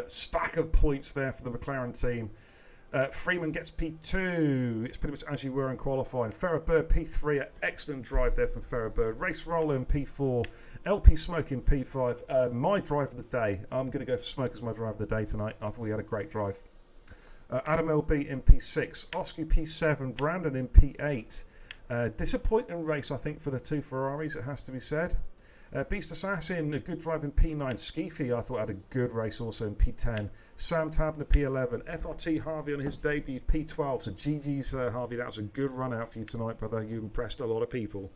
stack of points there for the McLaren team. Freeman gets P2. It's pretty much as you were in qualifying. Ferrer Bird P3. Excellent drive there from Ferrer Bird. Race Roller in P4. LP Smoke in P5. My drive of the day. I'm going to go for Smoke as my drive of the day tonight. I thought he had a great drive. Adam LB in P6. Oscar P7. Brandon in P8. Disappointing race, I think, for the two Ferraris, it has to be said. Beast Assassin, a good drive in P9. Skeefy, I thought, had a good race also in P10. Sam Tabner, P11. FRT Harvey on his debut, P12. So GG's, Harvey, that was a good run out for you tonight, brother. You impressed a lot of people.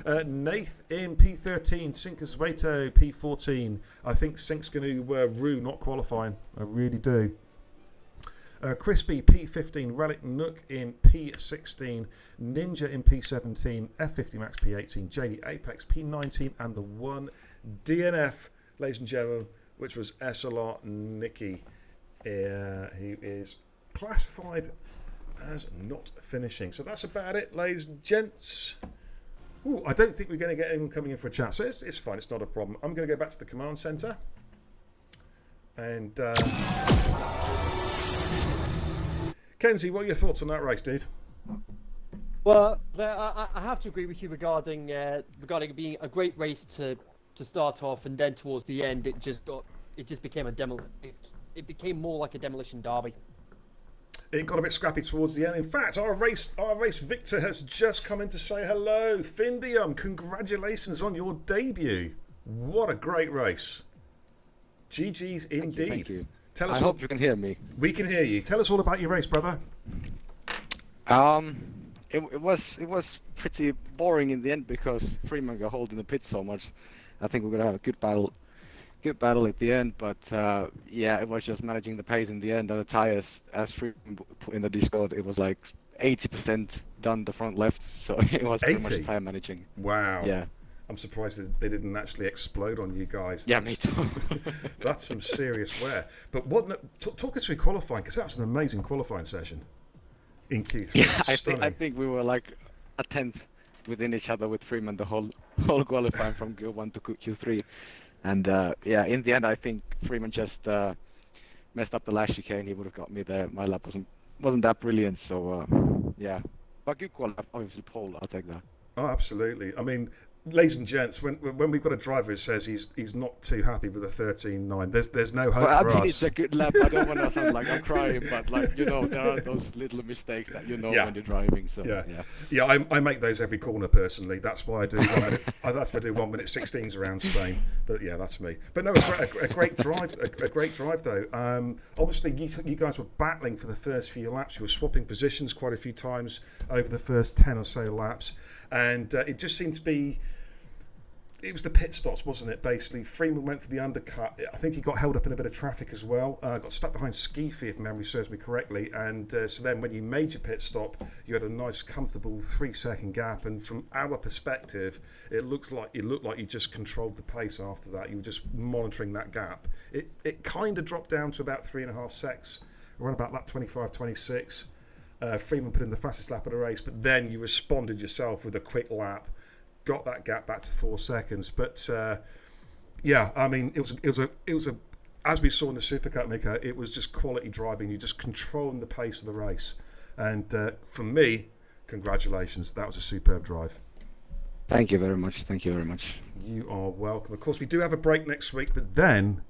Nath in P13. Sinkers Wato, P14. I think Sink's going to rue not qualifying. I really do. Crispy P15, Relic Nook in P16, Ninja in P17, F50 Max P18, JD Apex P19, and the one DNF, ladies and gentlemen, which was SLR Nicky. He is classified as not finishing. So that's about it, ladies and gents. Ooh, I don't think we're going to get anyone coming in for a chat, so it's fine, it's not a problem. I'm going to go back to the command centre. And Kenzie, what are your thoughts on that race, dude? Well, I have to agree with you regarding it being a great race to start off, and then towards the end, it just became it became more like a demolition derby. It got a bit scrappy towards the end. In fact, our race victor has just come in to say hello. Findium, congratulations on your debut. What a great race. GG's indeed. Thank you. Tell us I hope you can hear me. We can hear you. Tell us all about your race, brother. It was pretty boring in the end because Freeman got hold in the pit so much. I think we're gonna have a good battle at the end. But it was just managing the pace in the end. And the tires, as Freeman put in the Discord, it was like 80% done the front left, so it was pretty much tire managing. Wow. Yeah. I'm surprised that they didn't actually explode on you guys. Yeah, me too. That's some serious wear. But talk us through qualifying, because that was an amazing qualifying session in Q3. Yeah, I think we were like a tenth within each other with Freeman the whole qualifying from Q1 to Q3. And in the end, I think Freeman just messed up the last chicane. He would have got me there. My lap wasn't that brilliant, so but good qualifying, obviously pole. I'll take that. Oh, absolutely. I mean, ladies and gents, when we've got a driver who says he's not too happy with the 13.9, there's no hope Well, I for mean, us. it's a good lap. I don't want to sound like I'm crying, but like there are those little mistakes that when you're driving. So Yeah. I make those every corner personally. That's why I do 1 minute. That's why I do 1 minute 16s around Spain. But yeah, that's me. But no, a great drive. A great drive though. Obviously, you guys were battling for the first few laps. You were swapping positions quite a few times over the first 10 or so laps, and it just seemed to be. It was the pit stops, wasn't it, basically? Freeman went for the undercut. I think he got held up in a bit of traffic as well. Got stuck behind Skeefy, if memory serves me correctly. And so then when you made your pit stop, you had a nice, comfortable 3-second gap. And from our perspective, it looked like you just controlled the pace after that. You were just monitoring that gap. It kind of dropped down to about 3.5 secs, around about lap 25, 26. Freeman put in the fastest lap of the race, but then you responded yourself with a quick lap. Got that gap back to 4 seconds, but yeah, I mean, it was a as we saw in the Supercup, Mika, it was just quality driving. You just controlling the pace of the race, and for me, congratulations, that was a superb drive. Thank you very much. Thank you very much. You are welcome. Of course, we do have a break next week, but then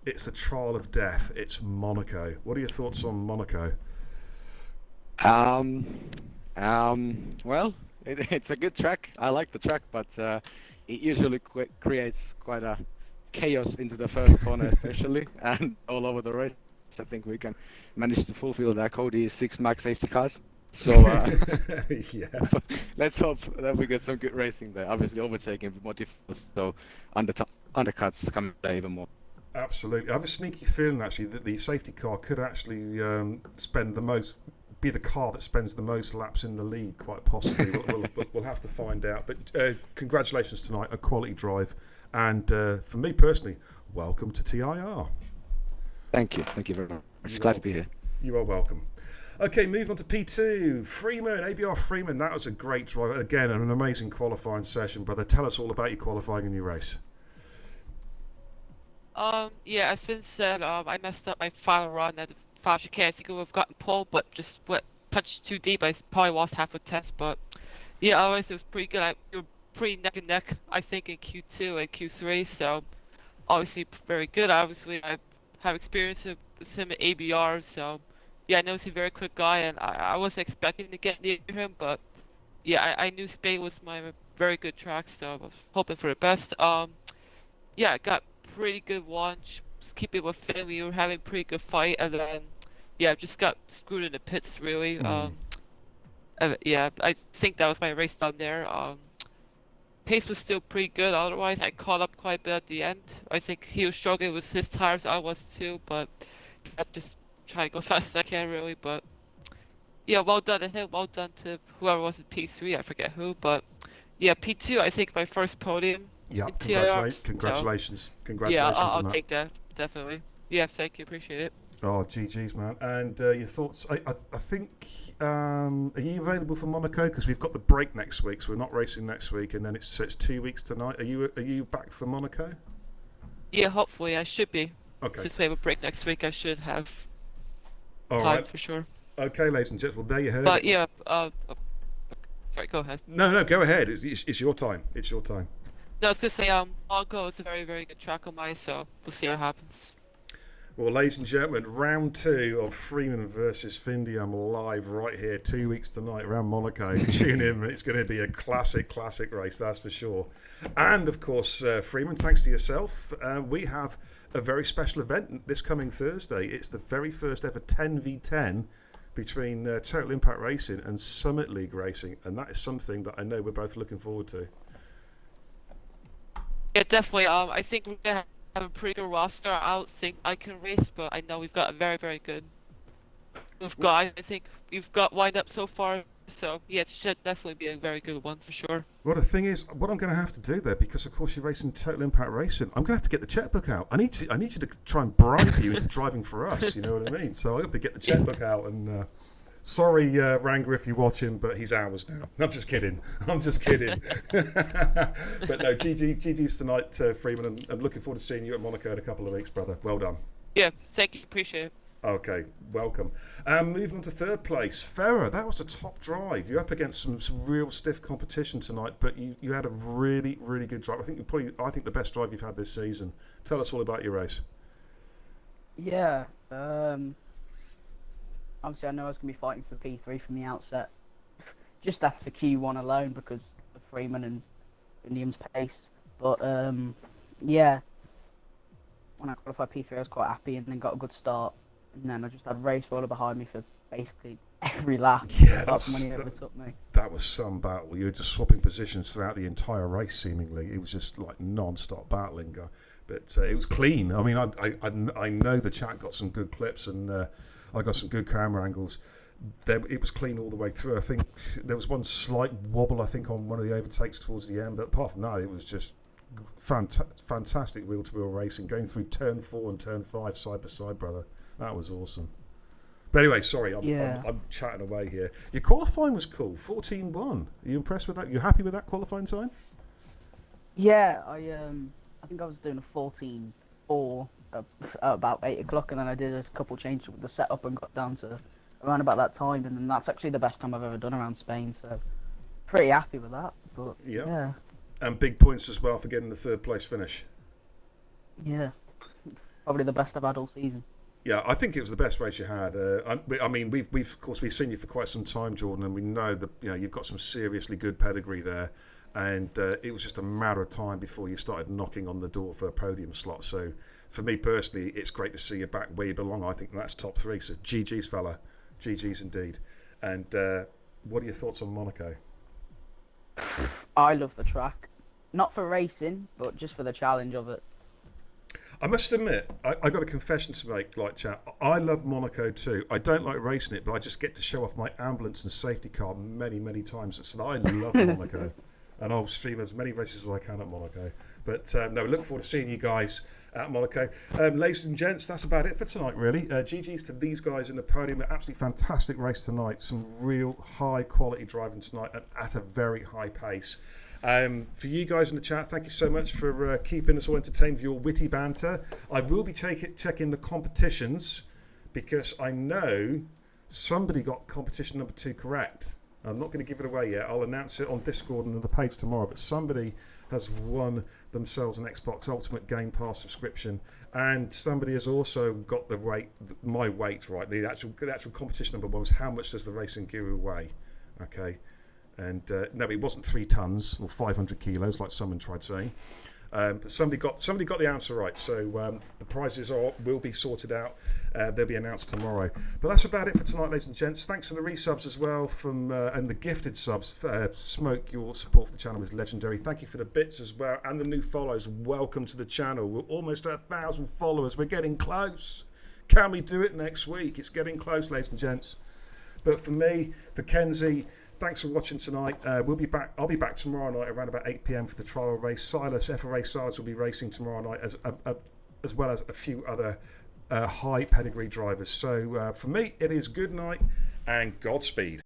it's the trial of death. It's Monaco. What are your thoughts on Monaco? Well. It's a good track. I like the track, but it usually creates quite a chaos into the first corner, especially, and all over the race. I think we can manage to fulfill that Cody's 6 max safety cars. So yeah, let's hope that we get some good racing there. Obviously, overtaking will be more difficult, so undercuts come there even more. Absolutely. I have a sneaky feeling actually that the safety car could actually be the car that spends the most laps in the league, quite possibly. We'll have to find out. But congratulations tonight, a quality drive, and for me personally, welcome to TIR. Thank you very much. Glad to be here. You are welcome. Okay, move on to P2. Freeman, ABR Freeman, that was a great drive. Again, an amazing qualifying session, brother. Tell us all about your qualifying and your race. Yeah, as Finn said, I messed up my final run at the final chicane. I think I would have gotten pole, but just punched too deep. I probably lost half a test, but yeah, otherwise it was pretty good. We were pretty neck and neck, I think, in Q2 and Q3, so obviously very good. Obviously, I have experience with him at ABR, so yeah, I know he's a very quick guy, and I wasn't expecting to get near him, but yeah, I knew Spain was my very good track, so I was hoping for the best. Yeah, I got pretty good launch. Just keeping with Finn, we were having a pretty good fight, and then yeah, just got screwed in the pits really. Yeah, I think that was my race down there. Pace was still pretty good. Otherwise, I caught up quite a bit at the end. I think he was struggling with his tires. I was too, but I just try to go fast as I can really. But yeah, well done to him. Well done to whoever was in P3. I forget who, but yeah, P2. I think my first podium. Yeah, congratulations. So, Congratulations. Yeah, on I'll that. take that definitely. Yeah, thank you. Appreciate it. Oh, GG's, man. And your thoughts? I think, are you available for Monaco? Because we've got the break next week, so we're not racing next week, and then it's 2 weeks tonight. Are you back for Monaco? Yeah, hopefully I should be. Okay. Since we have a break next week, I should have All time right. for sure. Okay, ladies and gents. Well, there you heard But it. yeah, sorry, go ahead. No, go ahead. It's your time. It's your time. No, I was gonna say, Monaco is a very, very good track of mine, so we'll see what happens. Well, ladies and gentlemen, round 2 of Freeman versus Findiam live right here, 2 weeks tonight around Monaco. Tune in, it's going to be a classic race, that's for sure. And of course, Freeman, thanks to yourself, we have a very special event this coming Thursday. It's the very first ever 10v10 between Total Impact Racing and Summit League Racing, and that is something that I know we're both looking forward to. Yeah, definitely. I think we're gonna have a pretty good roster. I don't think I can race, but I know we've got a very, very good. I think we've got lined up so far. So yeah, it should definitely be a very good one for sure. Well, the thing is, what I'm going to have to do there, because of course you're racing Total Impact Racing, I'm going to have to get the checkbook out. I need you to try and bribe you into driving for us. You know what I mean? So I have to get the checkbook out and. Sorry, Ranger, if you're watching, but he's ours now. I'm just kidding. But no, GG's tonight, Freeman. I'm looking forward to seeing you at Monaco in a couple of weeks, brother. Well done. Yeah, thank you. Appreciate it. Okay, welcome. Moving on to third place, Ferrer. That was a top drive. You're up against some real stiff competition tonight, but you had a really, really good drive. I think the best drive you've had this season. Tell us all about your race. Yeah. Obviously, I know I was going to be fighting for P3 from the outset, just after Q1 alone because of Freeman and Williams' pace. But yeah, when I qualified P3, I was quite happy and then got a good start. And then I just had race roller behind me for basically every lap. Yeah, apart from when he overtook me. That was some battle. You were just swapping positions throughout the entire race, seemingly. It was just like non-stop battling. But it was clean. I mean, I know the chat got some good clips and I got some good camera angles. It was clean all the way through. I think there was one slight wobble, I think, on one of the overtakes towards the end. But apart from that, it was just fantastic wheel-to-wheel racing, going through turn 4 and turn 5 side by side, brother. That was awesome. But anyway, sorry, I'm chatting away here. Your qualifying was cool, 14.1. Are you impressed with that? You happy with that qualifying time? Yeah, I think I was doing a 14.4 at about 8 o'clock, and then I did a couple changes with the setup and got down to around about that time, and then that's actually the best time I've ever done around Spain, so pretty happy with that. But yeah. And big points as well for getting the third place finish. Yeah, probably the best I've had all season. Yeah, I think it was the best race you had. I mean, we've of course seen you for quite some time, Jordan, and we know that you've got some seriously good pedigree there. And it was just a matter of time before you started knocking on the door for a podium slot. So for me personally, it's great to see you back where you belong. I think that's top 3. So GG's, fella, GG's indeed. And what are your thoughts on Monaco? I love the track, not for racing, but just for the challenge of it. I must admit, I got a confession to make, like chat. I love Monaco too. I don't like racing it, but I just get to show off my ambulance and safety car many, many times. So I love Monaco. And I'll stream as many races as I can at Monaco. But no, we look forward to seeing you guys at Monaco. Ladies and gents, that's about it for tonight, really. GG's to these guys in the podium. An absolutely fantastic race tonight. Some real high quality driving tonight and at a very high pace. For you guys in the chat, thank you so much for keeping us all entertained with your witty banter. I will be checking the competitions because I know somebody got competition number 2 correct. I'm not going to give it away yet. I'll announce it on Discord and on the page tomorrow. But somebody has won themselves an Xbox Ultimate Game Pass subscription, and somebody has also got my weight right. The actual competition number 1 was how much does the Racing Guru weigh? Okay, and no, it wasn't 3 tons or 500 kilos like someone tried saying. But somebody got the answer right. So the prizes will be sorted out. They'll be announced tomorrow. But that's about it for tonight, ladies and gents. Thanks for the resubs as well and the gifted subs. Smoke, your support for the channel is legendary. Thank you for the bits as well and the new follows. Welcome to the channel. We're almost at 1,000 followers. We're getting close. Can we do it next week? It's getting close, ladies and gents. But for me, for Kenzie, thanks for watching tonight. We'll be back. I'll be back tomorrow night around about 8 p.m. for the trial race. FRA Silas will be racing tomorrow night as well as a few other high pedigree drivers. So for me, it is good night and Godspeed.